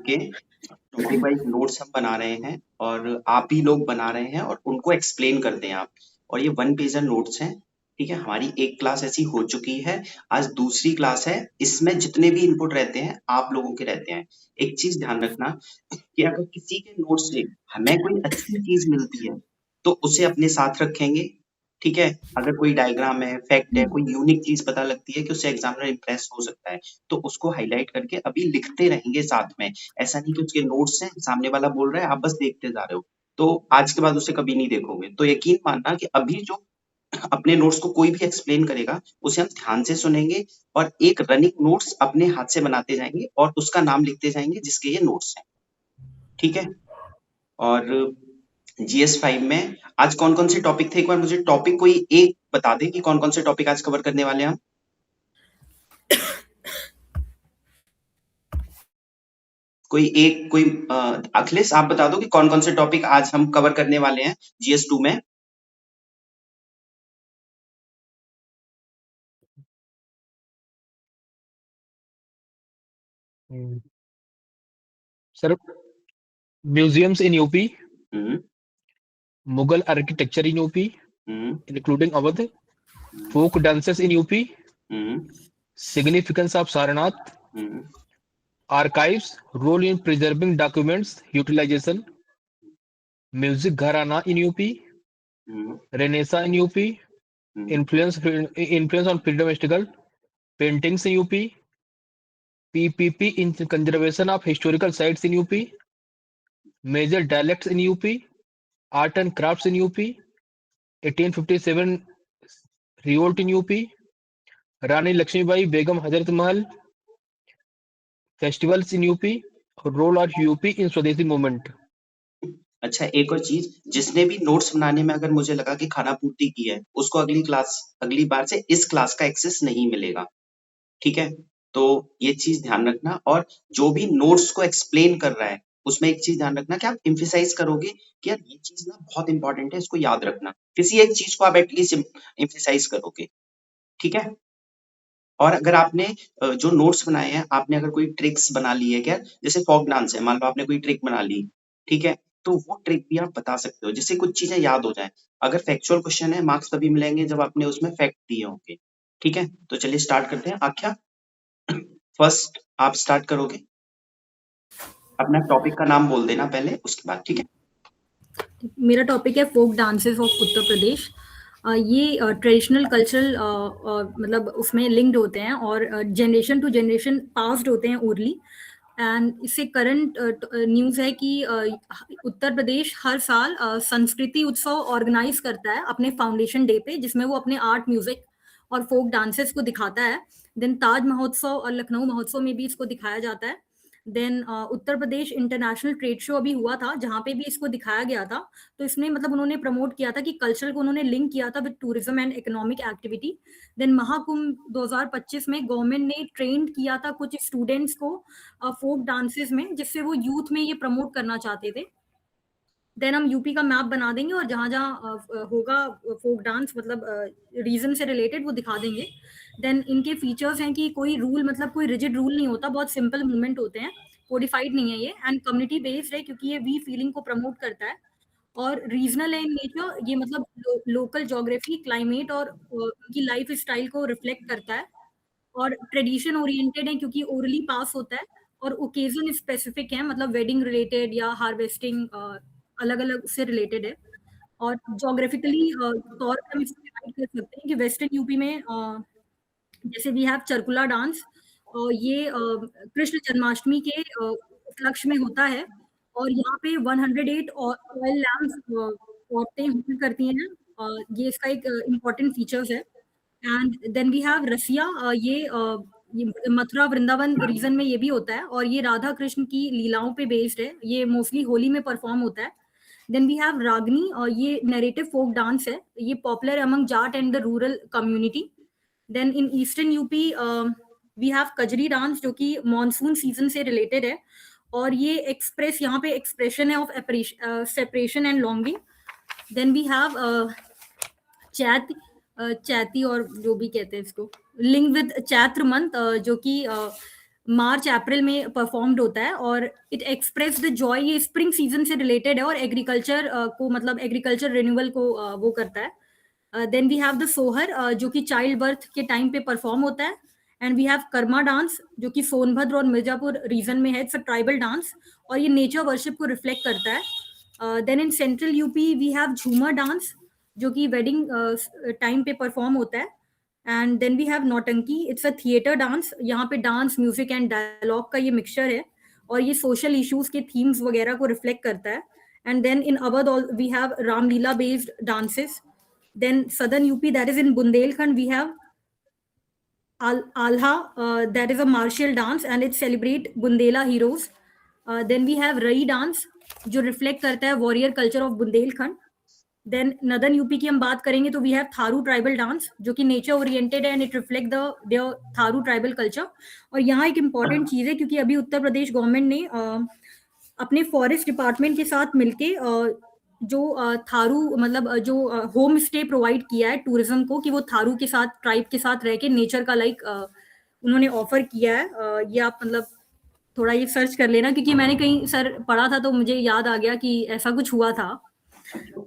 के topic wise notes हम बना रहे हैं और आप ही लोग बना रहे हैं और उनको एक्सप्लेन करते हैं आप। और ये 1 पेजर नोट्स हैं, ठीक है? हमारी एक क्लास ऐसी हो चुकी है, आज दूसरी क्लास है, इसमें जितने भी इनपुट रहते हैं, आप लोगों के रहते हैं। एक चीज़ ध्यान रखना कि अगर किसी के नोट्स से हमें कोई अच्छी चीज़ मिलती है, तो उसे अपने साथ रखेंगे, ठीक है? अगर कोई डायग्राम है, फैक्ट है, कोई यूनिक चीज़ पता लगती है कि उससे एग्ज़ामिनर इम्प्रेस हो सकता है, तो उसको हाइलाइट करके अभी लिखते रहेंगे साथ में। ऐसा नहीं कि उसके नोट्स हैं, सामने वाला बोल रहा है, आप बस देखते जा रहे हो, तो आज के बाद उसे कभी नहीं देखोगे। तो यकीन मानना कि अभी जो अपने नोट्स को कोई भी एक्सप्लेन करेगा, उसे हम ध्यान से सुनेंगे और एक रनिंग नोट्स अपने हाथ से बनाते जाएँगे और उसका नाम लिखते जाएँगे जिसके ये नोट्स हैं, ठीक है? और जीएस 5 में आज कौन-कौन से टॉपिक थे? एक बार मुझे टॉपिक कोई एक बता दें कि कौन-कौन से टॉपिक आज कवर करने वाले हैं हम? कोई अखिलेश आप बता दो कि कौन-कौन से टॉपिक आज हम कवर करने वाले हैं जीएस 2 में? Sir, museums in UP, um, Mughal architecture in UP um, including Awadh, um, folk dances in UP, um, significance of Sarnath, um, archives, role in preserving documents utilization, music gharana in UP, um, renaissance in UP, um. influence on freedom struggle, paintings in UP, PPP in conservation of historical sites in UP, major dialects in UP, art and crafts in UP, 1857 revolt in UP, Rani Lakshmibai Begum Hazrat Mahal, festivals in UP, role of UP in Swadeshi movement. अच्छा एक और चीज़, जिसने भी notes बनाने में अगर मुझे लगा कि खाना-पूर्ति की है, उसको अगली बार से इस क्लास का एक्सेस नहीं मिलेगा, ठीक है? तो ये चीज़ ध्यान रखना और जो भी नोट्स को एक्सप्लेन कर रहा है, उसमें एक चीज़ ध्यान रखना कि आप एम्फसाइज़ करोगे कि यार ये चीज़ ना बहुत इम्पोर्टेंट है, इसको याद रखना। किसी एक चीज़ को आप एटलीस्ट एम्फसाइज़ करोगे, ठीक है? और अगर आपने जो नोट्स बनाए हैं, आपने अगर कोई ट्रिक्स बना ली है क्या? जैसे फ़ोक डांस है, मान लो आपने कोई ट्रिक बना ली, ठीक है? तो वो ट्रिक भी आप बता सकते हो, जिससे कुछ चीज़ें याद हो जाएँ। अगर फैक्चुअल क्वेश्चन है, मार्क्स तभी मिलेंगे जब आपने उसमें फैक्ट दिए होंगे, ठीक है? तो चलिए स्टार्ट करते हैं। आख्या, फर्स्ट आप स्टार्ट करोगे? अपना टॉपिक का नाम बोल देना पहले, उसके बाद, ठीक है? मेरा टॉपिक है फोक डांसेस ऑफ उत्तर प्रदेश। ये ट्रेडिशनल कल्चरल मतलब उसमें लिंक्ड होते हैं और जनरेशन टू जनरेशन पास्ड होते हैं ओरली। एंड इससे करंट न्यूज़ है कि उत्तर प्रदेश हर साल संस्कृति उत्सव ऑर्गेनाइज करता है अपने फाउंडेशन डे पे, जिसमें वो अपने आर्ट, म्यूजिक और फोक डांसेस को दिखाता है। देन ताज महोत्सव और लखनऊ महोत्सव में भी इसको दिखाया जाता है। Then Uttar Pradesh international trade show अभी हुआ था, जहाँ पे भी इसको दिखाया गया था। तो इसमें मतलब उन्होंने प्रमोट किया था कि कल्चर को उन्होंने लिंक किया था with tourism and economic activity. Then Mahakumbh 2025 में गवर्नमेंट ने ट्रेंड किया था कुछ स्टूडेंट्स को फोक डांसेस में, जिससे वो यूथ में ये प्रमोट करना चाहते थे। देन हम यूपी का मैप बना देंगे और जहाँ जहाँ होगा फोक डांस मतलब रीजन से रिलेटेड वो दिखा देंगे। देन इनके फीचर्स हैं कि कोई रूल मतलब कोई रिजिड रूल नहीं होता, बहुत सिंपल मूवमेंट होते हैं, कोडिफाइड नहीं है ये, एंड कम्युनिटी बेस्ड है क्योंकि ये वी फीलिंग को प्रमोट करता है। और रीजनल है इन नेचर, ये मतलब लोकल ज्योग्राफी, क्लाइमेट और उनकी लाइफ स्टाइल को रिफ्लेक्ट करता है। और ट्रेडिशन ओरिएंटेड है क्योंकि ओरली पास होता है। और ओकेजन स्पेसिफिक है, मतलब वेडिंग रिलेटेड या हार्वेस्टिंग अलग अलग से रिलेटेड है। और जोग्राफिकली तौर पे हम इसको डिवाइड कर सकते हैं कि वेस्टर्न यूपी में जैसे वी हैव चरकुला डांस, ये कृष्ण जन्माष्टमी के उपलक्ष्य में होता है। और यहाँ पे 108 ऑयल लैम्प्स औरतें होल्ड करती हैं। ये इसका एक इम्पोर्टेंट फीचर्स है। एंड देन वी हैव रसिया, ये मथुरा वृंदावन रीजन में ये भी होता है और ये राधा कृष्ण की लीलाओं पे बेस्ड है, ये मोस्टली होली में परफॉर्म होता है। देन वी हैव रागनी, और ये नैरेटिव फोक डांस है, ये popular among Jat and the rural community. Then in eastern UP we have Kajri dance, जो कि मॉनसून सीजन से रिलेटेड है और ये एक्सप्रेस यहाँ पे एक्सप्रेशन है of separation and longing. Then we have Chaiti और जो भी कहते हैं इसको लिंक विद चैत्र मंथ, जो कि मार्च अप्रैल में परफॉर्म्ड होता है और इट एक्सप्रेस द जॉय, ये स्प्रिंग सीजन से रिलेटेड है और एग्रीकल्चर को मतलब एग्रीकल्चर रिन्यूअल को वो करता है। Then we have the Sohar जो कि चाइल्ड बर्थ के टाइम पे परफॉर्म होता है। And we have Karma dance जो कि सोनभद्र और मिर्जापुर रीजन में है, इट्स अ ट्राइबल डांस और ये नेचर वर्शिप को रिफ्लेक्ट करता है। Then in central UP we have Jhumar dance जो कि वेडिंग टाइम पे परफॉर्म होता है। And then we have Nautanki, it's a theatre dance, यहाँ पे डांस म्यूजिक एंड डायलॉग का ये मिक्सचर है और ये सोशल इश्यूज के थीम्स वगैरह को रिफ्लेक्ट करता है। And then in Awadh we have Ramlila based dances. Then southern UP that is in Bundelkhand we have Alha, that is a martial dance and it celebrate Bundela heroes. Then we have Rai dance जो reflect करता है warrior culture of Bundelkhand. Then northern UP की हम बात करेंगे तो we have Tharu tribal dance जो कि नेचर ओरिएंटेड है and it reflect the their Tharu tribal culture. और यहाँ एक इम्पॉर्टेंट चीज़ है क्योंकि अभी उत्तर प्रदेश गवर्नमेंट ने अपने फॉरेस्ट डिपार्टमेंट के साथ मिलके जो थारू मतलब जो होम स्टे प्रोवाइड किया है टूरिज्म को कि वो थारू के साथ ट्राइब के साथ रह के नेचर का लाइक उन्होंने ऑफर किया है। ये आप मतलब थोड़ा ये सर्च कर लेना क्योंकि मैंने कहीं सर पढ़ा था तो मुझे याद आ गया कि ऐसा कुछ हुआ था।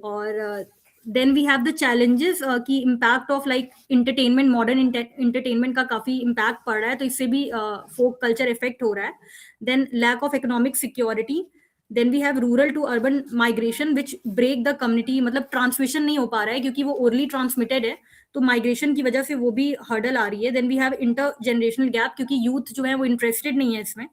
और then we have the challenges कि impact of like entertainment, modern entertainment का काफी इम्पैक्ट पड़ रहा है तो इससे भी फोक कल्चर इफेक्ट हो रहा है। Then lack of economic security. Then we have rural to urban migration which break the community, मतलब ट्रांसमिशन नहीं हो पा रहा है क्योंकि वो ओरली ट्रांसमिटेड है तो माइग्रेशन की वजह से वो भी हर्डल आ रही है। Then we have intergenerational gap क्योंकि यूथ जो है वो इंटरेस्टेड नहीं है इसमें।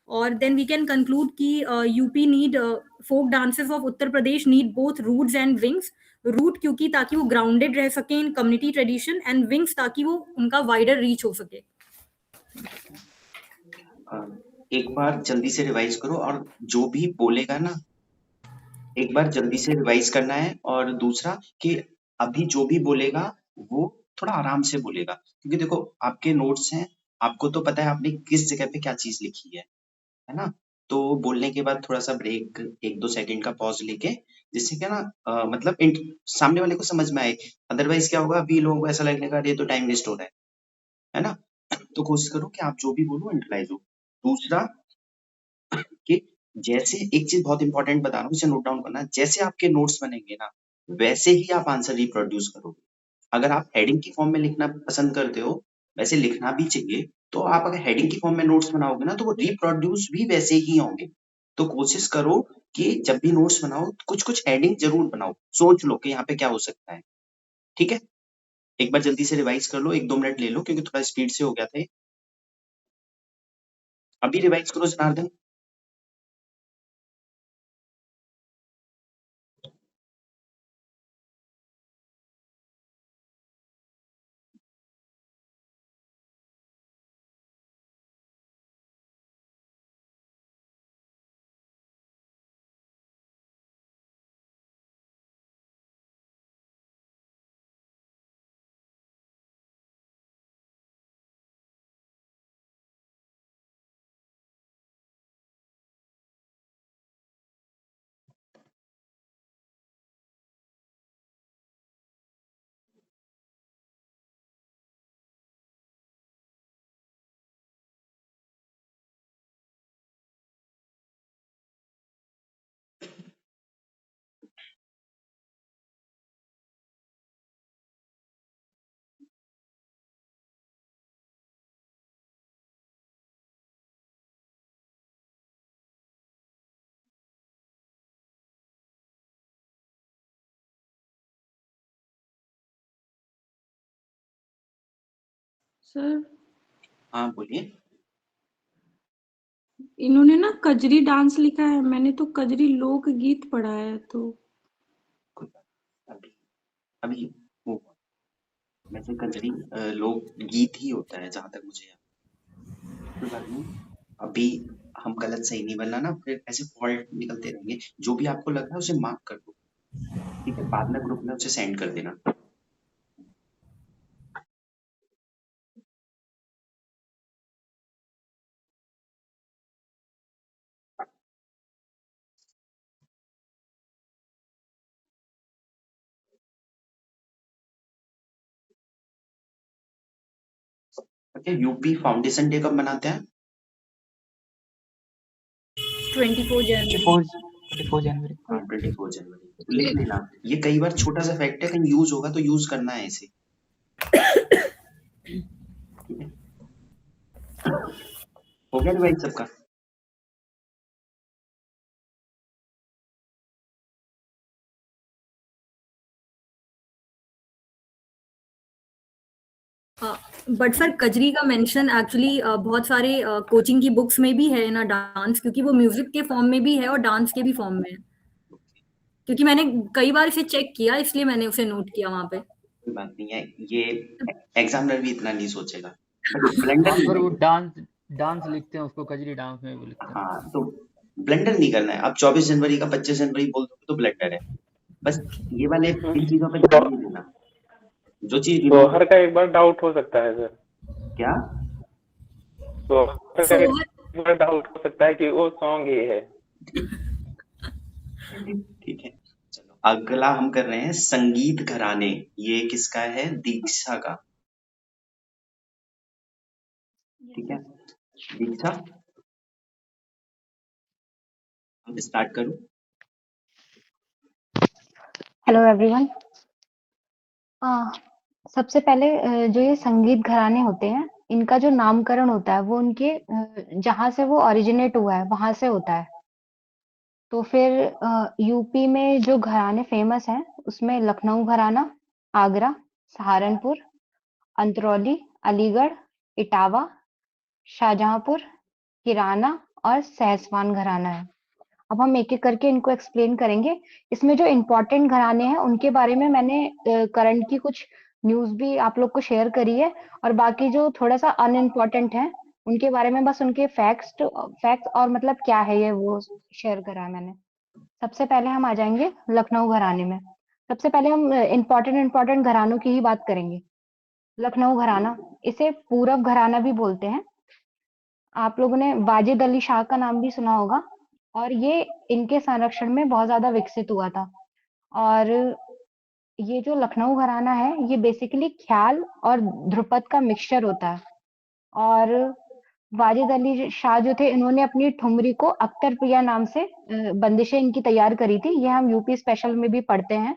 और देन वी कैन कंक्लूड कि UP need folk dances of Uttar Pradesh need both roots and wings. Root क्योंकि ताकि वो ग्राउंडेड रह सके in community tradition and wings ताकि वो उनका वाइडर रीच हो सके। एक बार जल्दी से रिवाइज करो और जो भी बोलेगा ना एक बार जल्दी से रिवाइज करना है और दूसरा कि अभी जो भी बोलेगा वो थोड़ा आराम से बोलेगा क्योंकि देखो आपके नोट्स हैं, आपको तो पता है आपने किस जगह पे क्या चीज लिखी है ना? तो बोलने के बाद थोड़ा सा ब्रेक 1-2 सेकंड का पॉज लेके जिससे क्या ना मतलब सामने वाले को समझ में आए। अदरवाइज क्या होगा अभी लोगों को ऐसा लगने का ये तो टाइम वेस्ट हो रहा है ना? तो कोशिश करो कि आप जो भी बोलो इंटरलाइज हो। दूसरा कि जैसे एक चीज बहुत इंपॉर्टेंट बता रहा हूँ इसे नोट डाउन करना, जैसे आपके नोट्स बनेंगे ना वैसे ही आप आंसर रिप्रोड्यूस करोगे। अगर आप हेडिंग की फॉर्म में लिखना पसंद करते हो, वैसे लिखना भी चाहिए, तो आप अगर हेडिंग की फॉर्म में नोट्स बनाओगे ना तो वो रिप्रोड्यूस भी वैसे ही होंगे। तो कोशिश करो कि जब भी नोट्स बनाओ कुछ हेडिंग जरूर बनाओ, सोच लो कि यहाँ पे क्या हो सकता है। ठीक है, एक बार जल्दी से रिवाइज कर लो, 1-2 मिनट ले लो क्योंकि थोड़ा स्पीड से हो गया था। अभी रिवाइज करो जनार्दन। सर हाँ बोलिए। इन्होंने ना कजरी डांस लिखा है, मैंने तो कजरी लोक गीत पढ़ा है तो अभी अभी वो वैसे कजरी लोक गीत ही होता है जहां तक मुझे याद। कोई बात नहीं, अभी हम गलत सही नहीं बनना ना, फिर ऐसे फॉल्ट निकलते रहेंगे। जो भी आपको लग रहा है उसे मार्क कर दो, ठीक है? बाद में ग्रुप में उसे सेंड कर देना। ओके, यूपी फाउंडेशन डे कब मनाते हैं? 24 जनवरी। 24 जनवरी। हाँ 24 जनवरी लिख लेना। ये कई बार छोटा सा फैक्ट है, कहीं यूज होगा तो यूज करना है इसे। ठीक है, हो गया डिवाइड सबका? बट सर कजरी का मेंशन एक्चुअली बहुत सारे कोचिंग की बुक्स में भी है ना डांस, क्योंकि वो म्यूजिक के फॉर्म में भी है और डांस के भी फॉर्म में है, क्योंकि मैंने कई बार इसे चेक किया, इसलिए मैंने उसे नोट किया वहां पे। कोई बात नहीं है, ये एग्जामिनर भी इतना नहीं सोचेगा, बट ब्लंडर हाँ, पर वो नहीं। डांस लिखते हैं उसको, कजरी डांस में भी लिखते हैं। हाँ तो ब्लंडर नहीं करना है। आप 24 जनवरी का 25 जनवरी बोल दोगे तो ब्लंडर है। बस ये वाले इन चीजों पे ध्यान नहीं देना। जो चीज सोहर का एक बार डाउट हो सकता है सर। क्या सोहर का एक बार डाउट हो सकता है कि वो सॉन्ग ये है। ठीक है, चलो अगला हम कर रहे हैं संगीत घराने। ये किसका है? दीक्षा का। ठीक है दीक्षा, हम स्टार्ट करूं? Hello everyone. सबसे पहले जो ये संगीत घराने होते हैं, इनका जो नामकरण होता है वो उनके जहाँ से वो ओरिजिनेट हुआ है वहां से होता है। तो फिर यूपी में जो घराने फेमस हैं उसमें लखनऊ घराना, आगरा, सहारनपुर, अंतरौली, अलीगढ़, इटावा, शाहजहांपुर, किराना और सहसवान घराना है। अब हम एक-एक करके इनको एक्सप्लेन करेंगे। इसमें जो इम्पोर्टेंट घराने हैं उनके बारे में मैंने करंट की कुछ न्यूज़ भी आप लोग को शेयर करी है, और बाकी जो थोड़ा-सा अनइम्पोर्टेंट है उनके बारे में बस उनके फैक्ट्स और मतलब क्या है ये वो शेयर करा है मैंने। सबसे पहले हम आ जाएँगे लखनऊ घराने में। सबसे पहले हम इम्पोर्टेंट घरानों की ही बात करेंगे। लखनऊ घराना, इसे पूरब घराना भी बोलते हैं। आप लोगों ने वाजिद अली शाह का नाम भी सुना होगा, और ये इनके संरक्षण में बहुत ज़्यादा विकसित हुआ था। और ये जो लखनऊ घराना है, ये बेसिकली ख्याल और ध्रुपद का मिक्सचर होता है। और वाजिद अली शाह जो थे, इन्होंने अपनी ठुमरी को अख्तर प्रिया नाम से बंदिशें इनकी तैयार करी थी। ये हम यूपी स्पेशल में भी पढ़ते हैं।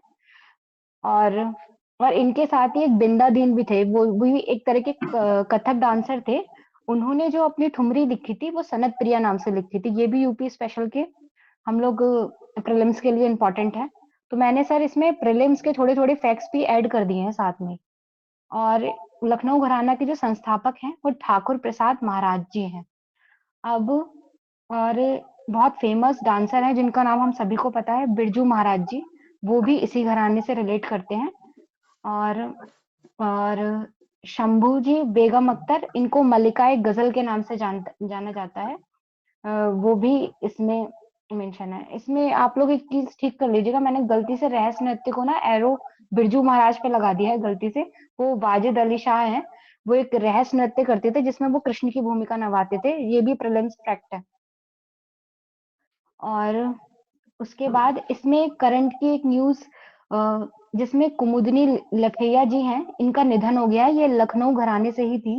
और इनके साथ ही एक बिंदा दीन भी थे, वो भी एक तरह के कथक डांसर थे। उन्होंने जो अपनी ठुमरी लिखी थी वो सनत प्रिया नाम से लिखी थी। ये भी यूपी स्पेशल के हम लोग प्रीलिम्स के लिए इम्पोर्टेंट है। तो मैंने सर इसमें प्रीलिम्स के थोड़े-थोड़े फैक्ट्स भी ऐड कर दिए हैं साथ में। और लखनऊ घराना के जो संस्थापक हैं वो ठाकुर प्रसाद महाराज जी हैं। अब और बहुत फेमस डांसर हैं जिनका नाम हम सभी को पता है, बिरजू महाराज जी, वो भी इसी घराने से रिलेट करते हैं। और शंभू जी, बेगम अख्तर, इनको मल्लिका-ए गज़ल के नाम से जाना जाता है। वो भी इसमें मेंशन है। इसमें आप लोग एक चीज़ ठीक कर लीजिएगा, मैंने गलती से रहस्य नृत्य को ना एरो बिरजू महाराज पे लगा दिया है गलती से। वो वाजिद अली शाह हैं, वो एक रहस्य नृत्य करते थे जिसमें वो कृष्ण की भूमिका निभाते थे। ये भी प्रीलिम्स फैक्ट है। और उसके बाद इसमें करंट की एक न्यूज़ जिसमें कुमुदनी लखैया जी हैं, इनका निधन हो गया है। ये लखनऊ घराने से ही थी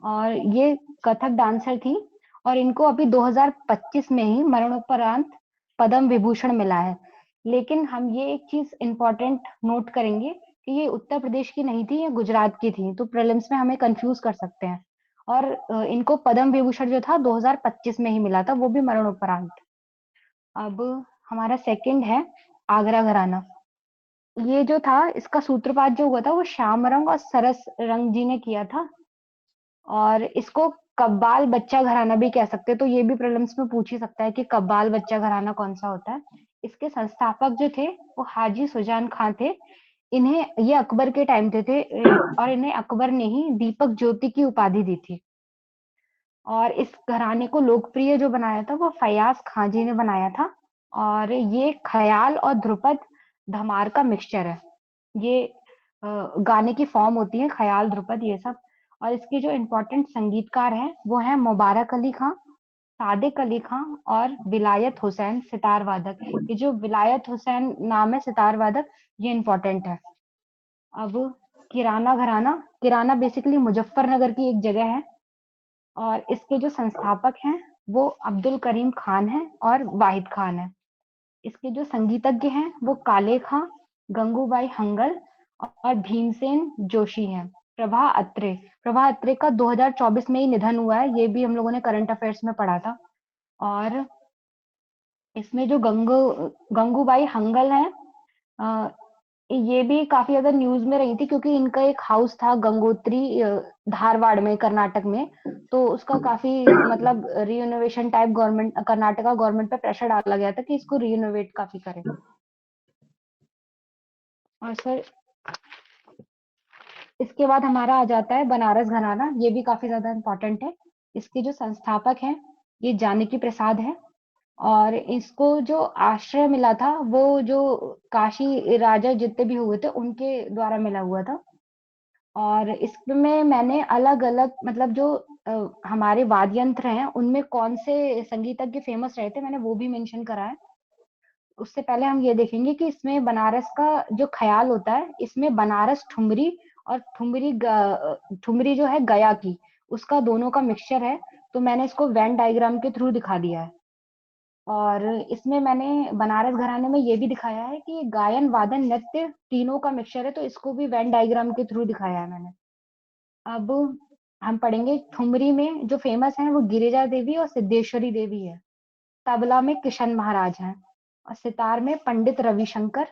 और ये कथक डांसर थी, और इनको अभी 2025 में ही मरणोपरांत पद्म विभूषण मिला है। लेकिन हम ये एक चीज़ इम्पोर्टेंट नोट करेंगे कि ये उत्तर प्रदेश की नहीं थी, ये गुजरात की थी, तो प्रीलिम्स में हमें कन्फ्यूज़ कर सकते हैं। और इनको पद्म विभूषण जो था 2025 में ही मिला था, वो भी मरणोपरांत। अब हमारा सेकंड है आगरा घराना। ये जो था, इसका सूत्रपात जो हुआ था वो श्यामरंग और सरस रंग जी ने किया था, और इसको कव्वाल बच्चा घराना भी कह सकते हैं। तो ये भी प्रीलिम्स में पूछ ही सकता है कि कव्वाल बच्चा घराना कौन सा होता है। इसके संस्थापक जो थे वो हाजी सुजान खां थे। इन्हें ये अकबर के टाइम थे और इन्हें अकबर ने ही दीपक ज्योति की उपाधि दी थी। और इस घराने को लोकप्रिय जो बनाया था वो फयाज खां जी ने बनाया था, और ये ख्याल और ध्रुपद धमार का मिक्सचर है। ये गाने की फॉर्म होती है ख्याल, ध्रुपद, ये सब। और इसके जो इम्पोर्टेंट संगीतकार हैं वो हैं मुबारक अली खां, सादिक अली खां और विलायत हुसैन सितार वादक। ये जो विलायत हुसैन नाम है सितार वादक, ये इम्पोर्टेंट है। अब किराना घराना, किराना बेसिकली मुजफ्फरनगर की एक जगह है, और इसके जो संस्थापक हैं वो अब्दुल करीम खान है और वाहिद खान है। इसके जो संगीतज्ञ हैं वो काले खां, गंगूबाई हंगल और भीमसेन जोशी हैं। प्रभा अत्रे का 2024 में ही निधन हुआ है, ये भी हम लोगों ने करंट अफेयर्स में पढ़ा था। और इसमें जो गंगूबाई हंगल हैं, अ, ये भी काफी ज्यादा न्यूज में रही थी क्योंकि इनका एक हाउस था गंगोत्री धारवाड़ में, कर्नाटक में। तो उसका काफी मतलब renovation type government, Karnataka government पे प्रेशर डाला गया था कि इसको रिनोवेट काफी करें। और सर इसके बाद हमारा आ जाता है बनारस घराना, ये भी काफी ज्यादा इम्पोर्टेंट है। इसके जो संस्थापक हैं ये जानकी प्रसाद है, और इसको जो आश्रय मिला था वो जो काशी राजा जितने भी हुए थे उनके द्वारा मिला हुआ था। और इसमें मैंने अलग अलग मतलब जो हमारे वाद्य यंत्र हैं उनमें कौन से संगीतज्ञ फेमस रहे थे मैंने वो भी मेंशन करा है। उससे पहले हम ये देखेंगे कि इसमें बनारस का जो ख्याल होता है, इसमें बनारस ठुमरी और ठुमरी जो है गया की, उसका दोनों का मिक्सचर है। तो मैंने इसको वेन डायग्राम के थ्रू दिखा दिया है। और इसमें मैंने बनारस घराने में ये भी दिखाया है कि गायन वादन नृत्य तीनों का मिक्सचर है, तो इसको भी वेन डायग्राम के थ्रू दिखाया है मैंने। अब हम पढ़ेंगे ठुमरी में जो फेमस है वो गिरिजा देवी और सिद्धेश्वरी देवी है। तबला में किशन महाराज हैं, और सितार में पंडित रविशंकर,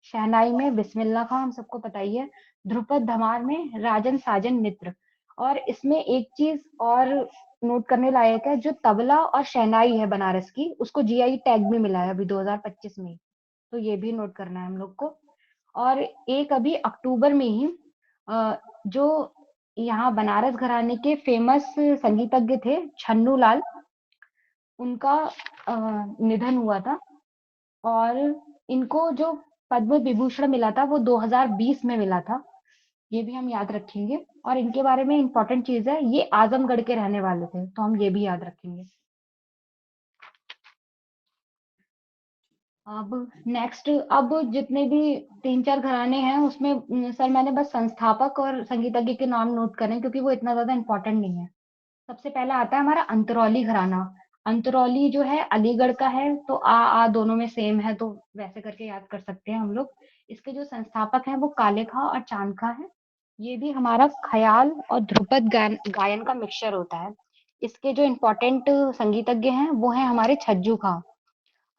शहनाई में बिस्मिल्लाह खां, हम सबको पता ही है। ध्रुपद धमार में राजन साजन मित्र। और इसमें एक चीज और नोट करने लायक है, जो तबला और शहनाई है बनारस की, उसको जीआई टैग भी मिला है अभी 2025 में, तो ये भी नोट करना है हम लोग को। और एक अभी अक्टूबर में ही जो यहाँ बनारस घराने के फेमस संगीतज्ञ थे छन्नू लाल, उनका निधन हुआ था। और इनको जो पद्म विभूषण मिला था वो 2020 में मिला था, ये भी हम याद रखेंगे। और इनके बारे में इम्पोर्टेंट चीज है, ये आजमगढ़ के रहने वाले थे, तो हम ये भी याद रखेंगे। अब नेक्स्ट, अब जितने भी 3-4 घराने हैं उसमें सर मैंने बस संस्थापक और संगीतज्ञ के नाम नोट करें क्योंकि वो इतना ज्यादा इम्पोर्टेंट नहीं है। सबसे पहला आता है हमारा अंतरौली घराना। अंतरौली जो है अलीगढ़ का है, तो आ दोनों में सेम है, तो वैसे करके याद कर सकते हैं हम लोग। इसके जो संस्थापक हैं वो काले खां और चांद खां है। ये भी हमारा ख्याल और ध्रुपद गायन का मिक्सचर होता है। इसके जो इम्पोर्टेंट संगीतज्ञ हैं वो है हमारे छज्जू खां।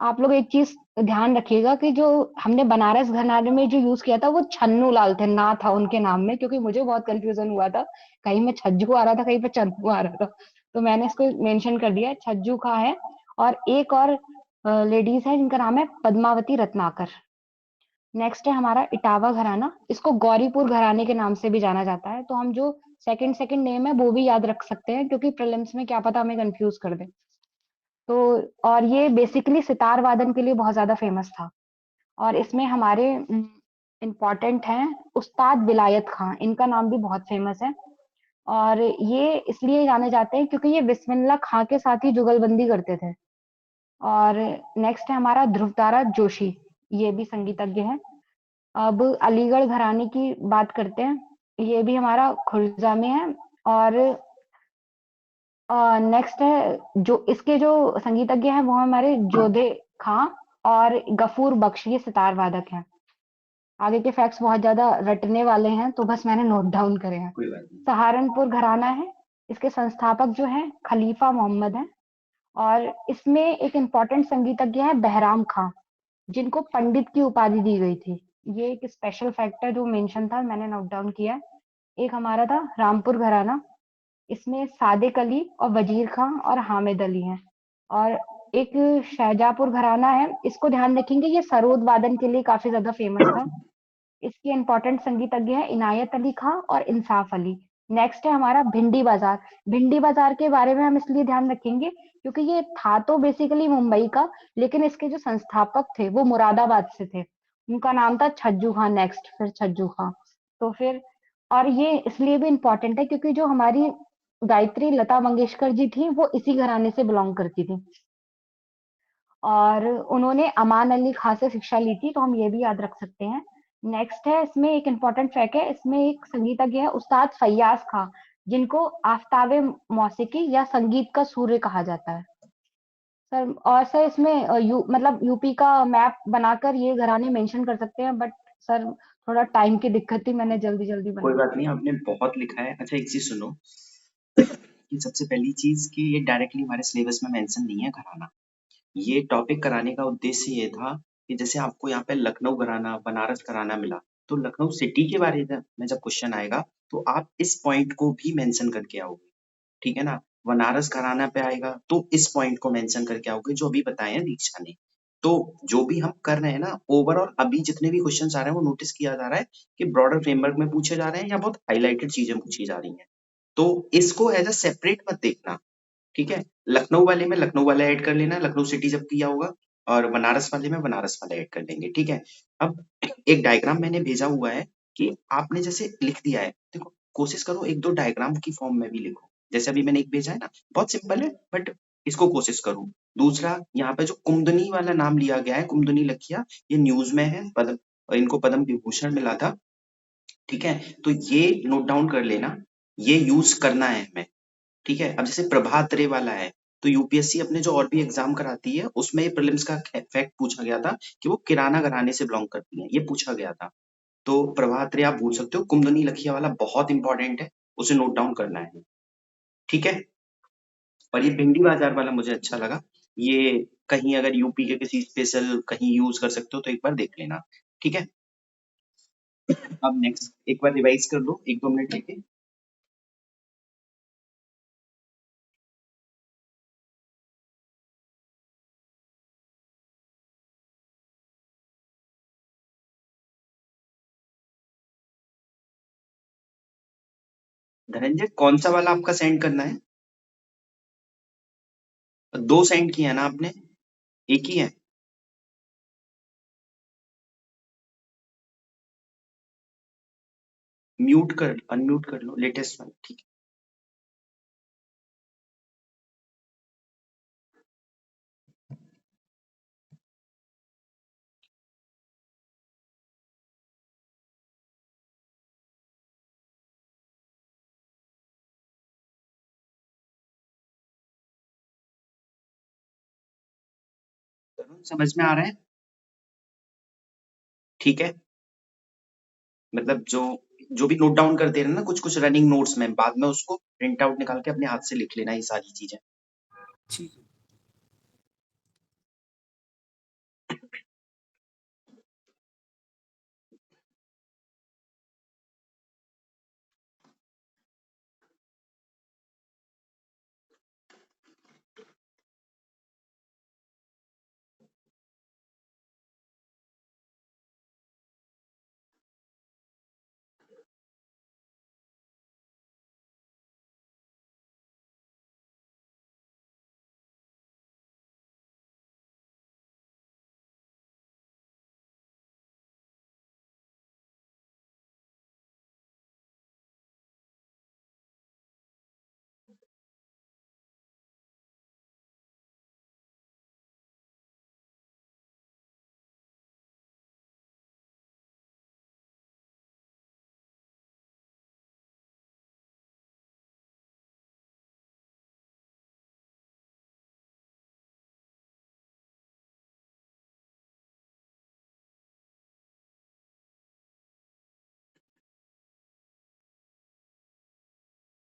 आप लोग एक चीज ध्यान रखिएगा कि जो हमने बनारस घराने में जो यूज किया था वो छन्नू लाल थे, ना था उनके नाम में, क्योंकि मुझे बहुत कंफ्यूजन हुआ था, कहीं में छज्जू आ रहा था कहीं पे चन्नू आ रहा था, तो मैंने इसको मेंशन कर दिया, छज्जू खां है। और एक और लेडीज है जिनका नाम है पद्मावती रत्नाकर। नेक्स्ट है हमारा इटावा घराना, इसको गौरीपुर घराने के नाम से भी जाना जाता है, तो हम जो सेकंड सेकंड नेम है वो भी याद रख सकते हैं क्योंकि प्रीलिम्स में क्या पता हमें कंफ्यूज कर दे। तो और ये बेसिकली सितार वादन के लिए बहुत ज्यादा फेमस था। और इसमें हमारे इम्पोर्टेंट हैं उस्ताद विलायत खां, इनका नाम भी बहुत फेमस है। और ये इसलिए जाने जाते हैं क्योंकि ये बिस्मिल्लाह खां के साथ ही जुगलबंदी करते थे। और नेक्स्ट है हमारा ध्रुवतारा जोशी, ये भी संगीतज्ञ है। अब अलीगढ़ घराने की बात करते हैं, ये भी हमारा खुर्जा में है। और नेक्स्ट है जो इसके जो संगीतज्ञ हैं वो हमारे जोधे खां और गफूर बख्श, ये सितार वादक हैं। आगे के फैक्ट्स बहुत ज्यादा रटने वाले हैं तो बस मैंने नोट डाउन करे हैं। कोई बात नहीं। सहारनपुर घराना है, इसके संस्थापक जो हैं खलीफा मोहम्मद हैं। और इसमें एक इम्पोर्टेंट संगीतज्ञ है बहराम खां, जिनको पंडित की उपाधि दी गई थी। ये एक स्पेशल फैक्ट है जो मेंशन था, मैंने नोट डाउन किया है। एक हमारा था रामपुर घराना, इसमें सादिक अली और वजीर खां और हामिद अली हैं। और एक शाहजहांपुर घराना है, इसको ध्यान रखेंगे, ये सरोद वादन के लिए काफी ज्यादा फेमस था। इसके इम्पोर्टेंट संगीतज्ञ हैं इनायत अली खां और इंसाफ अली। नेक्स्ट है हमारा भिंडी बाजार। भिंडी बाजार के बारे में हम इसलिए ध्यान रखेंगे क्योंकि ये था तो बेसिकली मुंबई का, लेकिन इसके जो संस्थापक थे वो मुरादाबाद से थे, उनका नाम था छज्जू खां। नेक्स्ट फिर छज्जू खां, तो फिर और ये इसलिए भी इम्पोर्टेंट है क्योंकि जो हमारी गायत्री लता मंगेशकर जी थी वो इसी घराने से बिलोंग करती थी, और उन्होंने अमान अली खां से शिक्षा ली थी, तो हम ये भी याद रख सकते हैं। नेक्स्ट है, इसमें एक इम्पोर्टेंट फैक्ट है, इसमें एक संगीतज्ञ है उस्ताद फैयाज खां, जिनको आफ्ताबे मौसीकी या संगीत का सूर्य कहा जाता है। सर और सर इसमें मतलब यूपी का मैप बनाकर ये घराने मेंशन कर सकते हैं, बट सर थोड़ा टाइम की दिक्कत थी, मैंने जल्दी जल्दी कोई बनाया। बात नहीं, आपने बहुत लिखा है। अच्छा, एक चीज सुनो कि सबसे पहली चीज कि ये डायरेक्टली हमारे सिलेबस में मेंशन नहीं है घराना। ये टॉपिक कराने का उद्देश्य ये था कि जैसे आपको यहाँ पे लखनऊ घराना, बनारस घराना मिला, तो लखनऊ सिटी के बारे में जब क्वेश्चन आएगा तो आप इस पॉइंट को भी मेंशन करके आओगे, ठीक है ना? बनारस घराना पे आएगा तो इस पॉइंट को मेंशन करके आओगे जो अभी बताए हैं दीक्षा ने। तो जो भी हम कर रहे हैं ना, ओवरऑल अभी जितने भी क्वेश्चंस आ रहे हैं वो नोटिस किया जा रहा है कि ब्रॉडर फ्रेमवर्क में पूछे जा रहे हैं या बहुत हाईलाइटेड चीजें पूछी जा रही हैं। तो इसको एज अ सेपरेट मत देखना, ठीक है? लखनऊ वाले में लखनऊ वाला ऐड कर लेना, लखनऊ सिटी जब किया होगा, और बनारस वाले में बनारस वाला ऐड कर लेंगे, ठीक है? अब एक डायग्राम मैंने भेजा हुआ है कि आपने जैसे लिख दिया है, देखो कोशिश करो एक दो डायग्राम की फॉर्म में भी लिखो, जैसे अभी मैंने एक भेजा है ना, बहुत सिंपल है बट इसको कोशिश करो। दूसरा, यहाँ पे जो कुमुदनी वाला नाम लिया गया है, कुमुदनी लखिया, ये न्यूज में है, पद्म, इनको पद्म विभूषण मिला था, ठीक है? तो ये नोट डाउन कर लेना, ये यूज करना है हमें, ठीक है? अब जैसे प्रभात रे वाला है, तो यूपीएससी अपने जो और भी एग्जाम कराती है उसमें ये प्रीलिम्स का फैक्ट पूछा गया था कि वो किराना घराने से बिलोंग करती है, ये पूछा गया था। तो प्रभात रे आप भूल सकते हो, कुमुदनी लखिया वाला बहुत इंपॉर्टेंट है, उसे नोट डाउन करना है, ठीक है? और ये भिंडी बाजार वाला मुझे अच्छा लगा, ये कहीं अगर यूपी के किसी स्पेशल कहीं यूज कर सकते हो तो एक बार देख लेना, ठीक है? अब नेक्स्ट एक बार रिवाइज कर लो, एक दो मिनट लेके। धनंजय, कौन सा वाला आपका सेंड करना है? दो सेंड किया है ना आपने, एक ही है? म्यूट कर, अनम्यूट कर लो लेटेस्ट वाला, ठीक है? तरुण, समझ में आ रहा है? ठीक है, मतलब जो जो भी नोट डाउन करते रहे ना कुछ कुछ रनिंग नोट्स में, बाद में उसको प्रिंट आउट निकाल के अपने हाथ से लिख लेना, ये सारी चीजें।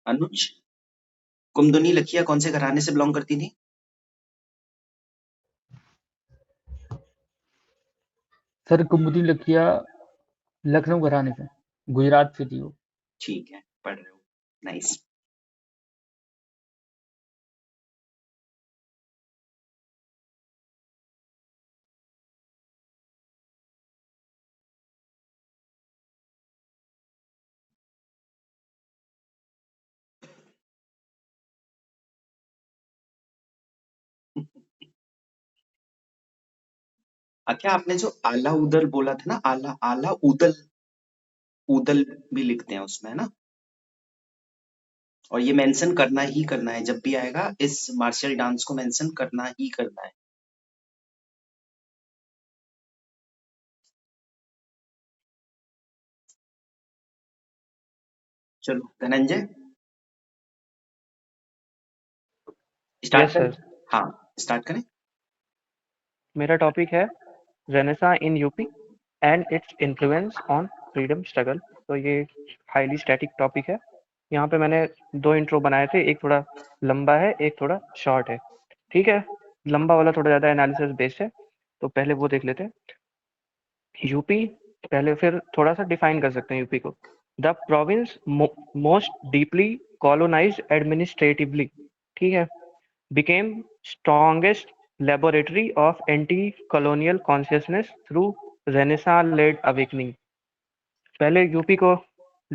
अनुज, कुमदुनी लखिया कौन से घराने से बिलोंग करती थी? सर कुमुदी लखिया लखनऊ घराने से, गुजरात से थी वो। ठीक है, पढ़ रहे हो, नाइस। अच्छा, आपने जो आला उदल बोला था ना, आला आला उदल, उदल भी लिखते हैं उसमें, है ना? और ये मेंशन करना ही करना है, जब भी आएगा इस मार्शल डांस को मेंशन करना ही करना है। चलो धनंजय, यस स्टार्ट कर। सर। हाँ, स्टार्ट करें? मेरा टॉपिक है Renaissance in UP and its influence on freedom struggle. तो ये हाईली स्टैटिक टॉपिक है। यहाँ पे मैंने 2 इंट्रो बनाए थे, एक थोड़ा लंबा है, एक थोड़ा शॉर्ट है। ठीक है, लंबा वाला थोड़ा ज़्यादा एनालिसिस बेस्ड है, तो पहले वो देख लेते हैं। यूपी पहले, फिर थोड़ा सा डिफाइन कर सकते हैं यूपी को। The province most deeply colonised administratively, ठीक है, became strongest laboratory of anti-colonial consciousness through Renaissance-led awakening। पहले यूपी को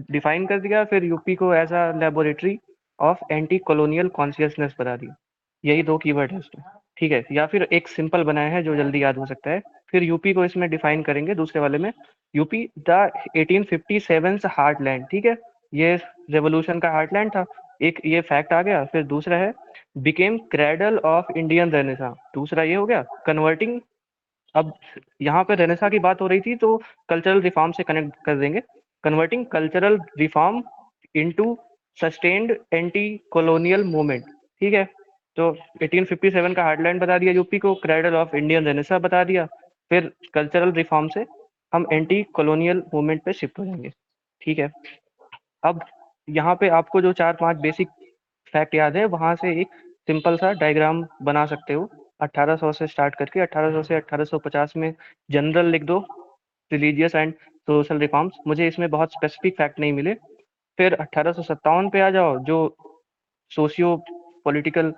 डिफाइन कर दिया, फिर यूपी को as a laboratory of anti colonial consciousness बता दिया। यही 2 कीवर्ड है इसमें, ठीक है। या फिर एक सिंपल बनाया है जो जल्दी याद हो सकता है। फिर यूपी को इसमें डिफाइन करेंगे दूसरे वाले में, यूपी द 1857 हार्टलैंड, ठीक है, ये रेवोल्यूशन का हार्टलैंड था। एक ये फैक्ट आ गया। फिर दूसरा है became cradle of Indian Renaissance, दूसरा ये हो गया। कन्वर्टिंग, अब यहाँ पे रेनेसा की बात हो रही थी तो कल्चरल रिफॉर्म से कनेक्ट कर देंगे। Converting cultural reform into sustained anti colonial movement, ठीक है। तो 1857 का हार्टलैंड बता दिया यूपी को, क्रेडल ऑफ इंडियन रेनेसा बता दिया। फिर कल्चरल रिफॉर्म से हम एंटी कॉलोनियल मूवमेंट पे शिफ्ट हो जाएंगे, ठीक है। अब यहाँ पे आपको जो 4-5 बेसिक फैक्ट याद है, वहां से एक सिंपल सा डायग्राम बना सकते हो। 1800 से स्टार्ट करके 1800 से 1850 में जनरल लिख दो, रिलीजियस एंड सोशल रिफॉर्म्स। मुझे इसमें बहुत स्पेसिफिक फैक्ट नहीं मिले। फिर 1857 पे आ जाओ, जो सोशियो पॉलिटिकल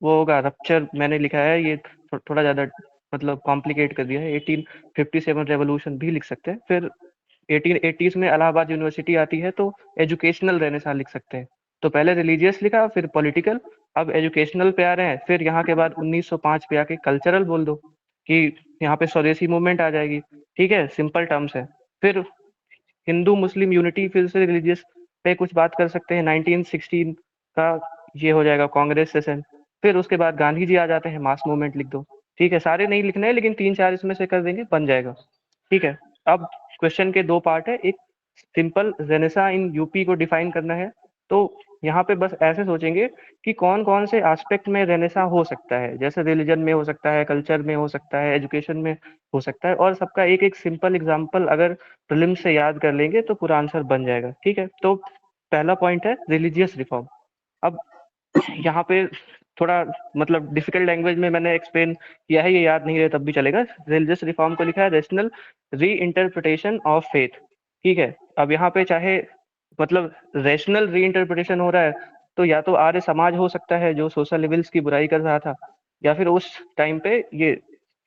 वो होगा रप्चर, मैंने लिखा है ये थोड़ा ज़्यादा मतलब कॉम्प्लिकेट कर दिया है, 1857 रेवोल्यूशन भी लिख सकते हैं। फिर 1880s में इलाहाबाद यूनिवर्सिटी आती है, तो एजुकेशनल रेनेसां लिख सकते हैं। तो पहले रिलीजियस लिखा, फिर पॉलिटिकल, अब एजुकेशनल पे आ रहे हैं। फिर यहाँ के बाद 1905 पे आके कल्चरल बोल दो कि यहाँ पे स्वदेशी मूवमेंट आ जाएगी, ठीक है, सिंपल टर्म्स है। फिर हिंदू मुस्लिम यूनिटी, फिर से रिलीजियस पे कुछ बात कर सकते हैं। 1916 का ये हो जाएगा कांग्रेस सेशन। फिर उसके बाद गांधी जी आ जाते हैं, मास मूवमेंट लिख दो, ठीक है। सारे नहीं लिखने हैं, लेकिन 3-4 इसमें से कर देंगे, बन जाएगा, ठीक है। अब क्वेश्चन के 2 पार्ट है। एक सिंपल रेनेसा इन यूपी को डिफाइन करना है, तो यहाँ पे बस ऐसे सोचेंगे कि कौन कौन से एस्पेक्ट में रेनेसा हो सकता है। जैसे रिलीजन में हो सकता है, कल्चर में हो सकता है, एजुकेशन में हो सकता है, और सबका एक एक सिंपल एग्जाम्पल अगर प्रीलिम से याद कर लेंगे तो पूरा आंसर बन जाएगा, ठीक है। तो पहला पॉइंट है रिलीजियस रिफॉर्म। अब यहाँ पे थोड़ा मतलब डिफिकल्ट लैंग्वेज में मैंने एक्सप्लेन किया है, ये याद नहीं रहे तब भी चलेगा। रिलीजियस रिफॉर्म को लिखा है रेशनल री इंटरप्रिटेशन ऑफ फेथ, ठीक है। अब यहाँ पे चाहे मतलब रेशनल री इंटरप्रिटेशन हो रहा है, तो या तो आर्य समाज हो सकता है जो सोशल लेवल्स की बुराई कर रहा था, या फिर उस टाइम पे ये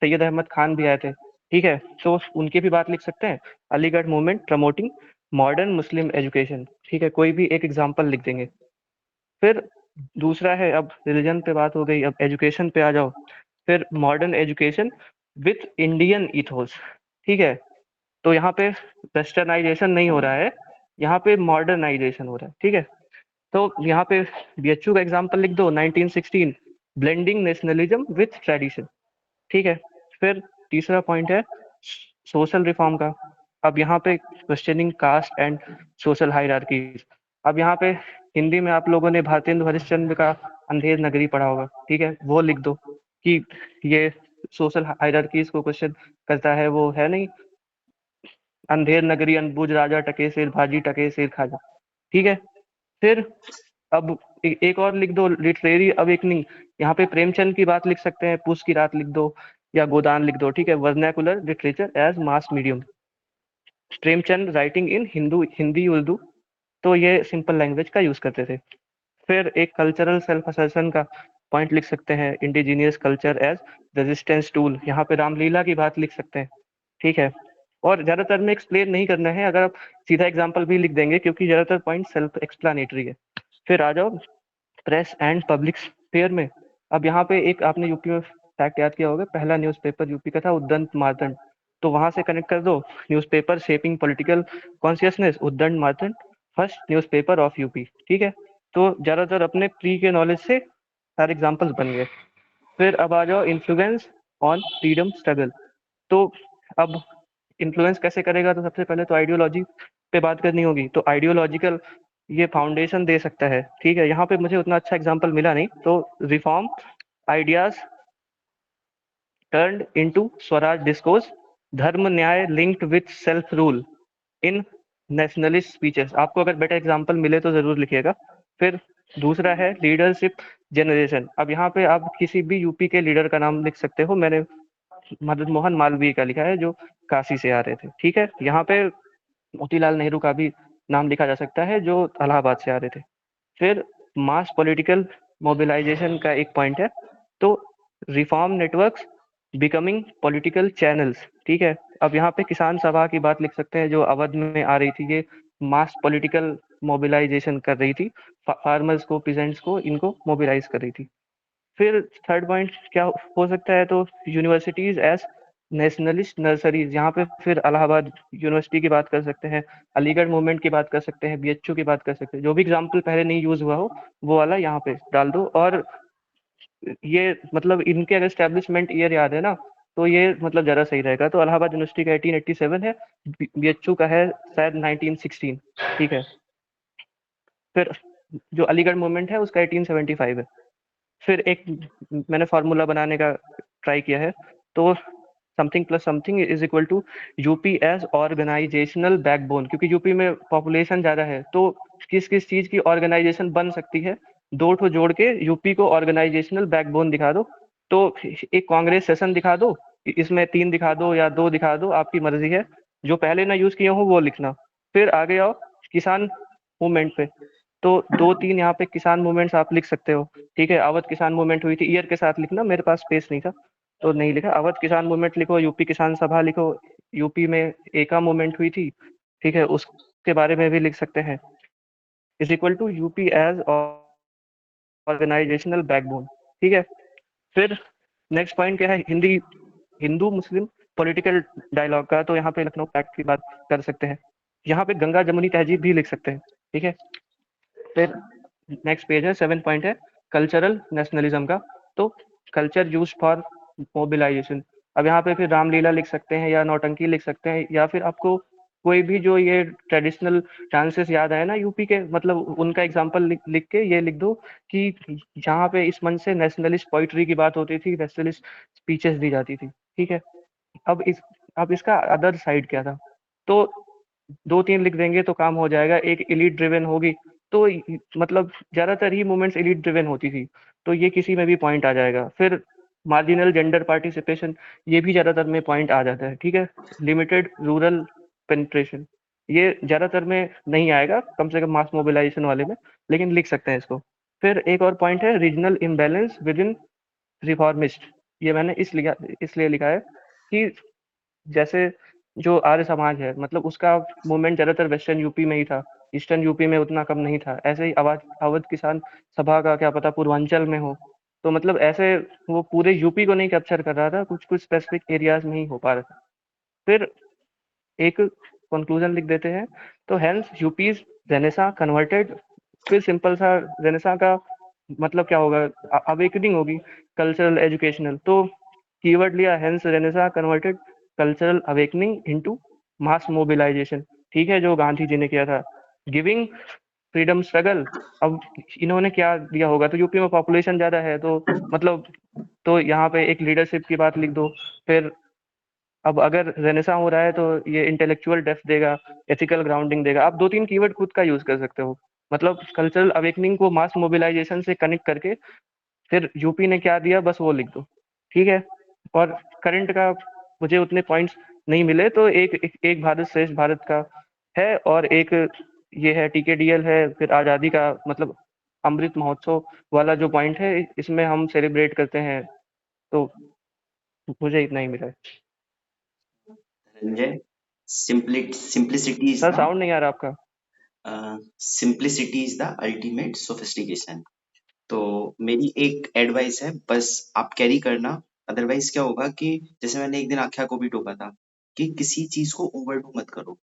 सैयद अहमद खान भी आए थे, ठीक है, तो उनकी भी बात लिख सकते हैं। अलीगढ़ मूवमेंट प्रमोटिंग मॉडर्न मुस्लिम एजुकेशन, ठीक है, कोई भी एक एग्जाम्पल लिख देंगे। फिर दूसरा है, अब रिलीजन पे बात हो गई, अब एजुकेशन पे आ जाओ। फिर modern education with Indian ethos, ठीक है। तो यहाँ पे वेस्टर्नाइजेशन नहीं हो रहा है, यहाँ पे मॉडर्नाइजेशन हो रहा है, ठीक है। तो यहाँ पे बीएचयू का एग्जाम्पल लिख दो, 1916 ब्लेंडिंग नेशनलिज्म विथ ट्रेडिशन, ठीक है। फिर तीसरा पॉइंट है सोशल रिफॉर्म का। अब यहाँ पे questioning caste and social hierarchies. अब यहाँ पे हिंदी में आप लोगों ने भारतेंदु हरिश्चंद्र का अंधेर नगरी पढ़ा होगा, ठीक है, वो लिख दो कि ये सोशल हायरार्कीज को क्वेश्चन करता है। वो है नहीं, अंधेर नगरी अनबुझ राजा टके सिर भाजी टके सिर खाजा, ठीक है। फिर अब एक और लिख दो लिटरेरी अवेकनिंग। यहाँ पे प्रेमचंद की बात लिख सकते हैं, पूस की रात लिख दो, या गोदान लिख दो, ठीक है। Vernacular literature as mass medium, Premchand writing in Hindi Urdu, तो ये सिंपल लैंग्वेज का यूज करते थे। फिर एक कल्चरल सेल्फ असर्शन का पॉइंट लिख सकते हैं, indigenous culture as resistance tool, यहाँ पे रामलीला की बात लिख सकते हैं, ठीक है। और ज्यादातर में एक्सप्लेन नहीं करना है, अगर आप सीधा एग्जाम्पल भी लिख देंगे, क्योंकि ज्यादातर पॉइंट सेल्फ एक्सप्लानेटरी है। फिर आ जाओ प्रेस एंड पब्लिक स्फेयर में। अब यहाँ पे एक आपने यूपी में फैक्ट याद किया होगा, पहला न्यूज़पेपर यूपी का था उद्दंत मार्तंड, तो वहां से कनेक्ट कर दो, newspaper shaping political consciousness Udant Martand first newspaper of UP, ठीक है। तो ज्यादातर अपने प्री के नॉलेज से सारे एग्जाम्पल्स बन गए। फिर अब आ जाओ इन्फ्लुएंस ऑन फ्रीडम स्ट्रगल। तो अब इन्फ्लुएंस कैसे करेगा, तो सबसे पहले तो आइडियोलॉजी पे बात करनी होगी। तो आइडियोलॉजिकल ये फाउंडेशन दे सकता है, ठीक है। यहाँ पे मुझे उतना अच्छा एग्जांपल मिला नहीं, तो reform ideas turned into Swaraj discourse, धर्म न्याय linked with self rule in nationalist speeches। आपको अगर बेटर एग्जांपल मिले तो जरूर लिखिएगा। फिर दूसरा है लीडरशिप जनरेशन। अब यहाँ पे आप किसी भी यूपी के लीडर का नाम लिख सकते हो। मैंने मदन मोहन मालवीय का लिखा है जो काशी से आ रहे थे, ठीक है। यहाँ पे मोतीलाल नेहरू का भी नाम लिखा जा सकता है जो इलाहाबाद से आ रहे थे। फिर मास पॉलिटिकल मोबिलाइजेशन का एक पॉइंट है, तो reform networks becoming political channels, ठीक है। अब यहाँ पे किसान सभा की बात लिख सकते हैं जो अवध में आ रही थी, ये मास पॉलिटिकल मोबिलाइजेशन कर रही थी, फार्मर्स को, पीजेंट्स को, इनको मोबिलाइज कर रही थी। फिर थर्ड पॉइंट क्या हो सकता है, तो यूनिवर्सिटीज एज नेशनलिस्ट नर्सरीज। यहाँ पे फिर इलाहाबाद यूनिवर्सिटी की बात कर सकते हैं, अलीगढ़ मूवमेंट की बात कर सकते हैं, बीएचयू की बात कर सकते हैं। जो भी एग्जाम्पल पहले नहीं यूज हुआ हो वो वाला यहाँ पे डाल दो। और ये मतलब इनके अगर स्टैब्लिशमेंट ईयर याद है ना, तो ये मतलब ज़्यादा सही रहेगा। तो इलाहाबाद यूनिवर्सिटी का 1887 है, बीएचयू का है शायद 1916, ठीक है। फिर जो अलीगढ़ मूवमेंट है उसका 1875 है। फिर एक मैंने फार्मूला बनाने का ट्राई किया है, तो something plus something is equal to UP as organisational backbone. क्योंकि यूपी में पॉपुलेशन ज़्यादा है, तो किस किस चीज़ की ऑर्गेनाइजेशन बन सकती है, दो ठो जोड़ के यूपी को ऑर्गेनाइजेशनल बैकबोन दिखा दो। तो एक कांग्रेस सेशन दिखा दो, इसमें 3 दिखा दो या 2 दिखा दो, आपकी मर्जी है। जो पहले ना यूज किए हो वो लिखना। फिर आगे आओ किसान मूवमेंट पे, तो 2-3 यहाँ पे किसान मूवमेंट्स आप लिख सकते हो, ठीक है। अवध किसान मूवमेंट हुई थी, ईयर के साथ लिखना, मेरे पास स्पेस नहीं था तो नहीं लिखा। अवध किसान मूवमेंट लिखो, यूपी किसान सभा लिखो, यूपी में एका मूवमेंट हुई थी, ठीक है, उसके बारे में भी लिख सकते हैं। Is equal to UP as organisational backbone, ठीक है। फिर नेक्स्ट पॉइंट क्या है, हिंदू मुस्लिम पॉलिटिकल डायलॉग का। तो यहाँ पे लखनऊ पैक्ट की बात कर सकते हैं, यहाँ पे गंगा जमुनी तहजीब भी लिख सकते हैं, ठीक है। फिर नेक्स्ट पेज है, 7 पॉइंट है कल्चरल नेशनलिज्म का। तो कल्चर यूज फॉर मोबिलाइजेशन। अब यहाँ पे फिर रामलीला लिख सकते हैं या नौटंकी लिख सकते हैं, या फिर आपको कोई भी जो ये ट्रेडिशनल डांसेस याद आए ना यूपी के, मतलब उनका एग्जाम्पल लिख के ये लिख दो कि जहाँ पे इस मंच से नेशनलिस्ट पोइट्री की बात होती थी, नेशनलिस्ट स्पीचेस दी जाती थी, ठीक है। अब इसका अदर साइड क्या था, तो 2-3 लिख देंगे तो काम हो जाएगा। एक एलीट ड्रिवन होगी, तो मतलब ज्यादातर ही मूवमेंट्स एलीट ड्रिवन होती थी, तो ये किसी में भी पॉइंट आ जाएगा। फिर मार्जिनल जेंडर पार्टिसिपेशन, ये भी ज्यादातर में पॉइंट आ जाता है, ठीक है। लिमिटेड रूरल पेनिट्रेशन, ये ज्यादातर में नहीं आएगा, कम से कम मास मोबिलाइजेशन वाले में, लेकिन लिख सकते हैं इसको। फिर एक और पॉइंट है regional imbalance with in reformist. ये मैंने इसलिए लिखा है कि जैसे जो आर्य समाज है, मतलब उसका मूवमेंट ज्यादातर वेस्टर्न यूपी में ही था, ईस्टर्न यूपी में उतना कम नहीं था। ऐसे ही अवध किसान सभा का क्या पता पूर्वांचल में हो, तो मतलब ऐसे वो पूरे यूपी को नहीं कैप्चर कर रहा था, कुछ कुछ स्पेसिफिक एरियाज में ही हो पा रहा था। फिर एक कंक्लूजन लिख देते हैं, तो हेंस यूपीज रेनेसा कन्वर्टेड। फिर सिंपल सा रेनेसा का मतलब क्या होगा, अवेकनिंग होगी कल्चरल एजुकेशनल। तो कीवर्ड लिया hence renaissance converted cultural awakening into mass mobilisation, ठीक है, जो गांधी जी ने किया था। गिविंग फ्रीडम स्ट्रगल, अब इन्होंने क्या दिया होगा, तो यूपी में पॉपुलेशन ज्यादा है, तो मतलब तो यहाँ पे एक लीडरशिप की बात लिख दो। फिर अब अगर रेनेसा हो रहा है तो ये इंटेलेक्चुअल डेप्थ देगा, एथिकल ग्राउंडिंग देगा। आप 2-3 कीवर्ड खुद का यूज कर सकते हो, मतलब कल्चरल अवेकनिंग को मास मोबिलाइजेशन से कनेक्ट करके फिर यूपी ने क्या दिया बस वो लिख दो, ठीक है। और करंट का मुझे उतने पॉइंट्स नहीं मिले, तो एक भारत श्रेष्ठ भारत का है, और एक ये है टीकेडीएल है। फिर आज़ादी का मतलब अमृत महोत्सव वाला जो पॉइंट है, इसमें हम सेलिब्रेट करते हैं, तो मुझे इतना ही मिला है। Dhananjay, simplicity is sir the sound नहीं आ रहा आपका। simplicity is the ultimate sophistication। तो मेरी एक एडवाइस है, बस आप कैरी करना। अदरवाइज क्या होगा कि जैसे मैंने एक दिन आख्या को भी टोका था कि किसी चीज को ओवरडू मत करो,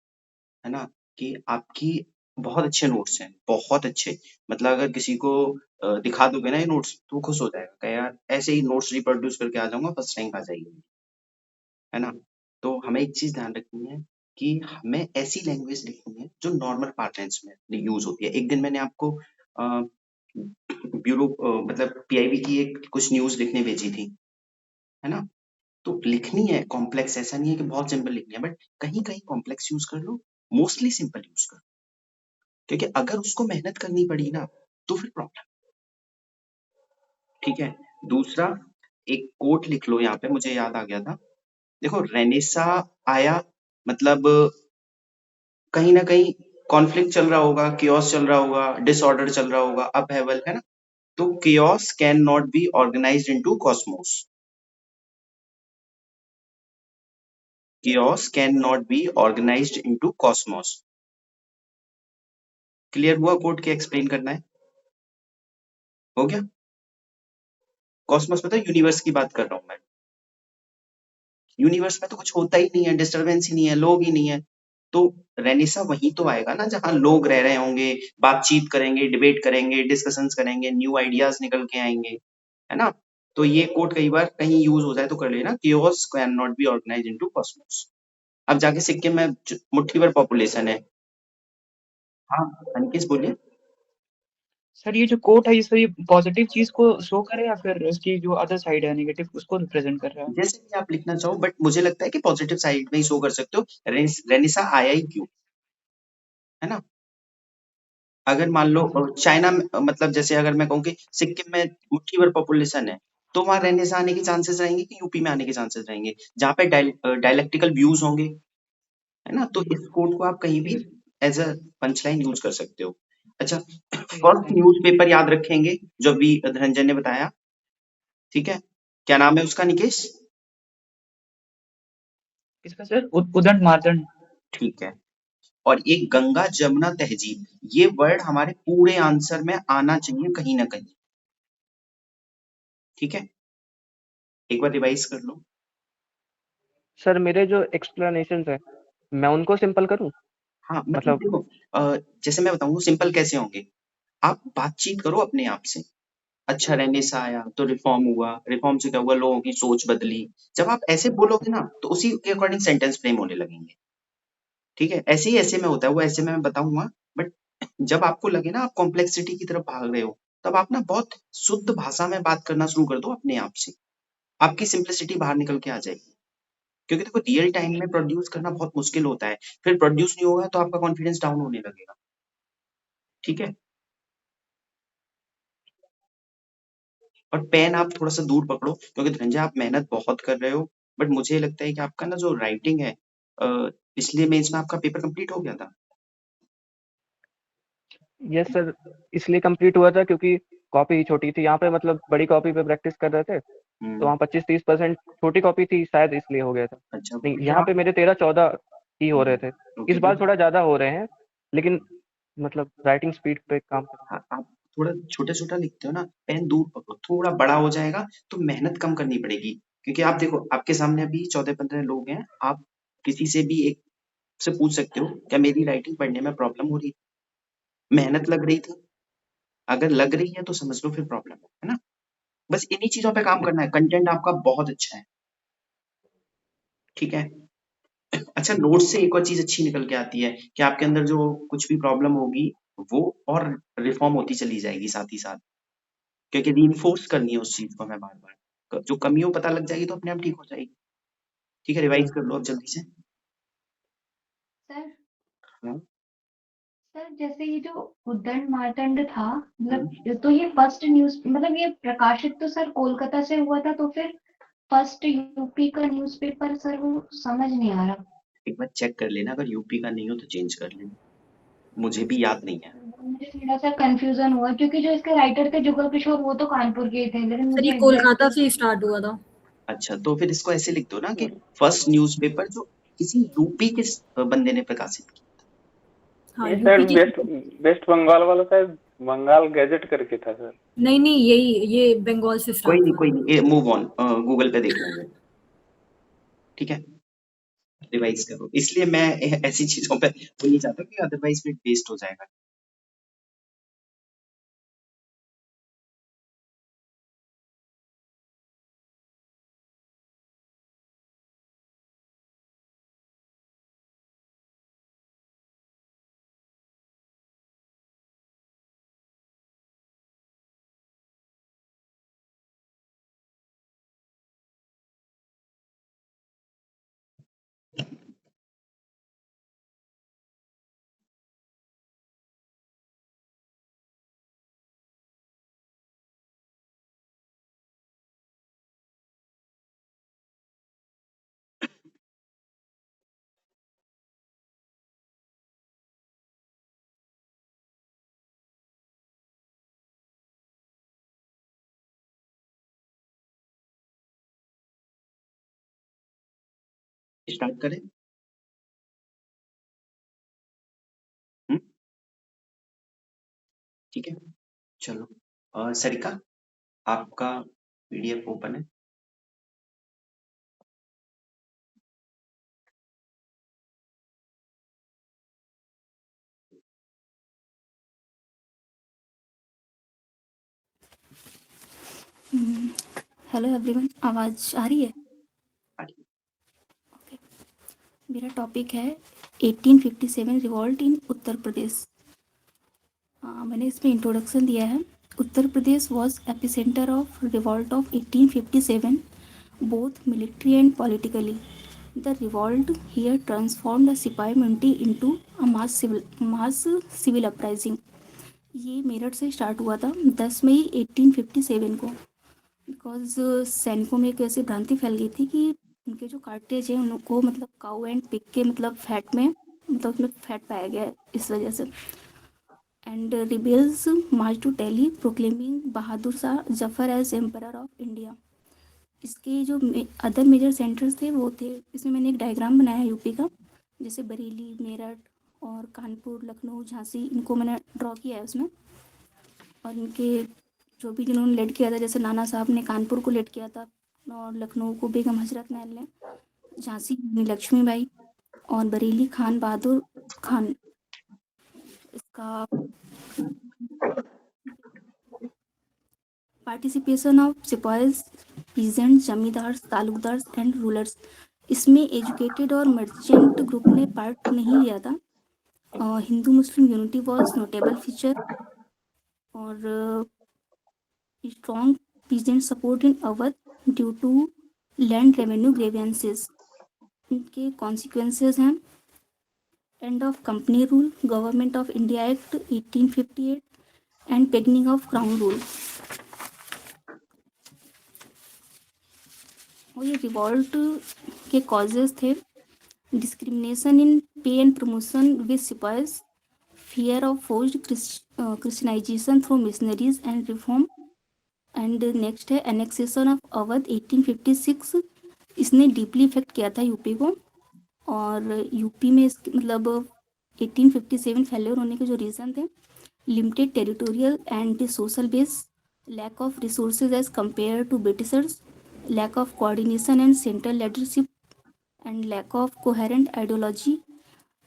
है ना। कि आपकी बहुत अच्छे नोट्स हैं, बहुत अच्छे, मतलब अगर किसी को दिखा दोगे ना ये नोट्स तो वो खुश हो जाएगा कि यार ऐसे ही नोट्स रिप्रोड्यूस करके आ जाऊंगा, फर्स्ट रैंक आ जाएगी, है ना। तो हमें एक चीज ध्यान रखनी है कि हमें ऐसी लैंग्वेज लिखनी है जो नॉर्मल पार्लेंस में यूज होती है। एक दिन मैंने आपको ब्यूरो मतलब पीआईबी की एक कुछ न्यूज लिखने भेजी थी, है ना। तो लिखनी है कॉम्प्लेक्स, ऐसा नहीं है कि बहुत सिंपल लिखनी है, बट कहीं कहीं कॉम्प्लेक्स यूज कर लो, मोस्टली सिंपल यूज करो, क्योंकि अगर उसको मेहनत करनी पड़ी ना तो फिर प्रॉब्लम। ठीक है, दूसरा एक कोट लिख लो यहाँ पे, मुझे याद आ गया था। देखो रेनेसा आया मतलब कहीं ना कहीं कॉन्फ्लिक्ट चल रहा होगा, कियोस चल रहा होगा, डिसऑर्डर चल रहा होगा, अपहेवल, है ना। तो chaos can not B organised into Cosmos, chaos can not B organised into Cosmos. Clear हुआ कोड क्या एक्सप्लेन करना है? हो गया? कॉस्मोस मतलब यूनिवर्स की बात कर रहा हूं मैं। यूनिवर्स में तो कुछ होता ही नहीं है, डिस्टरबेंस ही नहीं है, लोग ही नहीं है। तो रेनेसा वहीं तो आएगा ना जहां लोग रह रहे होंगे, बातचीत करेंगे, डिबेट करेंगे, डिस्कशंस करेंगे, न्यू आइडियाज निकल के आएंगे, है ना। तो ये कोड कई बार कहीं यूज हो जाए तो कर लेना, chaos can not be organise into cosmos. अब जाके सिक्किम में मुट्ठी भर पॉपुलेशन है। हाँ अनिकेश बोलिए। सर ये जो कोट है ये पॉजिटिव चीज को शो करे या फिर इसकी जो अदर साइड है नेगेटिव उसको रिप्रेजेंट कर रहा है? जैसे भी आप लिखना चाहो, बट मुझे लगता है कि पॉजिटिव साइड में ही शो कर सकते हो। रेनिसा आया ही क्यों, है ना। अगर मान लो चाइना में, मतलब जैसे अगर मैं कहूँ कि सिक्किम में मुट्ठी भर पॉपुलेशन है, तो वहां रहने से आने के चांसेस रहेंगे कि यूपी में आने के चांसेस रहेंगे, जहाँ पे डायलेक्टिकल व्यूज होंगे, है ना। तो इस कोड को आप कहीं भी ठीक एज अ पंचलाइन यूज कर सकते हो। अच्छा, है फर्स्ट थैंक यू। न्यूज़पेपर याद रखेंगे जो अभी धनंजय ने बताया, ठीक है। क्या नाम है उसका निकेश? किसका सर? उदंड मार्तंड। ठीक है। और एक गंगा जमुना तहजीब, ये वर्ड हमारे पूरे आंसर में आना चाहिए कहीं ना कहीं, ठीक है। एक बार रिवाइज कर लो। सर मेरे जो एक्सप्लेनेशन है मैं उनको सिंपल करूं? हाँ मतलब मतलब देखो, जैसे मैं बताऊँ सिंपल कैसे होंगे, आप बातचीत करो अपने आप से। अच्छा रहने से आया तो रिफॉर्म हुआ, रिफॉर्म से क्या हुआ, लोगों की सोच बदली। जब आप ऐसे बोलोगे ना तो उसी के अकॉर्डिंग सेंटेंस फ्रेम होने लगेंगे, ठीक है। ऐसे ही ऐसे में होता है, वो ऐसे में मैं बताऊंगा। बट जब आपको लगे ना आप कॉम्प्लेक्सिटी की तरफ भाग रहे हो, तब आप ना बहुत शुद्ध भाषा में बात करना शुरू कर दो अपने आप से, आपकी सिंप्लिसिटी बाहर निकल के आ जाएगी। क्योंकि देखो रियल टाइम में प्रोड्यूस करना बहुत मुश्किल होता है, फिर प्रोड्यूस नहीं होगा तो आपका कॉन्फिडेंस डाउन होने लगेगा, ठीक है। और पेन आप थोड़ा सा दूर पकड़ो, क्योंकि धनंजय आप मेहनत बहुत कर रहे हो, बट मुझे लगता है कि आपका ना जो राइटिंग है, पिछले मेंस में आपका पेपर कंप्लीट हो गया था। यस सर, इसलिए कंप्लीट हुआ था क्योंकि कॉपी ही छोटी थी। यहाँ पे मतलब बड़ी कॉपी पे प्रैक्टिस कर रहे थे, तो वहाँ 25-30% छोटी कॉपी थी, शायद इसलिए हो गया था। अच्छा नहीं, बेटा यहाँ पे मेरे 13-14 ही हो रहे थे। इस ओके बार थोड़ा ज्यादा हो रहे हैं, लेकिन मतलब राइटिंग स्पीड पे काम कर। हाँ, आप थोड़ा छोटा छोटा लिखते हो ना, पेन दूर पकड़ो, थोड़ा बड़ा हो जाएगा तो मेहनत कम करनी पड़ेगी। क्योंकि आप देखो आपके सामने अभी 14-15 लोग हैं, आप किसी से भी एक से पूछ सकते हो क्या मेरी राइटिंग पढ़ने में प्रॉब्लम हो रही, मेहनत लग रही थी। अगर लग रही है तो समझ लो फिर प्रॉब्लम है ना। बस इन्हीं चीजों पे काम करना है, कंटेंट आपका बहुत अच्छा है, ठीक है। अच्छा, नोट से एक और चीज अच्छी निकल के आती है कि आपके अंदर जो कुछ भी प्रॉब्लम होगी वो और रिफॉर्म होती चली जाएगी साथ ही साथ, क्योंकि रीइंफोर्स करनी है उस चीज को मैं बार बार, जो कमी हो पता लग जाएगी तो अपने आप ठीक हो जाएगी, ठीक है। रिवाइज कर लो अब जल्दी से। सर हाँ, सर जैसे ये जो उद्दंड मार्तंड था, हम्म। मतलब तो ये फर्स्ट न्यूज मतलब ये प्रकाशित तो सर कोलकाता से हुआ था, तो फिर फर्स्ट यूपी का न्यूज़पेपर सर वो समझ नहीं आ रहा। एक बार चेक कर लेना, अगर यूपी का नहीं हो तो चेंज कर लेना, मुझे भी याद नहीं है। मुझे थोड़ा सा कंफ्यूजन हुआ क्योंकि जो इसके राइटर थे जुगल किशोर वो तो कानपुर के ही थे, लेकिन सर ये मुझे एग्जैक्ट। कोलकाता से स्टार्ट हुआ था। अच्छा तो फिर इसको ऐसे लिख दो ना कि फर्स्ट न्यूज़पेपर जो किसी यूपी के बंदे ने प्रकाशित किया। हाँ ये यूपी शायद की। वेस्ट बंगाल वाला, शायद बंगाल गैजेट करके था सर। नहीं नहीं, यही ये बंगाल से स्टार्ट हुआ कोई था। नहीं, मूव ऑन, गूगल पे देख लेंगे, ठीक है। रिवाइज करो, इसलिए मैं ऐसी चीजों पे वो नहीं चाहता कि अदरवाइज फिर वेस्ट हो जाएगा। स्टार्ट करें? ठीक है, चलो। सरिका, आपका पीडीएफ ओपन है? हेलो एवरीवन, आवाज़ आ रही है? आ रही है। ओके, मेरा टॉपिक है 1857 रिवॉल्ट इन उत्तर प्रदेश। मैंने इसमें इंट्रोडक्शन दिया है। Uttar Pradesh was epicentre of revolt of 1857 both military and politically. The revolt here transformed the sipahi military into a mass civil uprising. ये मेरठ से स्टार्ट हुआ था 10 मई 1857 को। बिकॉज सैनिकों में एक ऐसी भ्रांति फैल गई थी कि उनके जो कार्टेज हैं उनको मतलब काऊ एंड पिग के मतलब फैट में मतलब उसमें फैट पाया गया है, इस वजह से। And rebels march to Delhi proclaiming Bahadur Shah Zafar as emperor of India. इसके जो अदर मेजर सेंटर्स थे वो थे, इसमें मैंने एक डायग्राम बनाया है यूपी का, जैसे बरेली, मेरठ और कानपुर, लखनऊ, झांसी, इनको मैंने ड्रॉ किया है उसमें। और इनके जो भी जिन्होंने लीड किया था, जैसे नाना साहब ने कानपुर को लीड किया था और लखनऊ को बेगम हजरत महल ने, झांसी लक्ष्मीबाई और बरेली खान बहादुर खान। इसका पार्टिसिपेशन ऑफ सिपाहीज, पीजेंट, जमींदार, तालुकदार एंड रूलर्स। इसमें एजुकेटेड और मर्चेंट ग्रुप ने पार्ट नहीं लिया था। Hindu Muslim unity was notable feature और strong peasant support in Awadh due to land revenue grievances. इनके consequences हैं end of company rule, Government of India Act 1858 and beginning of crown rule. और ये revolt के causes थे discrimination in pay and promotion with sipahies, fear of forced Christianization through missionaries and reform, and next है annexation of Awadh 1856। इसने deeply effect किया था UP को। और यूपी में मतलब 1857 फेल्योर होने के जो रीज़न थे, limited territorial and social base, lack of resources as compare to Britishers, lack of coordination and central leadership and lack of coherent ideology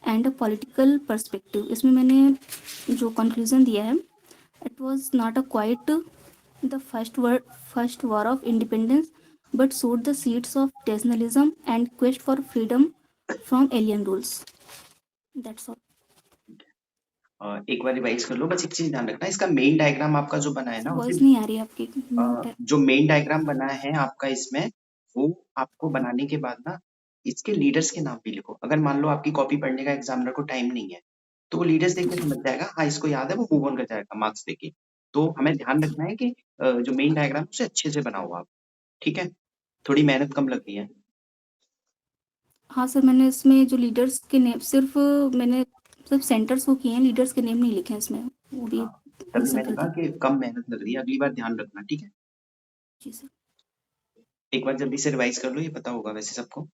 and political perspective. इसमें मैंने जो कंक्लूजन दिया है, it was not a quite the first war of independence but sowed the seeds of nationalism and quest for freedom from alien rules. That's all. एक बार revise कर लो, बस एक चीज ध्यान रखना, इसका मेन डायग्राम आपका जो बना है ना, वॉइस नहीं आ रही आपकी। जो मेन डायग्राम बना है आपका इसमें, वो आपको बनाने के बाद ना इसके लीडर्स के नाम भी लिखो। अगर मान लो आपकी कॉपी पढ़ने का एग्जामिनर को टाइम नहीं है, तो वो लीडर्स देख के समझ जाएगा, हाँ इसको याद है, वो मूव ऑन कर जाएगा मार्क्स देके। तो हमें ध्यान रखना है कि जो मेन डायग्राम उसे अच्छे से बनाओ आप, ठीक है? थोड़ी मेहनत कम लग रही है। हाँ सर, मैंने इसमें जो लीडर्स के नेम मैंने सिर्फ सेंटर्स को किए हैं, लीडर्स के नेम नहीं लिखे हैं इसमें, वो भी तभी मैंने कहा कि कम मेहनत लग रही है, अगली बार ध्यान रखना, ठीक है? जी सर। एक बार जल्दी से रिवाइज कर लो, ये पता होगा वैसे सबको।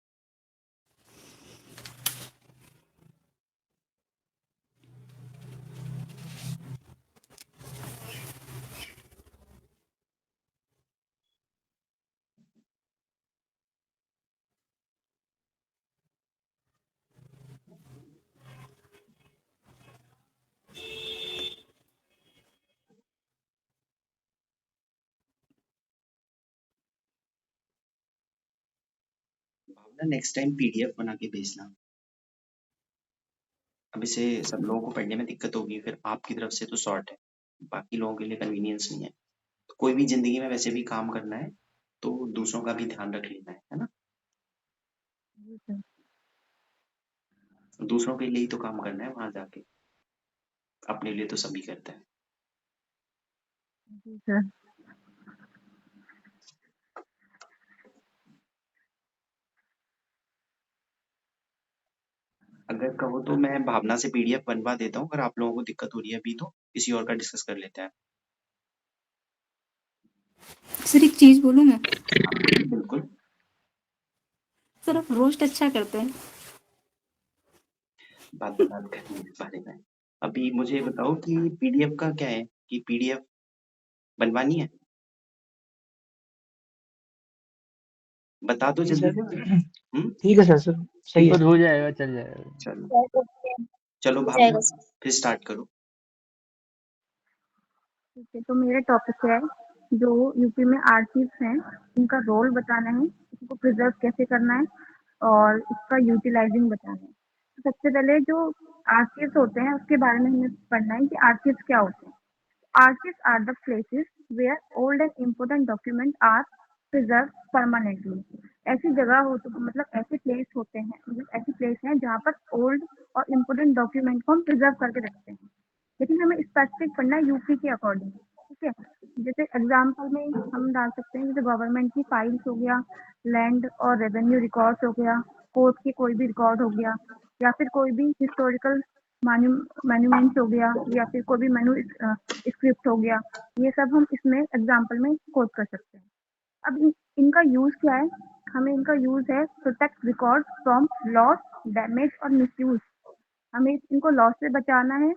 भावना, नेक्स्ट टाइम पीडीएफ बना के भेजना। अब इसे सब लोगों को पढ़ने में दिक्कत होगी, फिर आपकी तरफ से तो शॉर्ट है, बाकी लोगों के लिए कन्वीनियंस नहीं है। तो कोई भी जिंदगी में वैसे भी काम करना है तो दूसरों का भी ध्यान रख लेना है ना? दूसरों के लिए ही तो काम करना है वहां जाके, अपने लिए तो सभी करते हैं। अगर कहो तो मैं भावना से पीडीएफ बनवा देता हूँ, अगर आप लोगों को दिक्कत हो रही है अभी, तो किसी और का डिस्कस कर लेते हैं। सर एक चीज बोलूँ मैं? बिल्कुल। सिर्फ रोस्ट अच्छा करते हैं। बात करेंगे इस बारे में। अभी मुझे बताओ कि पीडीएफ का क्या है, कि पीडीएफ बनवानी है? बता दो जी जल्दी सर, से। ठीक है सर, सही है। बस हो जाएगा, चल जाएगा। चलो चलो भावना, फिर स्टार्ट करो। ठीक है, तो मेरा टॉपिक है जो यूपी में आर्chives हैं उनका रोल बताना है, इसको प्रिजर्व कैसे करना है और इसका यूटिलाइजिंग बताना है। तो सबसे पहले जो आर्chives होते हैं उसके बारे में हमें पढ़ना है कि आर्chives क्या होते हैं। Archives are the places where old and important documents are preserved permanently. ऐसी जगह हो तो मतलब ऐसे प्लेस होते हैं, मतलब ऐसी प्लेस हैं जहाँ पर ओल्ड और इम्पोर्टेंट डॉक्यूमेंट को हम प्रिजर्व करके रखते हैं। लेकिन हमें स्पेसिफिक पढ़ना है यूपी के अकॉर्डिंग, ठीक है। जैसे एग्जाम्पल में हम डाल सकते हैं, जैसे गवर्नमेंट की फाइल्स हो गया, लैंड और रेवेन्यू रिकॉर्ड्स हो गया, कोर्ट के कोई भी रिकॉर्ड हो गया, या फिर कोई भी हिस्टोरिकल मैन्यूमेंट्स हो गया, या फिर कोई भी मेनू स्क्रिप्ट हो गया। ये सब हम इसमें एग्जाम्पल में कोट कर सकते हैं। अब इनका यूज क्या है? हमें इनका यूज है protect record from loss, damage और मिसयूज। हमें इनको लॉस से बचाना है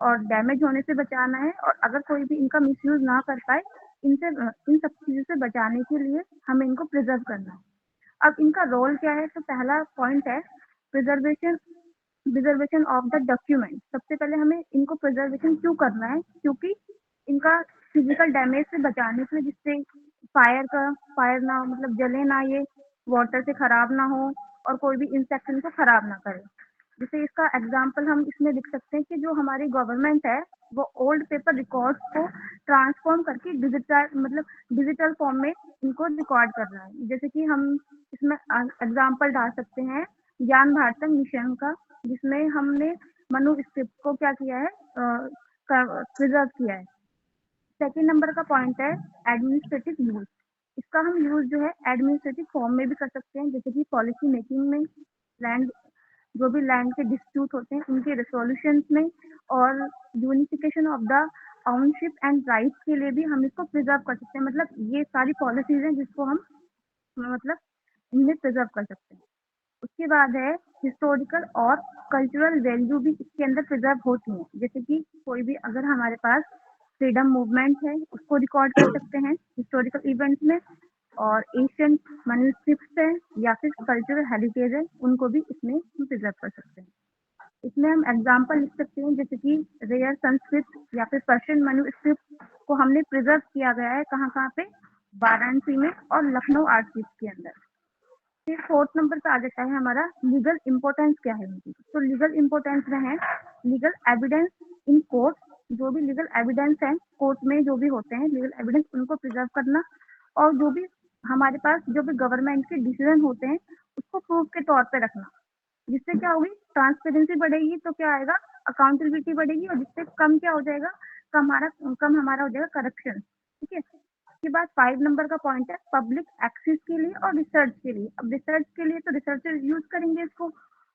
और डैमेज होने से बचाना है, और अगर कोई भी इनका मिसयूज ना कर पाए, इन सब चीज़ों से बचाने के लिए हमें इनको प्रिजर्व करना है। अब इनका रोल क्या है? तो पहला पॉइंट है प्रिजर्वेशन ऑफ द डॉक्यूमेंट। सबसे पहले हमें इनको प्रिजर्वेशन क्यों करना है? क्योंकि इनका फिजिकल डैमेज से बचाने के लिए, जिससे फायर ना मतलब जले ना, ये वाटर से खराब ना हो और कोई भी इंसेक्ट इनको खराब ना करे। जैसे इसका एग्जाम्पल हम इसमें लिख सकते हैं कि जो हमारी गवर्नमेंट है वो ओल्ड पेपर रिकॉर्ड्स को ट्रांसफॉर्म करके डिजिटल फॉर्म में इनको रिकॉर्ड कर रहा है। जैसे कि हम इसमें एग्जाम्पल डाल सकते हैं ज्ञान भारतम मिशन का, जिसमें हमने मनु स्क्रिप्ट को क्या किया है, प्रिजर्व किया है। सेकेंड नंबर का पॉइंट है एडमिनिस्ट्रेटिव यूज। इसका हम यूज जो है एडमिनिस्ट्रेटिव फॉर्म में भी कर सकते हैं, जैसे कि पॉलिसी मेकिंग में, लैंड जो भी लैंड के डिस्प्यूट होते हैं उनके रिसोल्यूशन में, और unification of the ownership and rights के लिए भी हम इसको प्रिजर्व कर सकते हैं। मतलब ये सारी पॉलिसीज हैं जिसको हम मतलब इन्हें प्रिजर्व कर सकते हैं। उसके बाद है हिस्टोरिकल और कल्चरल वैल्यू भी इसके अंदर प्रिजर्व होती हैं। जैसे कि कोई भी अगर हमारे पास फ्रीडम मूवमेंट है उसको रिकॉर्ड कर सकते हैं हिस्टोरिकल इवेंट्स में, और एशियन मैन्युस्क्रिप्ट्स है या फिर कल्चरल हेरिटेज है, उनको भी इसमें हम प्रिजर्व कर सकते हैं। इसमें हम एग्जाम्पल लिख सकते हैं, जैसे कि रेयर संस्कृत या फिर पर्शियन मैन्युस्क्रिप्ट को हमने प्रिजर्व किया गया है कहाँ पे, वाराणसी में और लखनऊ आर्chives के अंदर। फिर फोर्थ नंबर पे आ जाता है हमारा लीगल इम्पोर्टेंस क्या है उनकी। तो लीगल इम्पोर्टेंस में है लीगल एविडेंस इन कोर्ट। जो भी लीगल एविडेंस है कोर्ट में जो भी होते हैं लीगल एविडेंस, उनको प्रिजर्व करना, और जो भी हमारे पास जो भी गवर्नमेंट के डिसीजन होते हैं उसको प्रूफ के तौर पे रखना। जिससे क्या होगी, ट्रांसपेरेंसी बढ़ेगी, तो क्या आएगा, अकाउंटेबिलिटी बढ़ेगी, और जिससे कम क्या हो जाएगा, कम हमारा हो जाएगा करप्शन। ठीक है। उसके बाद 5 नंबर का पॉइंट है पब्लिक एक्सेस के लिए और रिसर्च के लिए। अब रिसर्च के लिए तो रिसर्चर यूज करेंगे, इसको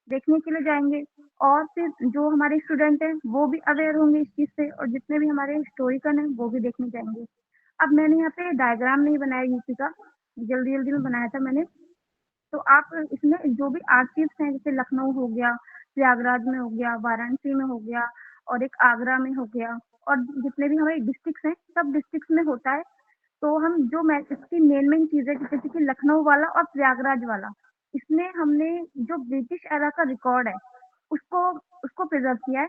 देखने के लिए जाएंगे, और फिर जो हमारे स्टूडेंट हैं वो भी अवेयर होंगे इस चीज से, और जितने भी हमारे हिस्टोरिकल हैं वो भी देखने जाएंगे। अब मैंने यहाँ पे डायग्राम नहीं बनाया यूपी का, जल्दी जल्दी में बनाया था मैंने। तो आप इसमें जो भी आर्chives हैं, जैसे लखनऊ हो गया, प्रयागराज में हो गया, वाराणसी में हो गया, और एक आगरा में हो गया, और जितने भी हमारे डिस्ट्रिक्ट्स हैं सब डिस्ट्रिक्ट्स में होता है। तो हम जो इसकी मेन चीजें, जैसे कि लखनऊ वाला और प्रयागराज वाला, इसमें हमने जो ब्रिटिश एरा का रिकॉर्ड है उसको प्रिजर्व किया है।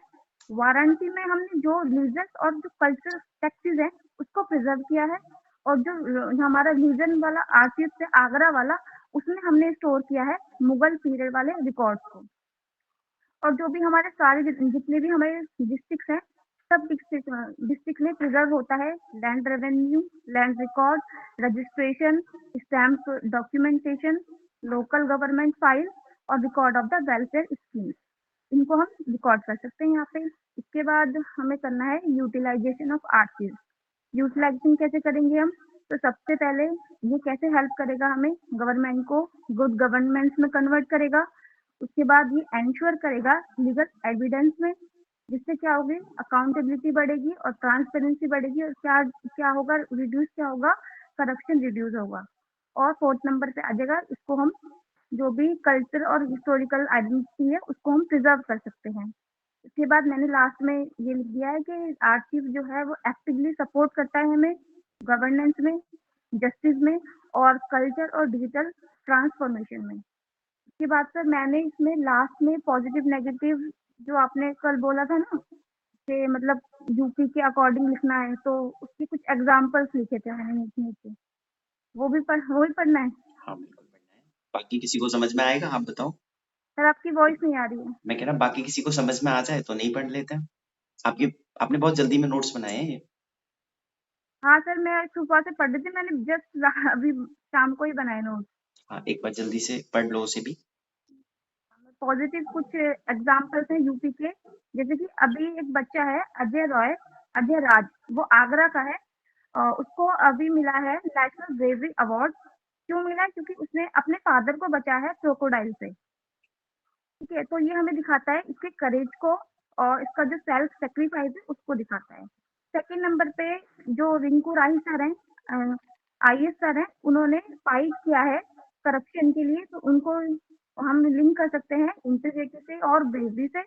वाराणसी में हमने जो रिलीजियस और जो कल्चरल टेक्सट्स हैं उसको प्रिजर्व किया है, और जो हमारा रिलीजन वाला आर्chiव है आगरा वाला, उसमें हमने स्टोर किया है मुगल पीरियड वाले रिकॉर्ड्स को। और जो भी हमारे सारे जितने भी हमारे डिस्ट्रिक्ट हैं सब डिस्ट्रिक्ट में प्रिजर्व होता है land revenue, land record, registration, stamp documentation, local government file, और record of the welfare scheme. इनको हम रिकॉर्ड कर सकते हैं यहाँ पे। इसके बाद हमें करना है यूटिलाइजेशन ऑफ आर्chives। यूटिलाइजेशन कैसे करेंगे हम? तो सबसे पहले ये कैसे हेल्प करेगा हमें, गवर्नमेंट को गुड गवर्नेंस में कन्वर्ट करेगा। उसके बाद ये एंश्योर करेगा लीगल एविडेंस में, जिससे क्या होगी, अकाउंटेबिलिटी बढ़ेगी और ट्रांसपेरेंसी बढ़ेगी, और क्या होगा, रिड्यूस क्या होगा, करप्शन रिड्यूस होगा। और फोर्थ नंबर पे आ जाएगा, इसको हम जो भी कल्चर और हिस्टोरिकल आइडेंटिटी है उसको हम प्रिजर्व कर सकते हैं। इसके बाद मैंने लास्ट में ये लिख दिया है कि आर्चिव जो है वो एक्टिवली सपोर्ट करता है हमें गवर्नेंस में, जस्टिस में और कल्चर और डिजिटल ट्रांसफॉर्मेशन में। इसके बाद सर मैंने इसमें लास्ट में पॉजिटिव नेगेटिव जो आपने कल बोला था ना कि मतलब यूपी के अकॉर्डिंग लिखना है, तो उसके कुछ एग्जाम्पल्स लिखे थे मैंने नीचे। वो भी पढ़ना है। हाँ बिल्कुल पढ़ना है। बाकी किसी को समझ में आएगा? आप बताओ। सर आपकी वॉइस नहीं आ रही है। मैं कह रहा बाकी किसी को समझ में आ जाए तो नहीं पढ़ लेते हैं। आपने बहुत जल्दी में नोट्स बनाए हैं ये। हाँ सर मैं सुबह से पढ़ रही थी, मैंने जस्ट अभी शाम को ही बनाए नोट। हाँ एक बार जल्दी से पढ़ लो उसे भी। पॉजिटिव कुछ एग्जाम्पल्स हैं यूपी के, जैसे कि अभी एक बच्चा है अजय राज, वो आगरा का है। उसको अभी मिला है नेशनल ब्रेवरी अवार्ड। क्यों मिला है? क्योंकि उसने अपने फादर को बचाया है क्रोकोडाइल से। ठीक है, तो ये हमें दिखाता है इसके करेज को और इसका जो सेल्फ सेक्रीफाइस है उसको दिखाता है। सेकंड नंबर पे जो रिंकू राही सर हैं, आईएएस सर हैं, उन्होंने फाइट किया है करप्शन के लिए, तो उनको हम लिंक कर सकते हैं इंटीग्रिटी से और ब्रेवरी से।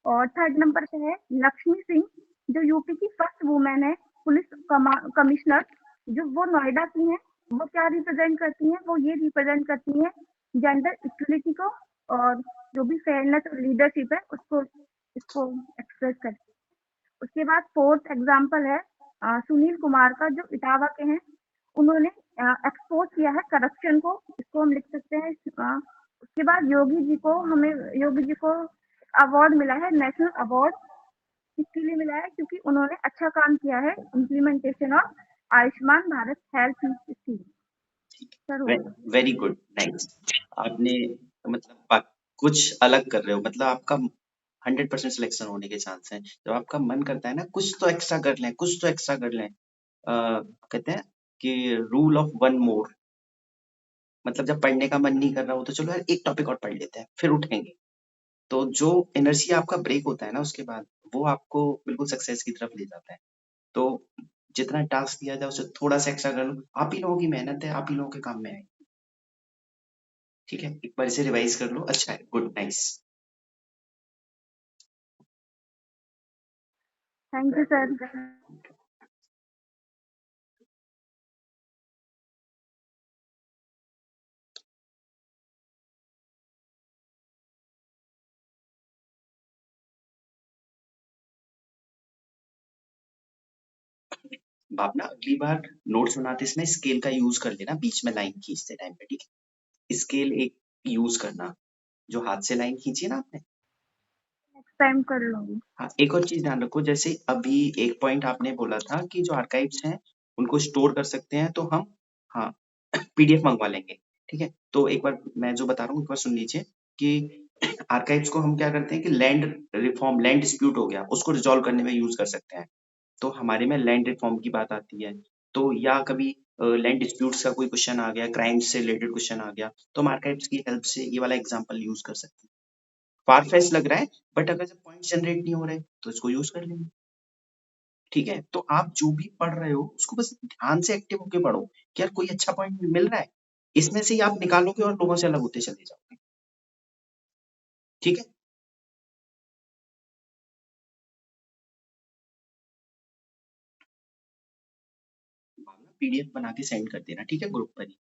और थर्ड नंबर पे है लक्ष्मी सिंह, जो यूपी की फर्स्ट वुमेन है पुलिस कमिश्नर, जो वो नोएडा की हैं। वो क्या रिप्रेजेंट करती हैं? वो ये रिप्रेजेंट करती हैं जेंडर इक्वलिटी को और जो भी फेयरनेस और लीडरशिप है उसको इसको एक्सप्रेस करती है। उसके बाद फोर्थ एग्जाम्पल है सुनील कुमार का, जो इटावा के हैं। उन्होंने एक्सपोज किया है करप्शन को, इसको हम लिख सकते हैं। उसके बाद योगी जी को अवार्ड मिला है, नेशनल अवार्ड। किसके लिए मिला है? क्योंकि उन्होंने अच्छा काम किया है implementation of Ayushman Bharat health scheme. Sir हो गया। Very good, nice. आपने मतलब कुछ अलग कर रहे हो, मतलब आपका 100% सिलेक्शन होने के चांस हैं। जब आपका मन करता है ना कुछ तो एक्स्ट्रा कर लें, कुछ तो एक्स्ट्रा कर लें, कहते हैं कि रूल ऑफ वन मोर। मतलब जब पढ़ने का मन नहीं कर रहा हो तो चलो यार एक टॉपिक और पढ़ लेते हैं, फिर उठेंगे। तो जो एनर्जी आपका ब्रेक होता है ना उसके बाद, वो आपको बिल्कुल सक्सेस की तरफ ले जाता है। तो जितना टास्क दिया जाए उसे थोड़ा सा एक्स्ट्रा कर लो। आप ही लोगों की मेहनत है, आप ही लोगों के काम में आएगी। ठीक है, एक बार इसे रिवाइज कर लो। अच्छा है, good, nice. Thank you sir. आप ना अगली बार नोट्स बनाते समय स्केल का यूज कर लेना बीच में लाइन खींचते टाइम पे, ठीक है? स्केल एक यूज करना, जो हाथ से लाइन खींची है ना आपने। नेक्स्ट टाइम कर लूंगी। हाँ, एक और चीज ध्यान रखो, जैसे अभी एक पॉइंट आपने बोला था कि जो आर्काइव्स हैं उनको स्टोर कर सकते हैं, तो हम हाँ पीडीएफ मंगवा लेंगे। ठीक है, तो एक बार मैं जो बता रहा हूँ एक बार सुन लीजिए कि आर्काइव्स को हम क्या करते हैं कि लैंड रिफॉर्म, लैंड डिस्प्यूट हो गया उसको रिजॉल्व करने में यूज कर सकते हैं। तो हमारे में लैंड रिफॉर्म की बात आती है, तो या कभी लैंड डिस्प्यूट्स का कोई क्वेश्चन आ गया, क्राइम्स से रिलेटेड क्वेश्चन आ गया, तो हम आर्काइव्स की हेल्प से ये वाला एग्जांपल यूज कर सकते हैं। फार फेच लग रहा है, बट अगर जब पॉइंट जनरेट नहीं हो रहे तो इसको यूज कर लेंगे। ठीक है, तो आप जो भी पढ़ रहे हो उसको बस ध्यान से एक्टिव होके पढ़ो कि यार कोई अच्छा पॉइंट मिल रहा है, इसमें से ही आप निकालोगे और लोगों से अलग होते चले जाओगे। ठीक है, पीडीएफ बना के सेंड कर देना, ठीक है, ग्रुप पर ही।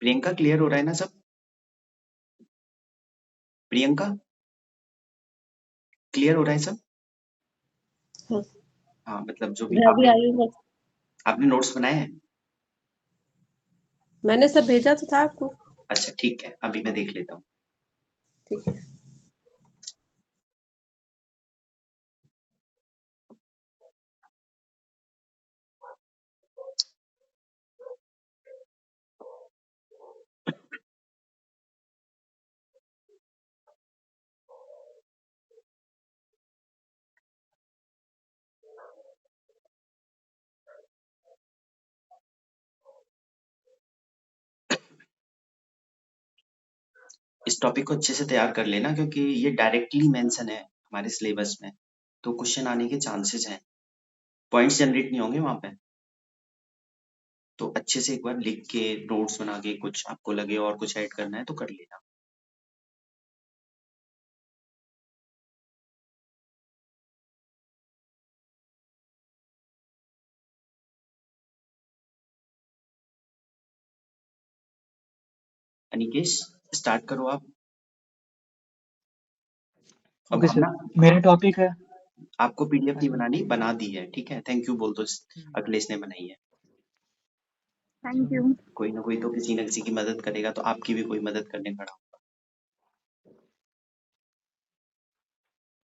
प्रियंका क्लियर हो रहा है ना सब? प्रियंका क्लियर हो रहा है सब? हाँ, हाँ, मतलब जो भी मैं अभी आई हूँ बस। आपने नोट्स बनाए हैं? मैंने सब भेजा तो था आपको। अच्छा ठीक है, अभी मैं देख लेता हूँ। ठीक है। इस टॉपिक को अच्छे से तैयार कर लेना क्योंकि ये डायरेक्टली मेंशन है हमारे सिलेबस में, तो क्वेश्चन आने के चांसेस हैं। पॉइंट्स जनरेट नहीं होंगे वहां पे, तो अच्छे से एक बार लिख के नोट्स बना के कुछ आपको लगे और कुछ ऐड करना है तो कर लेना। अनिकेश स्टार्ट करो आप। अब ओके हम सर, ना मेरा टॉपिक है। आपको पीडीएफ हाँ नहीं जी। बनानी, बना दी है, ठीक है, थैंक यू बोल दो, अखिलेश ने बनाई है। Thank you. कोई ना कोई तो किसी न किसी की मदद करेगा, तो आपकी भी कोई मदद करने खड़ा होगा।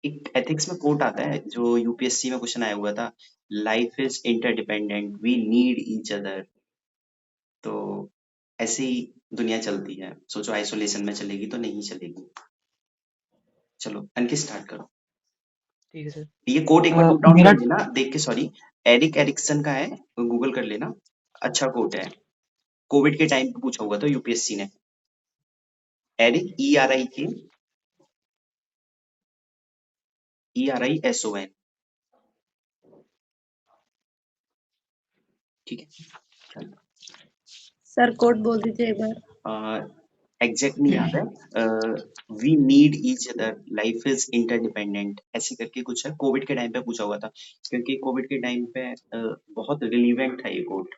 एक एथिक्स में कोट आता है जो यूपीएससी में क्वेश्चन आया हुआ था, life is interdependent, we need each other. तो ऐसे ही दुनिया चलती है, सोचो आइसोलेशन में चलेगी तो नहीं चलेगी। चलो अनके स्टार्ट करो। ठीक है सर। ये कोड एक बार नोट डाउन मेरा कर लेना देख के, सॉरी एरिक एरिक्सन का है, गूगल कर लेना, अच्छा कोड है, कोविड के टाइम पे पूछा हुआ था यूपीएससी ने। एरिक ERISON, ठीक है। सर कोड बोल दीजिए एक बार। एग्जैक्ट नहीं याद है, we need each other, life is interdependent, ऐसे करके कुछ है, कोविड के टाइम पे पूछा हुआ था, क्योंकि कोविड के टाइम पे बहुत रिलीवेंट है ये कोड।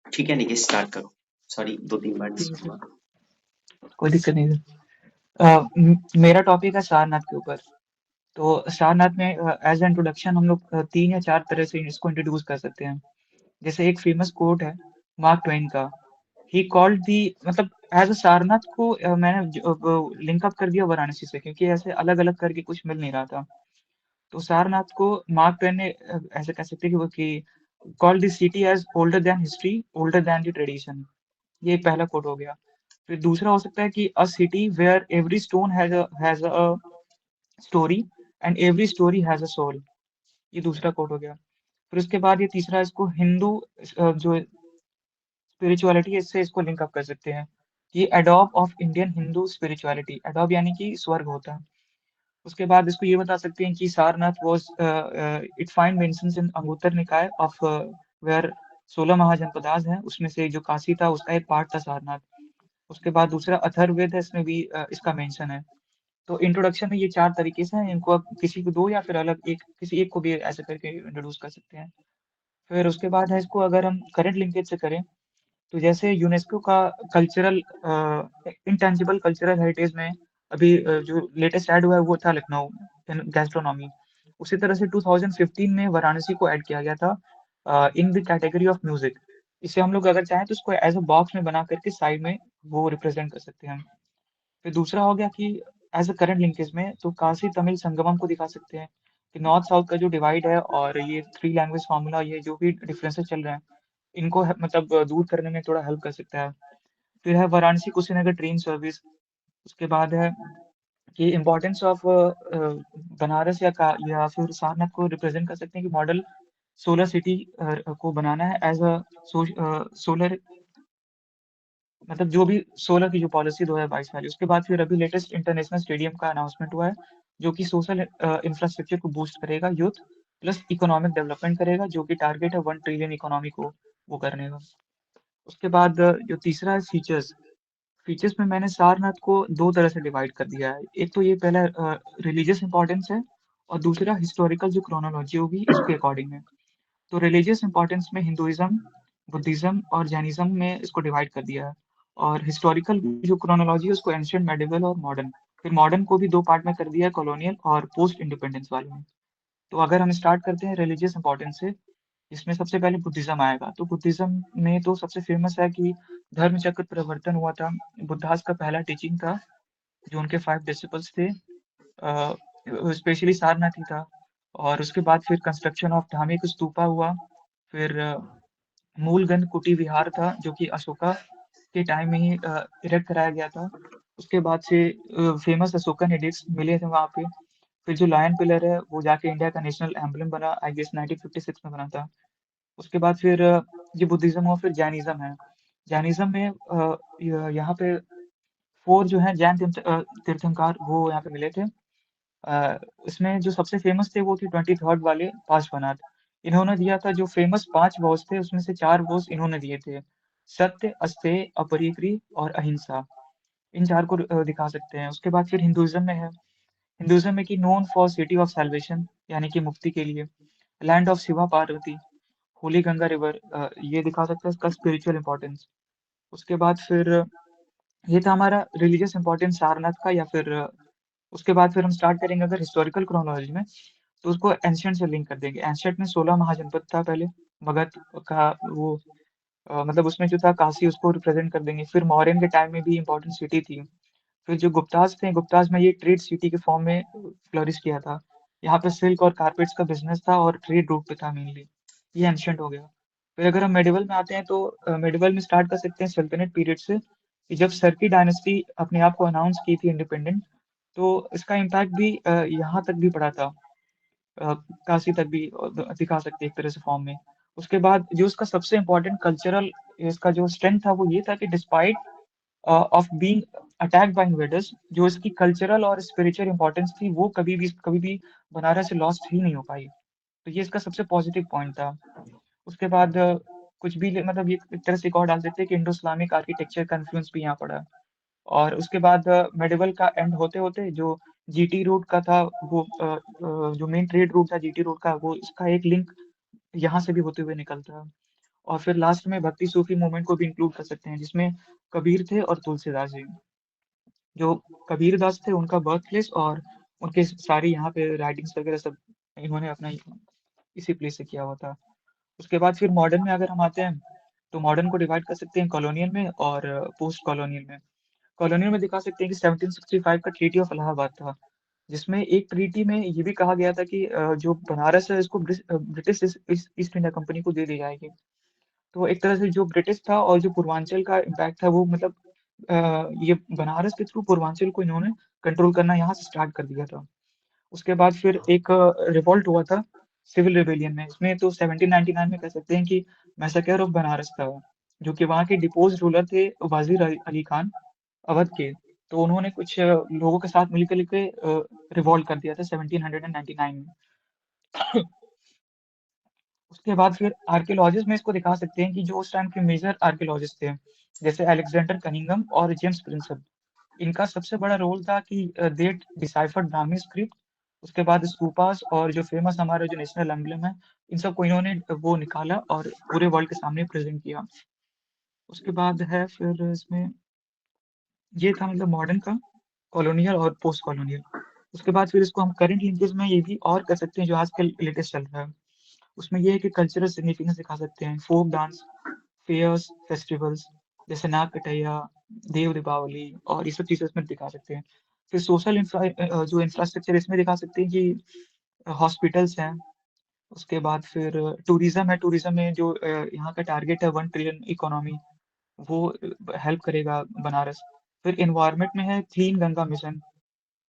ठीक है निकेश स्टार्ट करो, सॉरी 2-3 बार ठीक है डिस्टर्ब सर, हुआ। कोई दिक्कत नहीं सर। मेरा टॉपिक है सारनाथ के ऊपर। तो सारनाथ में एज इंट्रोडक्शन हम लोग 3 या 4 तरह से इसको इंट्रोड्यूस कर सकते हैं। जैसे एक फेमस कोट है मार्क ट्वेन का, ही कॉल्ड दी, मतलब एज अ सारनाथ को मैंने लिंक अप कर दिया वाराणसी से, क्योंकि ऐसे अलग अलग करके कुछ मिल नहीं रहा था। तो सारनाथ को मार्क ट्वेन ने ऐसे कह सकते हैं कि called the city as older than history, older than the tradition. ये एक पहला कोट हो गया। फिर दूसरा हो सकता है कि a city where every stone has a story and every story has a soul. ये दूसरा कोट हो गया। फिर उसके बाद ये तीसरा, इसको हिंदू जो स्पिरिचुअलिटी है, इससे इसको लिंक अप कर सकते हैं। ये Adobe of Indian Hindu spirituality, Adobe यानी कि स्वर्ग होता है। उसके बाद इसको ये बता सकते हैं कि Sarnath was it find mentions in Anguttara Nikaya of where 16 mahajanapadas हैं, उसमें से जो काशी था उसका एक पार्ट था सारनाथ। उसके बाद दूसरा अथर्ववेद है, इसमें भी इसका मेंशन है। तो इंट्रोडक्शन में ये 4 तरीके से हैं, इनको आप किसी को 2 या फिर अलग एक किसी एक को भी ऐसे करके इंट्रोड्यूस कर सकते हैं। फिर उसके बाद है, इसको अगर हम करंट लिंकेज से करें, तो जैसे यूनेस्को का कल्चरल इंटेंजिबल कल्चरल हेरिटेज में अभी जो लेटेस्ट ऐड हुआ है वो था लखनऊ गैस्ट्रोनॉमी। उसी तरह से 2015 में वाराणसी को ऐड किया गया था in the category of music. इसे हम लोग अगर चाहें तो इसको एज अ बॉक्स में बना करके साइड में वो रिप्रेजेंट कर सकते हैं। फिर दूसरा हो गया कि एज अ करंट लिंकेज में तो काशी तमिल संगमम को दिखा सकते हैं कि नॉर्थ साउथ का जो डिवाइड है और ये 3 लैंग्वेज फार्मूला, ये जो भी डिफरेंसेस चल रहे हैं, इनको मतलब दूर करने में थोड़ा हेल्प कर सकता है। फिर है वाराणसी कुशीनगर ट्रेन सर्विस। उसके बाद है कि इम्पोर्टेंस ऑफ बनारस या फिर सारनाथ को रिप्रेजेंट कर सकते हैं कि मॉडल सोलर सिटी को बनाना है एज अ सोलर, मतलब जो भी सोलर की जो पॉलिसी 2022 वाली। उसके बाद फिर अभी लेटेस्ट इंटरनेशनल स्टेडियम का अनाउंसमेंट हुआ है, जो कि सोशल इंफ्रास्ट्रक्चर को बूस्ट करेगा, यूथ प्लस इकोनॉमिक डेवलपमेंट करेगा, जो कि टारगेट है 1 ट्रिलियन इकोनॉमी को वो करने का। उसके बाद जो तीसरा है फीचर्स। फीचर्स में मैंने सारनाथ को 2 तरह से डिवाइड कर दिया है। एक तो ये पहला रिलीजियस इंपॉर्टेंस है, और दूसरा हिस्टोरिकल जो क्रोनोलॉजी होगी उसके अकॉर्डिंग है। तो रिलीजियस इंपॉर्टेंस में हिंदुइज्म, बुद्धिज्म और जैनिज्म में इसको डिवाइड कर दिया है। और हिस्टोरिकल जो क्रोनोलॉजी है उसको एंशिएंट, मेडिवल और मॉडर्न, फिर मॉडर्न को भी 2 पार्ट में कर दिया है, कॉलोनियल और पोस्ट इंडिपेंडेंस वाले में। तो अगर हम स्टार्ट करते हैं रिलीजियस इंपॉर्टेंस से, इसमें सबसे पहले बुद्धिज्म आएगा। तो बुद्धिज्म में तो सबसे फेमस है कि धर्म चक्र परिवर्तन हुआ था। बुद्धास का पहला टीचिंग था, जो उनके 5 डिसिपल्स थे, स्पेशली सारनाथ ही था। और उसके बाद फिर कंस्ट्रक्शन ऑफ धार्मिक स्तूपा हुआ, फिर मूलगंध कुटी विहार था जो कि अशोका के टाइम में ही इरेक्ट कराया गया था। उसके बाद से फेमस अशोकन एडिक्ट्स मिले थे वहाँ पे। फिर जो लायन पिलर है वो जाके इंडिया का नेशनल एम्बलम बना, आई गेस 1956 में बना था। उसके बाद फिर ये बुद्धिज्म हुआ, फिर जैनिज्म है। जैनिज्म में यहाँ पे 4 जो है जैन तीर्थंकर वो यहाँ पे मिले थे। इसमें जो सबसे फेमस थे वो थे 23rd वाले पार्श्वनाथ। इन्होंने दिया था जो फेमस 5 वॉज थे, उसमें से 4 वॉज इन्होंने दिए थे, सत्य, अस्तेय, अपरिग्रह और अहिंसा। इन 4 को दिखा सकते हैं। उसके बाद फिर हिंदुइज्म में है। हिंदुइज्म में कि known for city of salvation, यानी कि मुक्ति के लिए, land of Shiva Parvati, Holi Ganga river, ये दिखा सकता है इसका स्पिरिचुअल इंपॉर्टेंस। उसके बाद फिर ये था हमारा रिलीजियस इंपॉर्टेंस सारनाथ का। या फिर उसके बाद फिर हम स्टार्ट करेंगे अगर हिस्टोरिकल क्रोनोलॉजी में, तो उसको एंशिएंट से लिंक कर देंगे। एंशिएंट में 16 महाजनपद था पहले, मगध का वो मतलब उसमें जो था काशी, उसको रिप्रेजेंट कर देंगे। फिर मौर्यन के टाइम में भी इंपॉर्टेंट सिटी थी। फिर जो गुप्ताज थे, गुप्ताज में ये ट्रेड सिटी के फॉर्म में फ्लरिश किया था। यहाँ पे सिल्क और कारपेट्स का बिजनेस था और ट्रेड रूट पे था मेनली। ये एंशिएंट हो गया। फिर अगर हम मेडिवल में आते हैं तो मेडिवल में स्टार्ट कर सकते हैं सल्तनत पीरियड से, कि जब सर्की डायनेस्टी अपने आप को अनाउंस की थी इंडिपेंडेंट, तो इसका इम्पैक्ट भी यहाँ तक भी पड़ा था, काशी तक भी दिखा सकते हैं एक तरह से फॉर्म में। उसके बाद जो इसका सबसे इम्पोर्टेंट कल्चरल इसका जो स्ट्रेंथ था वो ये था कि despite of being attacked by invaders, जो इसकी कल्चरल और स्पिरिचुअल इंपॉर्टेंस थी वो कभी भी बनारस से लॉस्ट ही नहीं हो पाई। तो ये इसका सबसे पॉजिटिव पॉइंट था। उसके बाद कुछ भी मतलब ये एक तरह से एक और डाल देते हैं कि इंडो इस्लामिक आर्किटेक्चर का इन्फ्लुएंस भी यहाँ पड़ा। और उसके बाद मेडिवल का एंड होते होते जो जीटी रूट का था वो जो मेन ट्रेड रूट था जीटी रूट का, वो इसका एक लिंक यहाँ से भी होते हुए निकलता है। और फिर लास्ट में भक्ति सूफी मूवमेंट को भी इंक्लूड कर सकते हैं, जिसमें कबीर थे और तुलसीदास जी। जो कबीर दास थे उनका बर्थ प्लेस और उनके सारी यहाँ पे राइटिंग्स वगैरह सब इन्होंने अपना इसी प्लेस से किया हुआ था। उसके बाद फिर मॉडर्न में अगर हम आते हैं तो मॉडर्न को डिवाइड कर सकते हैं कॉलोनियल में और पोस्ट कॉलोनियल में। कॉलोनियल में दिखा सकते हैं कि 1765 का ट्रीटी ऑफ इलाहाबाद था, जिसमें एक ट्रीटी में ये भी कहा गया था कि जो बनारस है इसको ब्रिटिश ईस्ट इंडिया कंपनी को दे दी जाएगी। तो एक तरह से जो ब्रिटिश था और जो पूर्वांचल का इम्पैक्ट था वो मतलब ये बनारस के थ्रू पूर्वांचल को इन्होंने कंट्रोल करना यहाँ से स्टार्ट कर दिया था। उसके बाद फिर एक रिवॉल्ट हुआ था सिविल रिबेलियन में। इसमें तो 1799 में कह सकते हैं कि मैसेकर ऑफ बनारस था, जो कि वहाँ के डिपोज रूलर थे वाजिर अली खान अवध के। तो उन्होंने कुछ लोगों के साथ मिलकर के रिवॉल्ट कर दिया था 1799 में। उसके बाद फिर आर्कियोलॉजिस्ट में इसको दिखा सकते हैं कि जो उस टाइम के मेजर आर्कियोलॉजिस्ट थे, जैसे अलेक्जेंडर कनिंगम और जेम्स प्रिंसप, इनका सबसे बड़ा रोल था कि दे डिसाइफर्ड ब्राह्मी स्क्रिप्ट। उसके बाद स्तूपास और जो फेमस हमारा जो नेशनल एम्बलम है, इन सबको इन्होंने वो निकाला और पूरे वर्ल्ड के सामने प्रेजेंट किया। उसके बाद है फिर इसमें ये था मतलब मॉडर्न का, कॉलोनियल और पोस्ट कॉलोनियल। उसके बाद फिर इसको हम करंट लिंकेज में ये भी और कर सकते हैं जो आजकल लेटेस्ट चल रहा है। उसमें ये है कि कल्चरल सिग्निफिकेंस दिखा सकते हैं, फोक डांस, फेयर्स, फेस्टिवल्स जैसे नाग कटैया, देव दीपावली और ये सब चीजें इसमें दिखा सकते हैं। फिर सोशल जो इंफ्रास्ट्रक्चर इसमें दिखा सकते हैं कि हॉस्पिटल्स हैं। उसके बाद फिर टूरिज्म है। टूरिज्म में जो यहाँ का टारगेट है 1 ट्रिलियन इकोनॉमी, वो हेल्प करेगा बनारस। फिर एनवायरनमेंट में है क्लीन गंगा मिशन।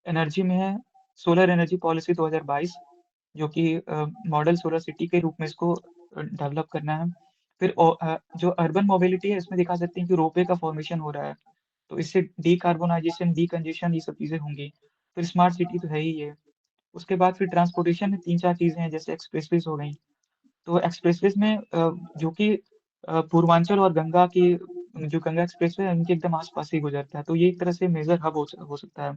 एनर्जी में है सोलर एनर्जी पॉलिसी 2022, जो कि मॉडल सोलर सिटी के रूप में इसको डेवलप करना है। फिर जो अर्बन मोबिलिटी है इसमें दिखा सकते हैं कि रोपवे का फॉर्मेशन हो रहा है, तो इससे डीकार्बोनाइजेशन, डीकंजेशन ये सब चीजें होंगी। फिर स्मार्ट सिटी तो है ही है। उसके बाद फिर ट्रांसपोर्टेशन में 3-4 चीजें हैं, जैसे एक्सप्रेसवेज हो गई। तो एक्सप्रेसवेज में जो कि पूर्वांचल और गंगा की जो गंगा एक्सप्रेसवे है उनके एकदम आसपास ही गुजरता है, तो ये एक तरह से मेजर हब हो सकता है।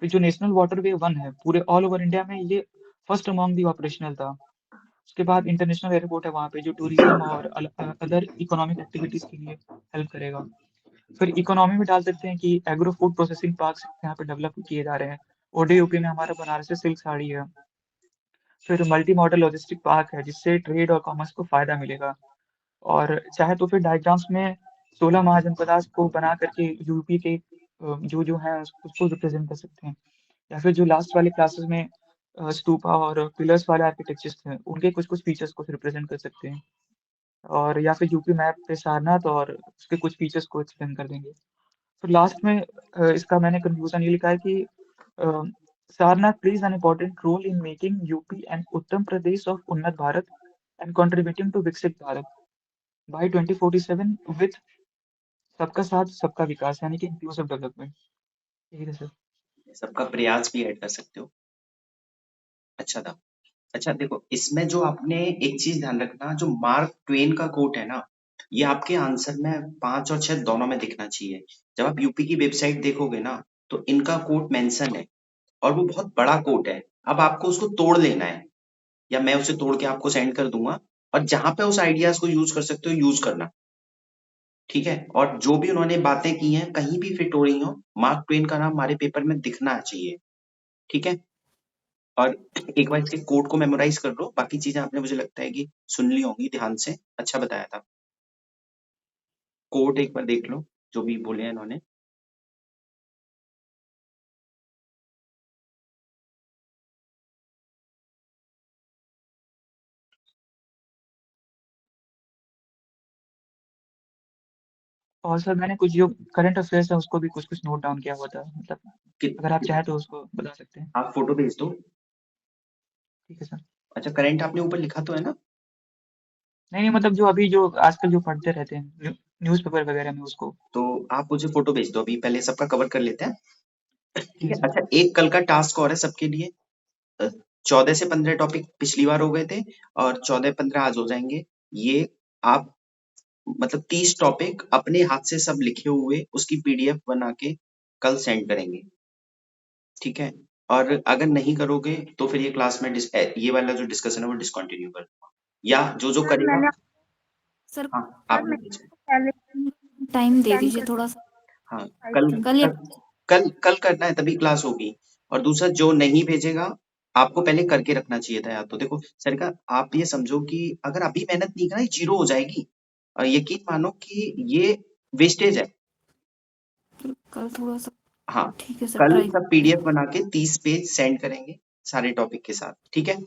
फिर जो नेशनल वाटरवे 1 है पूरे ऑल ओवर इंडिया में, ये फर्स्ट अमॉन्ग दी ऑपरेशनल था। उसके बाद इंटरनेशनल एयरपोर्ट है वहाँ पे, जो टूरिज्म और अदर इकोनॉमिक एक्टिविटीज के लिए हेल्प करेगा। फिर इकोनॉमी में डाल सकते हैं कि एग्रो फूड प्रोसेसिंग पार्क यहाँ पे डेवलप किए जा रहे हैं। ODUP में हमारा बनारसी सिल्क साड़ी है। फिर मल्टी मॉडल लॉजिस्टिक पार्क है, जिससे ट्रेड और कॉमर्स को फायदा मिलेगा। और चाहे तो फिर डायग्राम्स में 16 महाजनपदास को बना करके यूपी के जो है उसको रिप्रेजेंट कर सकते हैं। या फिर जो लास्ट वाले क्लासेस में स्तूपा और पिलर्स वाले आर्किटेक्चर्स थे, उनके कुछ कुछ फीचर्स को रिप्रेजेंट कर सकते हैं। और या फिर यूपी मैप पे सारनाथ और उसके कुछ फीचर्स को एक्सप्लेन कर देंगे। फिर लास्ट में इसका मैंने कंक्लूजन ये लिखा है कि Sarnath plays an important role in making UP and Uttar Pradesh of Unnat Bharat and contributing to विकसित भारत बाय 2047 विद सबका साथ सबका विकास, यानी कि इंक्लूसिव डेवलपमेंट। यही था सर। सबका प्रयास भी ऐड कर सकते हो। अच्छा था। अच्छा देखो, इसमें जो आपने एक चीज ध्यान रखना, जो मार्क ट्वेन का कोट है ना, ये आपके आंसर में 5 और 6 दोनों में दिखना चाहिए। जब आप यूपी की वेबसाइट देखोगे ना, तो इनका कोट मेंशन है और वो बहुत बड़ा कोट है। अब आपको उसको तोड़ लेना है, या मैं उसे तोड़ के आपको सेंड कर दूंगा, और जहां पे उस आइडियाज को यूज कर सकते हो यूज करना, ठीक है। और जो भी उन्होंने बातें की हैं कहीं भी फिट हो रही हो, मार्क ट्वेन का नाम हमारे पेपर में दिखना चाहिए, ठीक है। और एक बार इसके कोड को मेमोराइज कर लो, बाकी चीजें आपने मुझे लगता है कि सुन ली होंगी ध्यान से। अच्छा बताया था। कोड एक बार देख लो जो भी बोले हैं इन्होंने। और सर मैंने कुछ जो करंट अफेयर्स है उसको भी कुछ कुछ नोट डाउन किया हुआ था, मतलब अगर आप चाहें तो उसको बता सकते हैं। आप फोटो भेज दो। ठीक है सर। अच्छा, करंट आपने ऊपर लिखा तो है ना? नहीं, मतलब जो अभी जो आजकल जो पढ़ते रहते हैं न्यूज़पेपर वगैरह में, उसको। तो आप मुझे फोटो भेज दो, अभी पहले सबका कवर कर लेते हैं, ठीक ठीक है। है सर। अच्छा, एक कल का टास्क और है सबके लिए। 14 से 15 टॉपिक पिछली बार हो गए थे, और 14-15 आज हो जाएंगे। ये आप मतलब 30 टॉपिक अपने हाथ से सब लिखे हुए उसकी PDF बना के कल सेंड करेंगे, ठीक है। और अगर नहीं करोगे तो फिर ये क्लास में ये वाला जो डिस्कशन है वो डिसकंटिन्यू कर दूंगा, या जो सर करेगा। मैंने सर हाँ, सर आपने मैंने भेजा। पहले टाइम दे सेंड दीजिए कर थोड़ा सा। हाँ, कल कल या कल करना है तभी क्लास होगी। और दूसरा, जो नहीं भेजेगा आपको पहले करके रखना चाहिए था। यार तो देखो सर का, आप ये समझो कि अगर अभी मेहनत नहीं करा, जीरो हो जाएगी, और यकीन मानो कि ये वेस्टेज है। कल थोड़ा सा। हाँ, ठीक है सर, कल ट्राई। सब PDF बना के 30 पेज सेंड करेंगे सारे टॉपिक के साथ, ठीक है।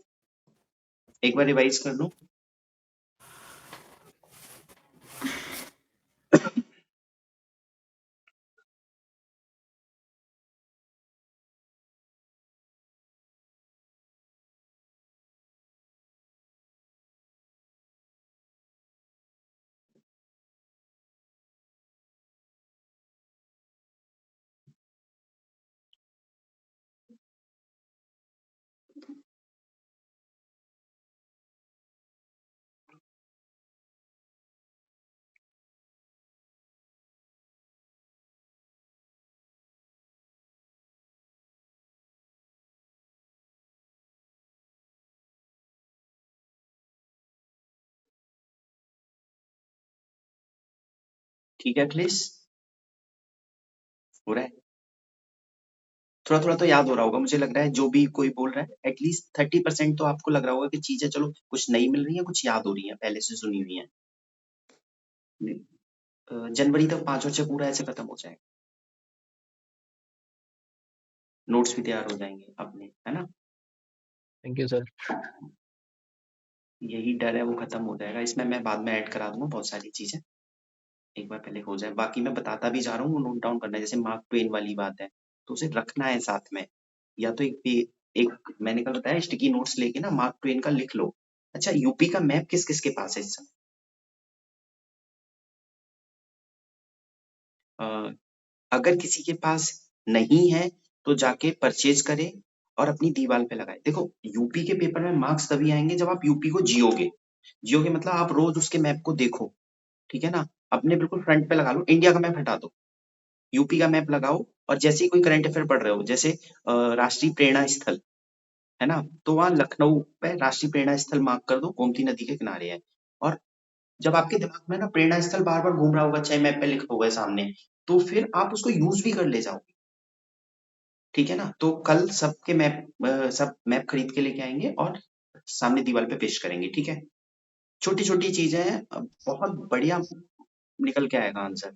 एक बार रिवाइज कर लूं। ठीक है अखिलेश, हो रहा है। थोड़ा थोड़ा तो याद हो रहा होगा मुझे लग रहा है, जो भी कोई बोल रहा है एटलीस्ट 30% तो आपको लग रहा होगा कि चीजें चलो कुछ नई मिल रही हैं, कुछ याद हो रही हैं, पहले से सुनी हुई हैं। जनवरी तक 5 और 6 पूरा ऐसे खत्म हो जाएगा, नोट्स भी तैयार हो जाएंगे अपने, है ना। Thank you sir. यही डर है, वो खत्म हो जाएगा। इसमें मैं बाद में ऐड करा दूंगा बहुत सारी चीजें, एक बार पहले हो जाए। बाकी मैं बताता भी जा रहा हूँ, नोट डाउन करना है। जैसे मार्क ट्वेन वाली बात है तो उसे रखना है साथ में, या तो एक मैंने कल बताया स्टिकी नोट्स लेके ना मार्क ट्वेन का लिख लो। अच्छा, यूपी का मैप किस किस के पास है इस समय? अगर किसी के पास नहीं है तो जाके परचेज करे और अपनी दीवार पे लगाए। देखो, यूपी के पेपर में मार्क्स तभी आएंगे जब आप यूपी को जियोगे। जियोगे मतलब आप रोज उसके मैप को देखो, ठीक है ना। अपने बिल्कुल फ्रंट पे लगा लो, इंडिया का मैप हटा दो, यूपी का मैप लगाओ, और जैसे ही कोई करंट अफेयर पढ़ रहे हो, जैसे राष्ट्रीय प्रेरणा स्थल, है ना? तो वहाँ लखनऊ पे राष्ट्रीय प्रेरणा स्थल मार्क कर दो, गोमती नदी के किनारे है। और जब आपके दिमाग में ना प्रेरणा स्थल बार-बार घूम रहा होगा, चाहे मैप पे लिखा होगा सामने, तो फिर आप उसको यूज़ भी कर ले जाओगे। ठीक है ना? तो कल सब मैप खरीद के लेके आएँगे और सामने दीवार पे पेश करेंगे, ठीक है? छोटी-छोटी चीज़ें हैं, बहुत बढ़िया निकल के आएगा आंसर।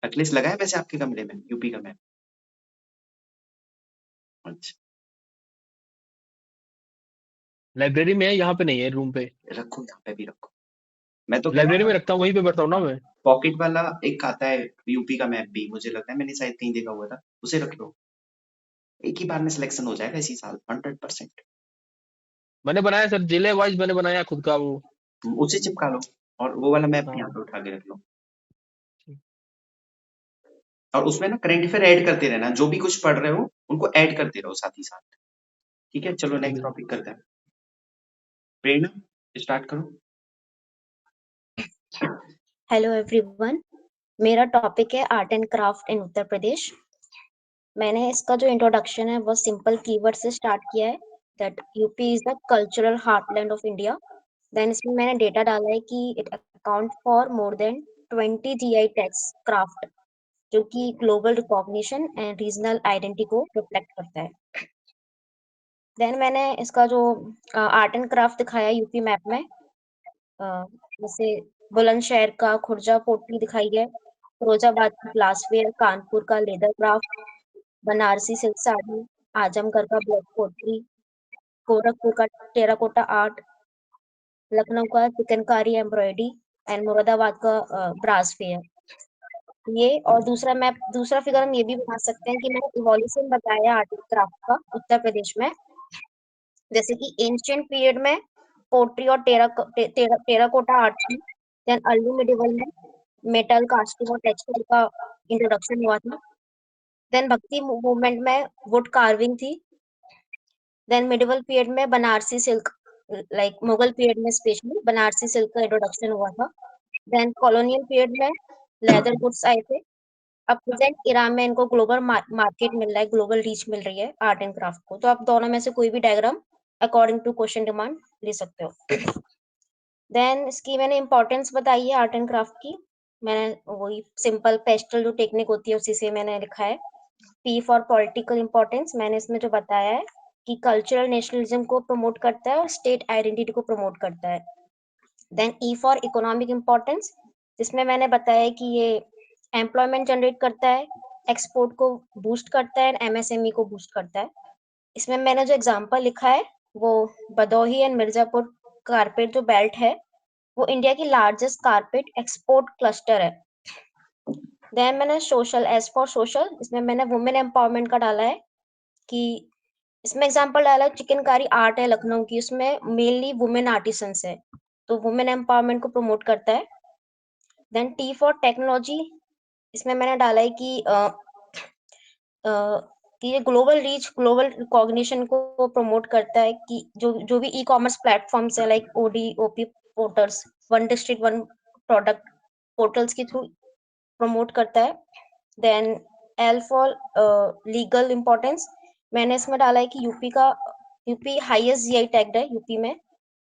नेकलेस लगा है वैसे आपके कमरे में यूपी का मैप? अच्छा, लाइब्रेरी में है, यहाँ पे नहीं है रूम पे। रखो यहाँ पे भी रखो। मैं तो कह रहा लाइब्रेरी में हूँ रखता हूँ, वहीं पे पढ़ता हूँ ना मैं। पॉकेट वाला एक आता है यूपी का मैप भी, मुझे लगता है मैंने शायद कहीं देखा हुआ था, उसे रख लो। एक ही बार में सिलेक्शन हो जाएगा इसी साल 100%। मैंने बनाया सर, जिले वाइज मैंने बनाया खुद का वो। उसे चिपका लो और वो वाला मैप भी यहाँ हाँ। पे उठा के रख लो। और उसमें ना करंट अफेयर ऐड करते रहना, जो भी कुछ पढ़ रहे हो उनको ऐड करते रहो साथ ही साथ। ठीक है, चलो ठीक नेक्स्ट है। टॉपिक करते हैं। प्रेरणा स्टार्ट करो। हेलो एवरीवन, मेरा टॉपिक है art and craft in Uttar Pradesh. मैंने इसका जो इंट्रोडक्शन है वो सिंपल कीवर्ड से स्टार्ट किया है, that UP is the cultural heartland of India. Then इसमें मैंने डेटा डाला है कि it account for more than 20 GI tags craft, जो कि global recognition and regional identity को रिफ्लेक्ट करता है। देन मैंने इसका जो आर्ट एंड क्राफ्ट दिखाया यूपी मैप में, जैसे बुलंदशहर का खुर्जा पोटली दिखाई है, फिरोजाबाद की ग्लासवेयर, कानपुर का leather craft, Banarasi silk sari, Azamgarh का ब्लॉक पोटली, गोरखपुर का टेराकोटा आर्ट, लखनऊ का चिकनकारी एम्ब्रॉयडरी एंड मुरादाबाद का ब्रास फेयर। ये और दूसरा फिगर हम ये भी बना सकते हैं कि मैंने इवोल्यूशन बताया आर्ट एंड क्राफ्ट का उत्तर प्रदेश में, जैसे कि एंशिएंट पीरियड में पोट्री और टेराकोटा आर्ट थी। देन अर्ली मिडिवल में मेटल, कास्टिंग और टेक्सटाइल का इंट्रोडक्शन हुआ था। देन भक्ति मूवमेंट में वुड कार्विंग थी। देन मिडिवल पीरियड में Banarasi silk, like Mughal period में स्पेशली बनारसी सिल्क का इंट्रोडक्शन हुआ था। देन कॉलोनियल पीरियड में लेदर गुड्स आए थे। अब प्रेजेंट इरा में इनको ग्लोबल मार्केट मिल रहा है, ग्लोबल रीच मिल रही है आर्ट एंड क्राफ्ट को। तो आप दोनों में से कोई भी diagram according to question demand ले सकते हो। देन इसकी मैंने इंपॉर्टेंस बताई है आर्ट एंड क्राफ्ट की। मैंने वही सिंपल पेस्टल जो टेक्निक होती है उसी से मैंने लिखा है। पी फॉर पॉलिटिकल इंपॉर्टेंस, मैंने इसमें जो बताया है कि कल्चरल नेशनलिज्म को प्रमोट करता है और स्टेट आइडेंटिटी को प्रमोट करता है। Then E for economic importance, जिसमें मैंने बताया कि ये एम्प्लॉयमेंट जनरेट करता है, एक्सपोर्ट को बूस्ट करता है, एमएसएमई को बूस्ट करता है। इसमें मैंने जो एग्जांपल लिखा है वो भदोही एंड मिर्जापुर कारपेट जो बेल्ट है वो इंडिया की लार्जेस्ट कारपेट एक्सपोर्ट क्लस्टर है। देन मैंने सोशल, एज फॉर सोशल, इसमें मैंने वुमेन एम्पावरमेंट का डाला है कि इसमें एग्जांपल डाला है चिकनकारी आर्ट है लखनऊ की, उसमें मेनली वुमेन आर्टिसंस है, तो वुमेन एम्पावरमेंट को प्रमोट करता है। देन टी फॉर टेक्नोलॉजी, इसमें मैंने डाला है कि ये ग्लोबल रीच, ग्लोबल रिकॉग्निशन को प्रमोट करता है कि जो भी ई कॉमर्स प्लेटफॉर्म्स है like ODOP portals, one district one product portals के थ्रू प्रमोट करता है। Then L for legal importance, मैंने इसमें डाला है कि यूपी हाईएस्ट जीआई टैग्ड है यूपी में,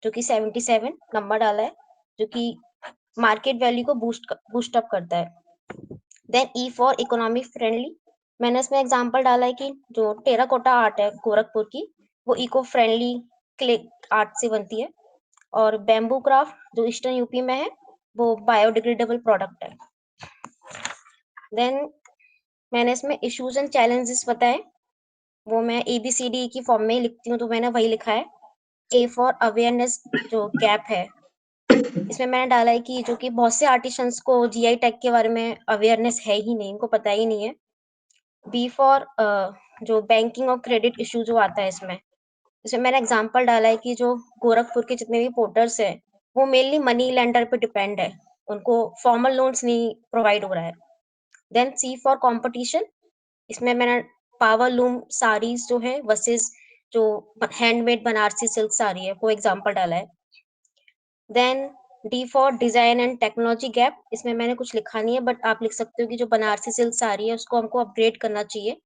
जो कि 77 नंबर डाला है, जो कि मार्केट वैल्यू को बूस्ट अप करता है। Then E for economic friendly, मैंने इसमें एग्जांपल डाला है कि जो टेराकोटा आर्ट है गोरखपुर की वो इको फ्रेंडली क्ले आर्ट से बनती है, और बैम्बू क्राफ्ट जो ईस्टर्न यूपी में है वो बायोडिग्रेडेबल प्रोडक्ट है। देन मैंने इसमें इश्यूज एंड चैलेंजेस बताए, वो मैं ABCD की फॉर्म में ही लिखती हूँ, तो मैंने वही लिखा है। ए फॉर अवेयरनेस, जो गैप है इसमें मैंने डाला है कि जो कि बहुत से आर्टिसंस को जीआई टैग के बारे में अवेयरनेस है ही नहीं, इनको पता ही नहीं है। बी फॉर जो बैंकिंग और क्रेडिट इशू जो आता है इसमें मैंने एग्जांपल डाला है कि जो गोरखपुर के जितने भी पोर्टर्स हैं वो मेनली मनी लेंडर पे डिपेंड है, उनको फॉर्मल लोन्स नहीं प्रोवाइड हो रहा है। देन सी फॉर कंपटीशन, इसमें मैंने पावर लूम साड़ीज जो है वर्सेस जो हैंडमेड बनारसी सिल्क साड़ी है वो एग्जांपल डाला है। Then D for design and technology gap, इसमें मैंने कुछ लिखा नहीं है बट आप लिख सकते हो कि जो बनारसी सिल्क्स आ रही है उसको हमको अपग्रेड करना चाहिए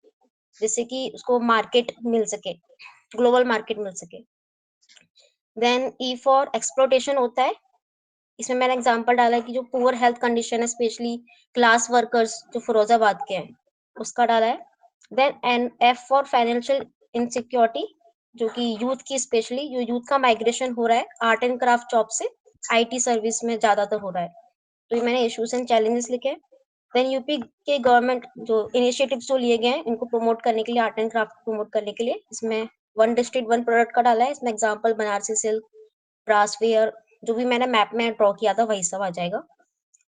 जिससे कि उसको मार्केट मिल सके, ग्लोबल मार्केट मिल सके। देन ई फॉर एक्सप्लोटेशन होता है, इसमें मैंने एग्जांपल डाला है कि जो पुअर हेल्थ कंडीशन है स्पेशली क्लास वर्कर्स जो फिरोजाबाद के हैं उसका डाला है। Then and F for financial insecurity, जो कि यूथ की स्पेशली जो यूथ का माइग्रेशन हो रहा है आर्ट एंड क्राफ्ट जॉब से आईटी सर्विस में ज्यादातर हो रहा है, तो ये मैंने इश्यूज एंड चैलेंजेस लिखे हैं। देन यूपी के गवर्नमेंट जो इनिशिएटिव्स जो लिए गए हैं इनको प्रमोट करने के लिए, आर्ट एंड क्राफ्ट प्रमोट करने के लिए, इसमें वन डिस्ट्रिक्ट वन प्रोडक्ट का डाला है। इसमें एग्जांपल बनारसी सिल्क, ब्रासवेयर, जो भी मैंने मैप में ड्रॉ किया था वही सब आ जाएगा।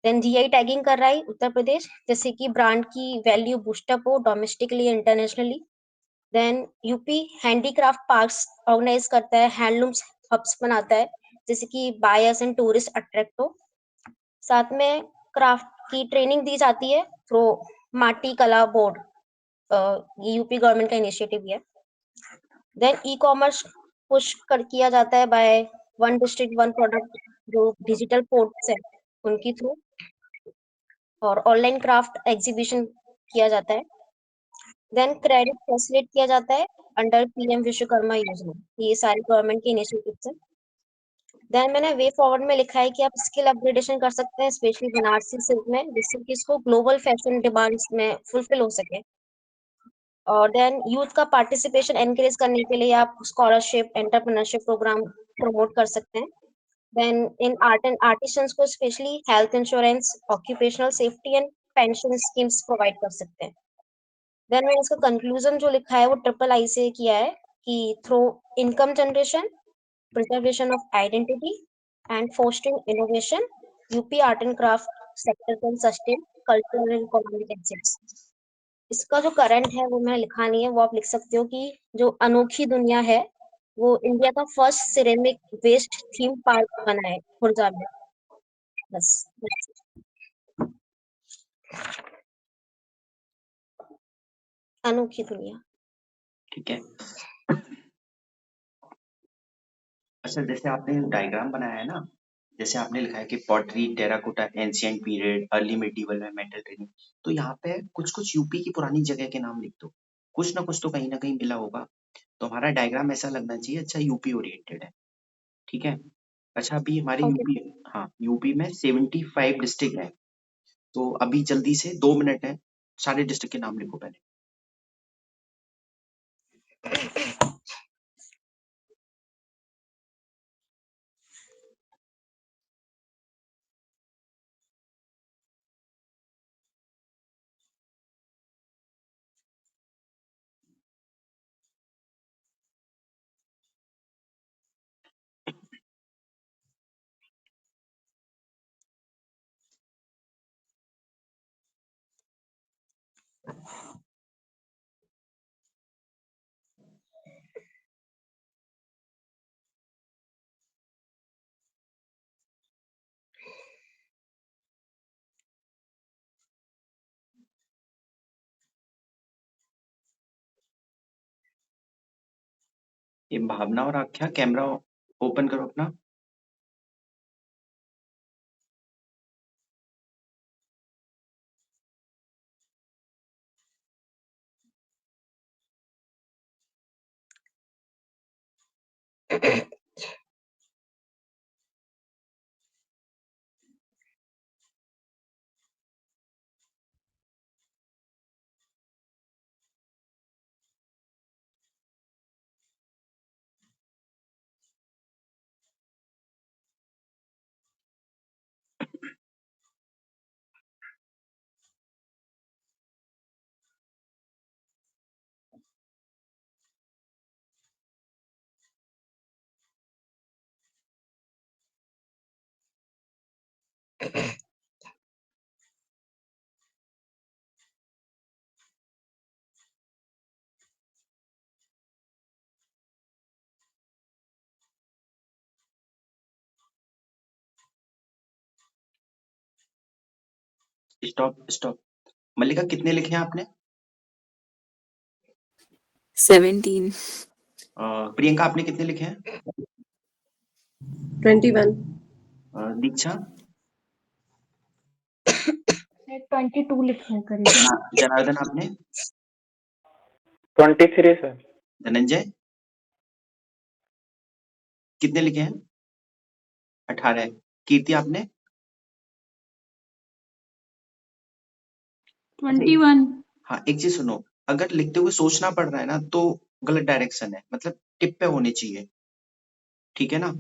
देन जीआई टैगिंग कर रहा है उत्तर प्रदेश, जैसे कि ब्रांड की वैल्यू बूस्टअप हो domestically internationally. Then UP handicraft parks organise करता है, हैंडलूम्स हब्स बनाता है जैसे कि बायर्स एंड टूरिस्ट अट्रैक्ट हो। साथ में क्राफ्ट की ट्रेनिंग दी जाती है थ्रू माटी कला बोर्ड, ये यूपी गवर्नमेंट का इनिशिएटिव है। देन ई कॉमर्स पुश कर किया जाता है by one district one product, जो डिजिटल पोर्ट्स है उनकी थ्रू, और ऑनलाइन क्राफ्ट एग्जीबिशन किया जाता है। देन क्रेडिट फैसिलिटेट किया जाता है अंडर पीएम विश्वकर्मा योजना, ये सारी गवर्नमेंट के इनिशिएटिव्स हैं। देन मैंने वे फॉरवर्ड में लिखा है कि आप स्किल अपग्रेडेशन कर सकते हैं स्पेशली बनारसी सिल्क में, जिससे कि इसको ग्लोबल फैशन डिमांड्स में फुलफिल हो सके। और देन यूथ का पार्टिसिपेशन एनकरेज करने के लिए आप स्कॉलरशिप एंटरप्रेन्योरशिप प्रोग्राम प्रमोट कर सकते हैं। Then in art and artisans को specially health insurance, occupational safety and pension schemes provide कर सकते हैं। देन मैंने इसका कंक्लूजन जो लिखा है वो ट्रिपल आई से किया है कि through income generation, preservation of identity and fostering innovation, UP art and craft sector can sustain cultural and economic assets। इसका जो करंट है वो मैं लिखा नहीं है, वो आप लिख सकते हो कि जो अनोखी दुनिया है वो इंडिया का first ceramic waste theme park बना है खुर्जा में। बस अनोखी दुनिया। ठीक है। अच्छा, जैसे आपने डायग्राम बनाया है ना, जैसे आपने लिखा है कि pottery, terracotta, ancient period, early medieval में मेटल ट्रेनिंग, तो यहाँ पे कुछ यूपी की पुरानी जगह के नाम लिख दो, कुछ ना कुछ तो कहीं ना कहीं मिला होगा, तो हमारा डायग्राम ऐसा लगना चाहिए अच्छा यूपी ओरिएंटेड है। ठीक है। अच्छा, अभी हमारे यूपी, हाँ यूपी में 75 डिस्ट्रिक्ट है, तो अभी जल्दी से 2 मिनट है, सारे डिस्ट्रिक्ट के नाम लिखो पहले। ये भावना और आख्या, कैमरा ओपन करो अपना। Stop stop. मल्लिका, कितने लिखे हैं आपने? 17। प्रियंका, आपने कितने लिखे हैं? 21। दीक्षा, 22 लिखे हैं करीब। जनार्दन आपने? 23 सर। धनंजय कितने लिखे हैं? 18। कीर्ति आपने? 21। हाँ, एक चीज सुनो, अगर लिखते हुए सोचना पड़ रहा है ना तो गलत डायरेक्शन है, मतलब टिप पे होने चाहिए, ठीक है ना?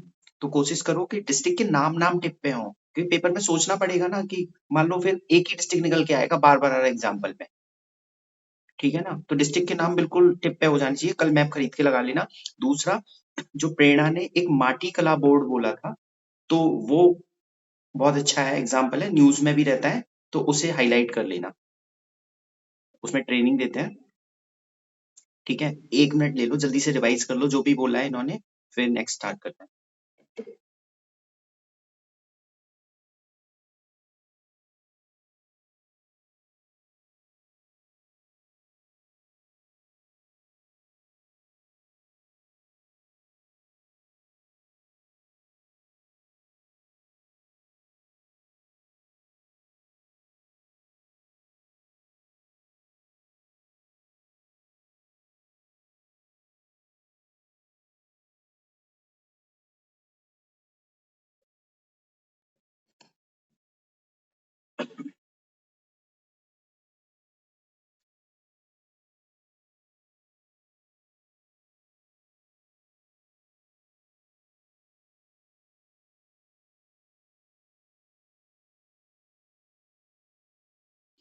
तो कोशिश करो कि डिस्ट्रिक्ट के नाम टिप पे हों, क्योंकि पेपर में सोचना पड़ेगा ना कि मान लो फिर एक ही डिस्ट्रिक्ट निकल के आएगा बार-बार हर एग्जाम्पल में, ठीक है ना? तो डिस्ट्रिक्ट के नाम बिल्कुल टिप पे हो जाने चाहिए, कल मैप खरीद के लगा लेना। दूसरा, जो प्रेरणा ने एक माटी कला बोर्ड बोला था, तो वो बहुत अच्छा है, एग्जाम्पल है, न्यूज़ में भी रहता है, तो उसे हाइलाइट कर लेना। उसमें ट्रेनिंग देते हैं, ठीक है? 1 मिनट ले लो, जल्दी से रिवाइज कर लो जो भी बोला है इन्होंने, फिर नेक्स्ट स्टार्ट करते हैं।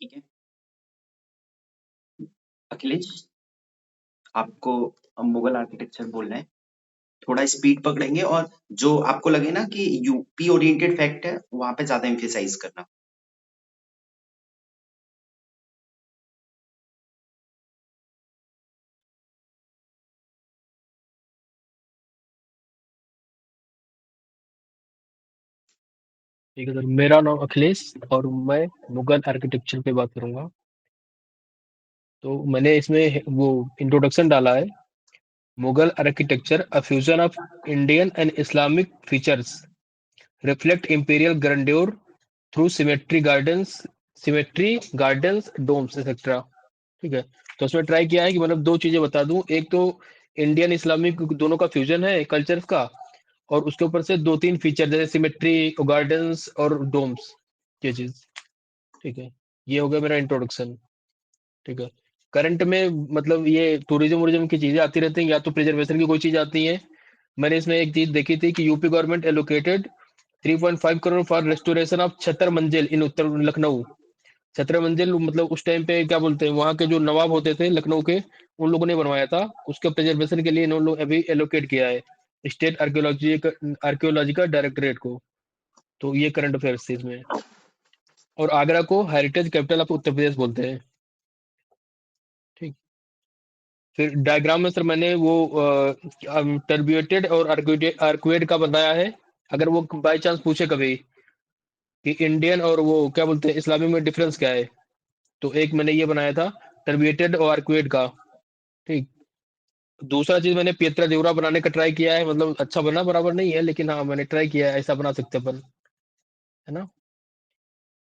ठीक है, अखिलेश आपको मुगल आर्किटेक्चर बोलना है, थोड़ा स्पीड पकड़ेंगे और जो आपको लगे ना कि यूपी ओरिएंटेड फैक्ट है वहां पे ज्यादा एम्फेसाइज करना। ठीक है सर, मेरा नाम अखिलेश और मैं मुगल आर्किटेक्चर पे बात करूंगा। तो मैंने इसमें वो इंट्रोडक्शन डाला है, Mughal architecture a fusion of Indian and Islamic features reflect imperial grandeur through symmetry gardens domes etcetera. ठीक है, तो उसमें ट्राई किया है कि मतलब दो चीजें बता दूं, एक तो इंडियन इस्लामिक दोनों का फ्यूजन है कल्चर्स का, और उसके ऊपर से 2-3 फीचर जैसे सिमेट्री, गार्डन्स और डोम्स, ये चीज। ठीक है, ये हो गया मेरा इंट्रोडक्शन। ठीक है, करंट में मतलब ये टूरिज्म वूरिज्म की चीजें आती रहती हैं, या तो प्रिजर्वेशन की कोई चीज आती है। मैंने इसमें एक चीज देखी थी कि UP government allocated 3.5 crore for restoration of Chattar Manzil in उत्तर लखनऊ। छतर मंजिल मतलब उस टाइम पे क्या बोलते हैं, वहाँ के जो नवाब होते थे लखनऊ के, उन लोगों ने बनवाया था, उसके प्रिजर्वेशन के लिए इन्होंने लोग अभी एलोकेट किया है स्टेट आर्कियोलॉजिकल डायरेक्टरेट को। तो ये करंट अफेयर्स थी इसमें। और आगरा को हेरिटेज कैपिटल ऑफ उत्तर प्रदेश बोलते हैं। ठीक, फिर डायग्राम में सर मैंने वो टर्ब्यूटेड और आर्क्वेड का बताया है। अगर वो बाय चांस पूछे कभी कि इंडियन और वो क्या बोलते हैं इस्लामिक में डिफरेंस क्या है, तो एक मैंने ये बनाया था टर्ब्यूटेड और आर्क्वेड का। ठीक, दूसरा चीज मैंने पियत्रा देवरा बनाने का ट्राई किया है, मतलब अच्छा बना, बराबर नहीं है, लेकिन हाँ मैंने ट्राई किया है, ऐसा बना सकते अपन, है ना?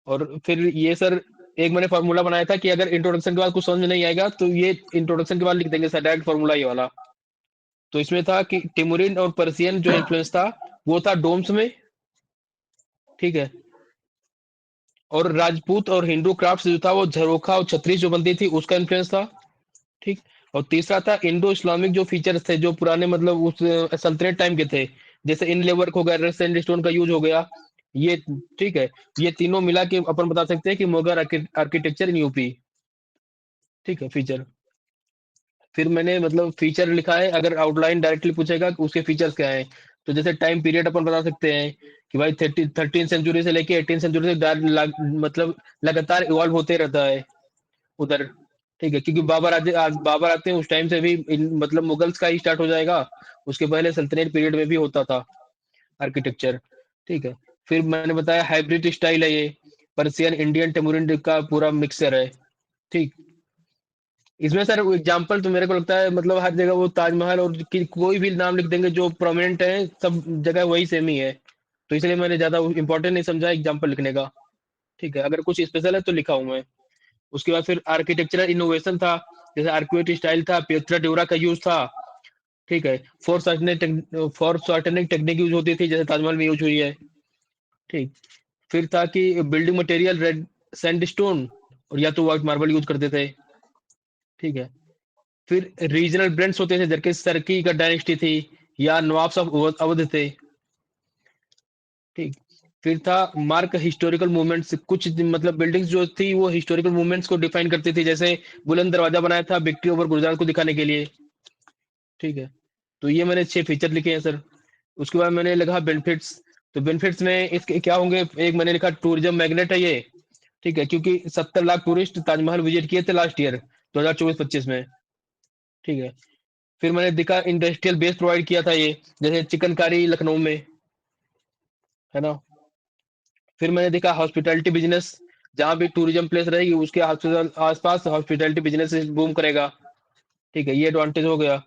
और फिर ये सर एक मैंने फार्मूला बनाया था कि अगर इंट्रोडक्शन के बाद कुछ समझ में नहीं आएगा तो ये इंट्रोडक्शन के बाद लिख देंगे सर, डायरेक्ट फार्मूला ये वाला। तो इसमें था कि टिमुरिन और पर्सियन जो इन्फ्लुएंस था वो था डोम्स में। ठीक है, और राजपूत और हिंदू क्राफ्ट जो था वो झरोखा और छतरी जो बनती थी उसका इन्फ्लुएंस था। ठीक, और तीसरा था इंडो इस्लामिक जो फीचर्स थे जो पुराने मतलब उस सल्तनत टाइम के थे, जैसे इन लेवर हो गया, रेड सैंडस्टोन का यूज हो गया, ये। ठीक है, ये तीनों मिला के अपन बता सकते हैं कि मुगल आर्किटेक्चर इन यूपी। ठीक है, फीचर। फिर मैंने मतलब फीचर लिखा है, अगर आउटलाइन डायरेक्टली पूछेगा कि उसके फीचर्स क्या हैं, तो जैसे टाइम पीरियड अपन बता सकते हैं कि भाई 13 सेंचुरी से लेके 18 सेंचुरी से मतलब लगातार इवॉल्व होते रहता है उधर। ठीक है, क्योंकि बाबर आते हैं उस टाइम से भी मतलब मुगल्स का ही स्टार्ट हो जाएगा, उसके पहले सल्तनत पीरियड में भी होता था आर्किटेक्चर। ठीक है, फिर मैंने बताया हाइब्रिड स्टाइल है ये, पर्सियन इंडियन टेमुरिन का पूरा मिक्सचर है। ठीक, इसमें सर एग्जाम्पल तो मेरे को लगता है मतलब हर जगह वो ताजमहल और कोई भी नाम लिख देंगे जो प्रोमिनेंट है, सब जगह वही सेम ही है। तो इसलिए मैंने ज्यादा इंपॉर्टेंट नहीं समझा एग्जाम्पल लिखने का। ठीक है, अगर कुछ स्पेशल है तो लिखा हूं मैं। उसके बाद फिर आर्किटेक्चरल इनोवेशन था, जैसे आर्किटेक्ट स्टाइल था, पिएट्रा ड्यूरा का यूज था। ठीक है, फॉर सर्टेनिक टेक्निक यूज होती थी, जैसे ताजमहल में यूज हुई है। ठीक, फिर था कि बिल्डिंग मटेरियल रेड सैंडस्टोन और या तो व्हाइट मार्बल यूज करते थे। ठीक है, फिर रीजनल ब्रांड्स होते थे, जैसे सरकी का डायनेस्टी थी या नवाब्स ऑफ अवध थे। ठीक, फिर था मार्क हिस्टोरिकल मूवमेंट्स, कुछ मतलब बिल्डिंग्स जो थी वो हिस्टोरिकल मूवमेंट्स को डिफाइन करती थी, जैसे बुलंद दरवाजा बनाया था विक्ट्री ओवर गुजरात को दिखाने के लिए। ठीक है, तो ये मैंने 6 फीचर लिखे हैं सर। उसके बाद मैंने लिखा बेनिफिट्स। तो बेनिफिट्स में इसके क्या होंगे, एक मैंने लिखा टूरिज्म मैग्नेट है ये। ठीक है, क्योंकि 70 लाख टूरिस्ट ताजमहल विजिट किए थे लास्ट ईयर 2024-25 में। ठीक है, फिर मैंने दिखा इंडस्ट्रियल बेस प्रोवाइड किया था ये, जैसे चिकनकारी लखनऊ में, है ना। फिर मैंने देखा हॉस्पिटैलिटी बिजनेस, जहां भी टूरिज्म प्लेस रहेगी उसके हॉस्पिटल आसपास हॉस्पिटैलिटी बिजनेस बूम करेगा। ठीक है, ये एडवांटेज हो गया।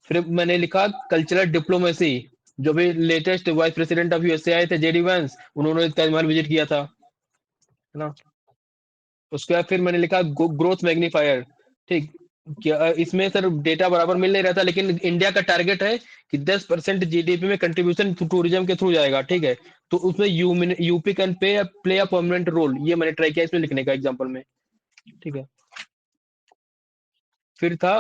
फिर मैंने लिखा कल्चरल डिप्लोमेसी, जो भी latest vice president of USA आए थे जेडी वैंस, उन्होंने ताजमहल विजिट किया था, है ना। उसके बाद फिर मैंने लिखा ग्रोथ मैग्नीफायर। ठीक, क्या इसमें सर डेटा बराबर मिल नहीं रहा था, लेकिन इंडिया का टारगेट है कि 10% जीडीपी में कंट्रीब्यूशन टूरिज्म के थ्रू जाएगा। ठीक है, तो उसमें UP can play a permanent role, ये मैंने ट्राई किया इसमें लिखने का एग्जांपल में। ठीक है, फिर था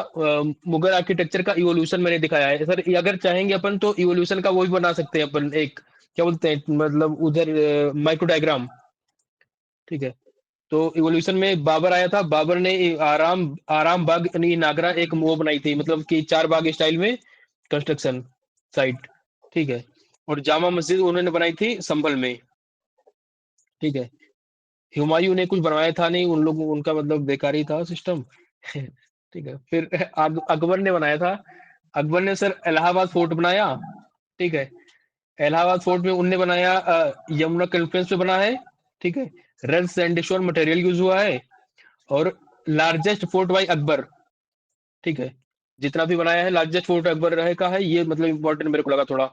मुगल आर्किटेक्चर का इवोल्यूशन मैंने दिखाया है सर। ये अगर चाहेंगे अपन तो इवोल्यूशन का वो भी बना सकते हैं अपन, एक क्या बोलते हैं मतलब उधर माइक्रो डायग्राम। ठीक है, तो इवोल्यूशन में बाबर आया था, बाबर ने आराम आराम बाग यानी नागरा एक वो बनाई थी, मतलब कि 4 बाग स्टाइल में कंस्ट्रक्शन साइट। ठीक है, और जामा मस्जिद उन्होंने बनाई थी संभल में। ठीक है, हुमायूं ने कुछ बनवाया था नहीं, उन लोग उनका मतलब बेकार ही था सिस्टम। ठीक है, फिर अकबर ने बनाया था। अकबर ने सर इलाहाबाद फोर्ट बनाया। ठीक है, इलाहाबाद फोर्ट में उनने बनाया यमुना कॉन्फ्रेंस पे बना है। ठीक है, रेड सैंडस्टोन मटेरियल यूज हुआ है, और लार्जेस्ट फोर्ट बाई अकबर। ठीक है, जितना भी बनाया है लार्जेस्ट फोर्ट अकबर रहे का है, ये मतलब इंपॉर्टेंट मेरे को लगा थोड़ा।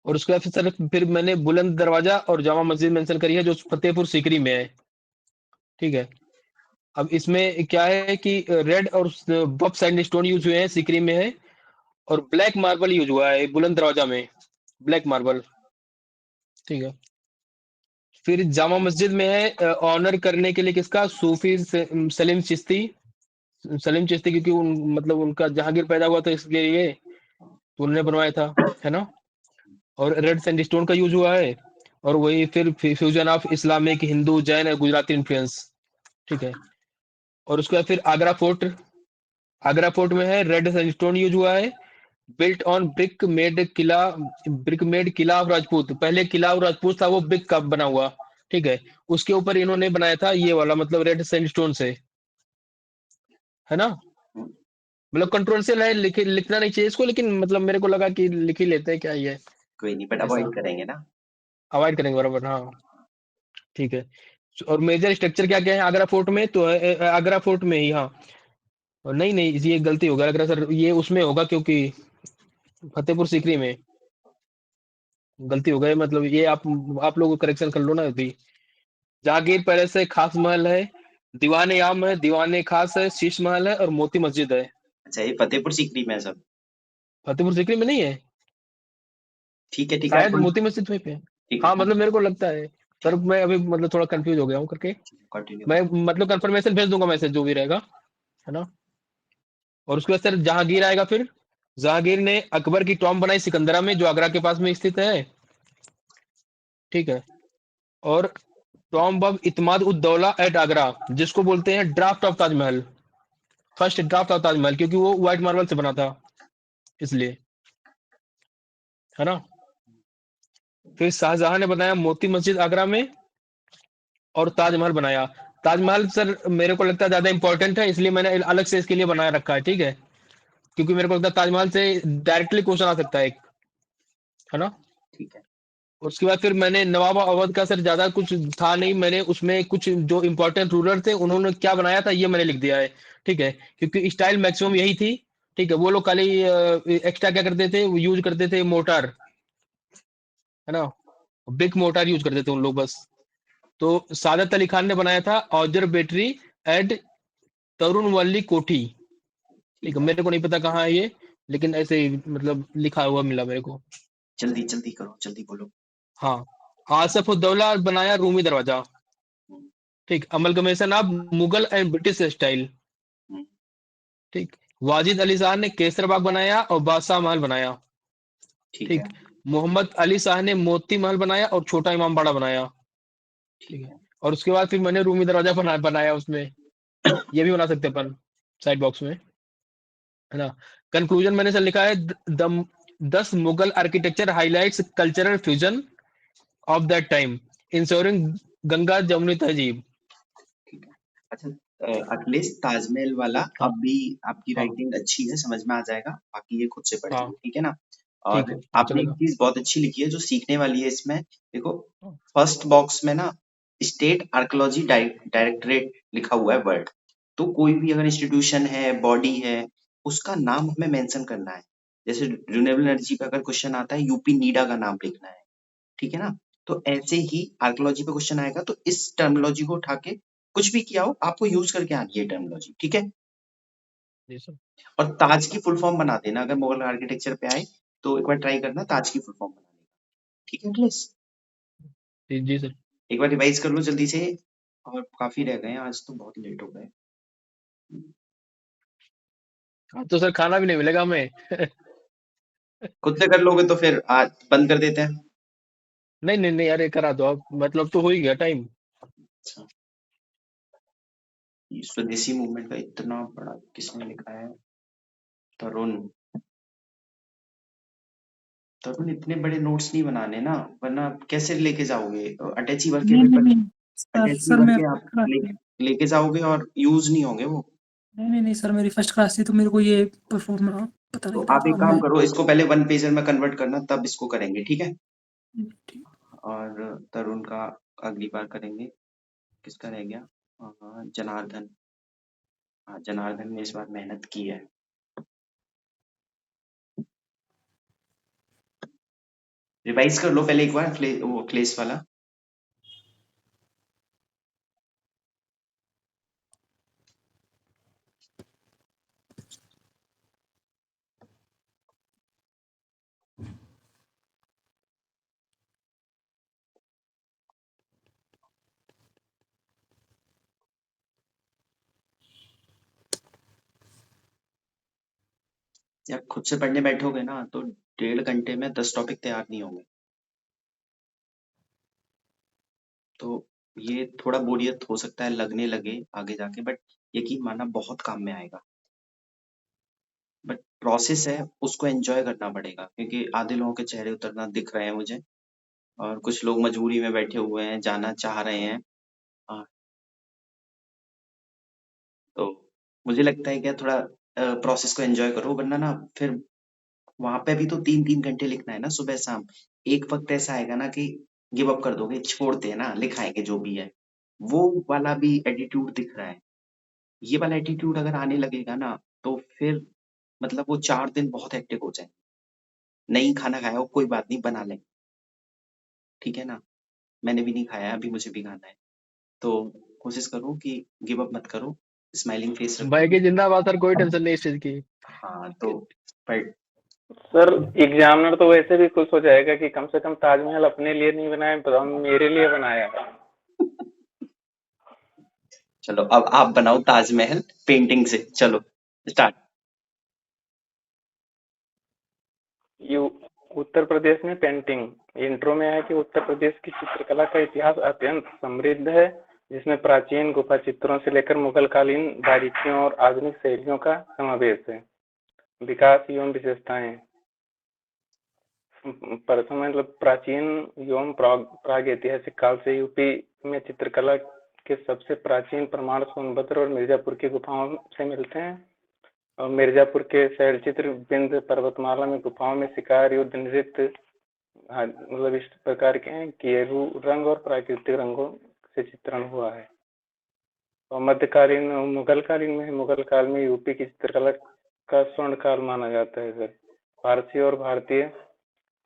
और उसके बाद सर फिर मैंने बुलंद दरवाजा और जामा मस्जिद मेंशन करी है, जो फतेहपुर सीकरी में है। ठीक है, अब इसमें क्या है कि रेड और बफ सैंडस्टोन यूज हुए हैं, सीकरी में है, और ब्लैक मार्बल यूज हुआ है बुलंद दरवाजा में, ब्लैक मार्बल। ठीक है, फिर जामा मस्जिद में है ऑनर करने के लिए किसका, सूफी सलीम चिश्ती। सलीम चिश्ती क्योंकि मतलब उनका जहांगीर पैदा हुआ था इसके लिए, तो उन्होंने बनवाया था, है ना। और रेड सैंडस्टोन का यूज हुआ है, और वही फिर fusion of Islamic, Hindu, Jain और गुजराती इन्फ्लुएंस। ठीक है, और उसके बाद फिर आगरा फोर्ट। आगरा फोर्ट में है रेड सैंडस्टोन यूज हुआ है, built on brick made Qila of Rajput. पहले किला ऑफ राजपूत था, वो ब्रिक का बना हुआ। ठीक है, उसके ऊपर इन्होंने बनाया था ये वाला, मतलब रेड सैंडस्टोन से, है ना। मतलब कंट्रोवर्शियल है, लिखना नहीं चाहिए इसको, लेकिन मतलब मेरे को लगा कि लिख ही लेते हैं, क्या ही है। कोई नहीं, बट ऐसा अवॉइड करेंगे ना। अवॉइड करेंगे बराबर, हाँ। ठीक है, और मेजर स्ट्रक्चर क्या क्या है आगरा फोर्ट में, तो आगरा फोर्ट में ही, हाँ। और नहीं नहीं, ये गलती होगा लग रहा है सर, ये उसमें होगा क्योंकि फतेहपुर सीकरी में गलती हो गई, मतलब ये आप लोग करेक्शन कर लो ना अभी। जहांगीर पैलेस है, खास महल है, दीवाने आम है, दीवाने खास है, शीश महल है, और मोती मस्जिद है। अच्छा, ये फतेहपुर सीकरी में है सब। फतेहपुर सीकरी में नहीं है, ठीक है, ठीक है, आप शायद मोती मस्जिद वहीं पे है। ठीक है, हाँ मतलब मेरे को लगता है सर, मैं अभी मतलब थोड़ा कंफ्यूज हो गया हूँ करके। कंटिन्यू मैं करें। मतलब कंफर्मेशन भेज दूंगा, मैसेज जो भी रहेगा, है ना। और उसके बाद सर जहांगीर आएगा। फिर जहांगीर ने अकबर की टॉम बनाई सिकंदरा में, जो आगरा के पास में स्थित है। ठीक है, और tomb of Itmad ud Daula eight Agra, जिसको बोलते हैं draft of Taj Mahal, first draft of Taj Mahal, क्योंकि वो व्हाइट मार्बल से बना था इसलिए, है ना। फिर शाहजहां ने बनाया मोती मस्जिद आगरा में, और ताजमहल बनाया। ताजमहल सर मेरे को लगता है ज्यादा इंपॉर्टेंट है, इसलिए मैंने अलग से इसके लिए बनाया रखा है। ठीक है, क्योंकि मेरे को लगता है ताजमहल से डायरेक्टली क्वेश्चन आ सकता है एक, है ना। ठीक है। उसके बाद फिर मैंने नवाब अवध का सर ज्यादा कुछ था नहीं, मैंने उसमें कुछ जो इंपॉर्टेंट रूलर थे उन्होंने क्या बनाया था ये मैंने लिख दिया है। ठीक है, क्योंकि स्टाइल मैक्सिमम यही थी। ठीक है, वो लोग खाली एक्स्ट्रा क्या करते थे, यूज करते थे मोटार। है ना, बिग मोटार यूज करते थे उन लोग बस। तो सादत अली खान ने बनाया था ऑब्जर्वेटरी एट तरुणवल्ली कोठी। ठीक है, मेरे को नहीं पता कहाँ है ये, लेकिन ऐसे ही मतलब लिखा हुआ मिला मेरे को। जल्दी जल्दी करो, जल्दी बोलो। हाँ, आसफ उद्दौला बनाया रूमी दरवाजा। ठीक, amalgamation of Mughal and British style. ठीक, वाजिद अली शाह ने केसर बाग बनाया और बादशाह महल बनाया। ठीक ठीक, है, मोहम्मद अली शाह ने मोती महल बनाया और छोटा इमाम बाड़ा बनाया। ठीक ठीक है, है। और उसके बाद फिर मैंने रूमी दरवाजा बनाया उसमें। ये भी बना सकते हैं अपन साइड बॉक्स में, है ना। कंक्लूजन मैंने सर लिखा है, the 10 Mughal architecture highlights cultural fusion of that time ensuring Ganga Jamuni तहजीब। ठीक है। अच्छा, अखिलेश, ताजमहल वाला हाँ अब भी आपकी हाँ राइटिंग अच्छी है, समझ में आ जाएगा, बाकी ये खुद से हाँ, पढ़ेंगे, ठीक है ना। ठीक और है, हाँ आपने एक चलेगा। चीज बहुत अच्छी लिखी है जो सीखने वाली है इसमें। देखो, हाँ, फर्स्ट बॉक्स में ना स्टेट आर्कोलॉजी डायरेक्टरेट लिखा हुआ है वर्ड। तो कोई भी अगर इंस्टीट्यूशन है, बॉडी है, उसका नाम हमें मेंशन करना है। जैसे रिन्यूएबल एनर्जी पे अगर क्वेश्चन आता है, यूपी नीडा का नाम लिखना है, ठीक है ना। तो ऐसे ही आर्कोलॉजी पे क्वेश्चन आएगा तो इस टर्मिनोलॉजी को उठा के कुछ भी किया हो आपको यूज करके आनी है टर्मिनोलॉजी, ठीक है। जी सर। और ताज की फुल फॉर्म बना देना, अगर मुगल आर्किटेक्चर पे आए तो एक बार ट्राई करना ताज की फुल फॉर्म बनाने का, ठीक है अखिलेश। जी सर। एक बार रिवाइज कर लो जल्दी से, और काफी रह गए हैं, आज तो बहुत लेट हो गए। आज तो सर खाना भी नहीं मिलेगा हमें। खुद से कर लोगे तो फिर आज बंद कर देते हैं। नहीं नहीं नहीं, अरे करा दो आप, मतलब तो हो ही गया टाइम। अच्छा, ये स्वदेशी मूवमेंट का इतना बड़ा किसने लिखा है? तरुण। तरुण, इतने बड़े नोट्स नहीं बनाने ना, वरना कैसे लेके जाओगे? अटैची भर के नहीं नहीं पेपर, नहीं सर, अटैची सर भर मैं के फर्स्ट आप क्लास से। लेके जाओगे और यूज नहीं होंगे वो। नहीं नहीं नहीं सर, मेरी फर्स्ट क्लास थी तो मेरे को ये परफॉर्म पता तो नहीं था, आप तो एक अब काम मैं करो, इसको पहले वन पेजर में कन्वर्ट करना, तब इसको करेंगे, ठीक है। ठीक। और तरुण का अगली बार करेंगे। किसका रह गया? जनार्दन। हाँ, जनार्दन ने इस बार मेहनत की है। रिवाइज कर लो पहले एक बार वो क्लेस वाला। या खुद से पढ़ने बैठोगे ना तो 1.5 घंटे में 10 टॉपिक तैयार नहीं होंगे। तो ये थोड़ा बोरियत हो सकता है लगने लगे आगे जाके, बट यकीन मानना बहुत काम में आएगा। बट प्रोसेस है, उसको एंजॉय करना पड़ेगा, क्योंकि आधे लोगों के चेहरे उतरना दिख रहे हैं मुझे, और कुछ लोग मजबूरी में बैठे हुए हैं, जाना चाह रहे हैं। हाँ, तो मुझे लगता है कि थोड़ा प्रोसेस को एंजॉय करो, वरना ना फिर वहां पे भी तो 3-3 घंटे लिखना है ना, सुबह शाम। एक वक्त ऐसा आएगा ना कि गिव अप कर दोगे, छोड़ते हैं ना, लिखाएंगे जो भी है। वो वाला भी एटीट्यूड दिख रहा है। ये वाला एटीट्यूड अगर आने लगेगा ना, तो फिर मतलब वो 4 दिन बहुत हेक्टिक हो जाए। नहीं खाना खाया हो कोई बात नहीं, बना लें, ठीक है ना। मैंने भी नहीं खाया, अभी मुझे भी खाना है। तो कोशिश करो कि गिव अप मत करो, स्माइलिंग फेस भाई रखो। की जिंदाबाद सर, कोई टेंशन नहीं इस चीज की। हाँ, तो पर सर एग्जामिनर तो वैसे भी खुश हो जाएगा कि कम से कम ताजमहल अपने लिए नहीं बनाया, बताओ मेरे लिए बनाया। चलो अब आप बनाओ ताजमहल पेंटिंग से, चलो स्टार्ट। यू उत्तर प्रदेश में पेंटिंग। इंट्रो में है कि उत्तर प्रदेश की चित्रकला का इतिहास अत्यंत समृद्ध है, जिसमें प्राचीन गुफा चित्रों से लेकर मुगलकालीन बारीकियों और आधुनिक शैलियों का समावेश है। विकास एवं विशेषताएं। प्रथम मतलब प्राचीन एवं प्राग ऐतिहासिक काल से यूपी में चित्रकला के सबसे प्राचीन प्रमाण सोनभद्र और मिर्जापुर की गुफाओं से मिलते हैं। और मिर्जापुर के शैलचित्र विंध्य पर्वतमाला में गुफाओं में शिकार, युद्ध, नृत्य मतलब इस प्रकार के हैं कि रंग और प्राकृतिक रंगों से चित्रण हुआ है। और मध्यकालीन मुगल कालीन में, मुगल काल में यूपी की चित्रकला का स्वर्ण काल माना जाता है सर। फारसी और भारतीय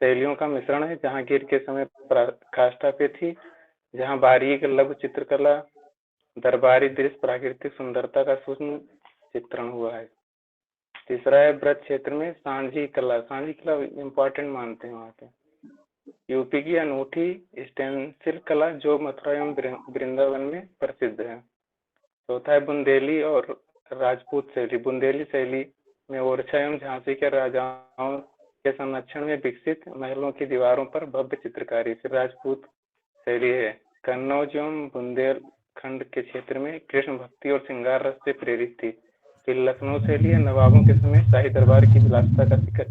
शैलियों का मिश्रण है। जहांगीर के समय काष्ठा पे थी, जहाँ बारीक लघु चित्रकला, दरबारी दृश्य, प्राकृतिक सुंदरता का सूक्ष्म चित्रण हुआ है। तीसरा है ब्रज क्षेत्र में सांझी कला। सांझी कला इम्पोर्टेंट मानते हैं वहाँ पे। यूपी की अनूठी स्टेंसिल कला जो मथुरा एवं वृंदावन में प्रसिद्ध है। चौथा है बुंदेली और राजपूत शैली। बुंदेली शैली में ओरछा एवं झांसी के राजाओं के संरक्षण में विकसित महलों की दीवारों पर भव्य चित्रकारी। फिर राजपूत शैली है कन्नौज एवं बुंदेलखंड के क्षेत्र में कृष्ण भक्ति और श्रृंगार रस से प्रेरित थी। फिर लखनऊ शैली है नवाबों के समय शाही दरबार की विलासिता का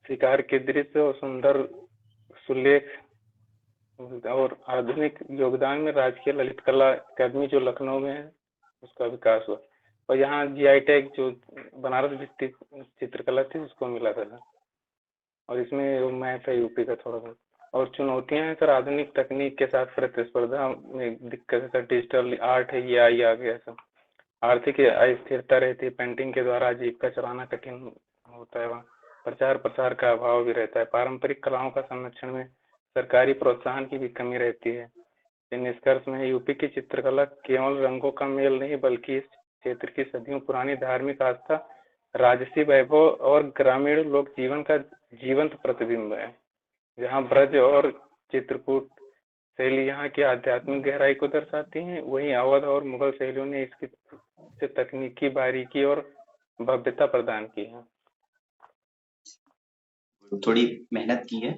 शिकार के दृश्य और सुंदर सुलेख और आधुनिक योगदान में राजकीय ललित कला अकादमी जो लखनऊ में है उसका विकास हुआ। और यहाँ जीआई टैग जो बनारस भित्ति चित्रकला थी उसको मिला था। और इसमें मैप है यूपी का थोड़ा बहुत। और चुनौतियां हैं सर, आधुनिक तकनीक के साथ प्रतिस्पर्धा में दिक्कत है सर। डिजिटल आर्ट है, ये आ गया सर। आर्थिक अस्थिरता रहती है, पेंटिंग के द्वारा आजीविका चलाना कठिन होता है। वहाँ प्रचार प्रसार का अभाव भी रहता है। पारंपरिक कलाओं का संरक्षण में सरकारी प्रोत्साहन की भी कमी रहती है। निष्कर्ष में यूपी की चित्रकला केवल रंगों का मेल नहीं बल्कि इस क्षेत्र की सदियों पुरानी धार्मिक आस्था, राजसी वैभव और ग्रामीण लोक जीवन का जीवंत प्रतिबिंब है। जहाँ ब्रज और चित्रकूट शैली यहाँ की आध्यात्मिक गहराई को दर्शाती हैं, वहीं अवध और मुगल शैलियों ने इसकी से तकनीकी बारीकी और भव्यता प्रदान की है। थोड़ी मेहनत की है,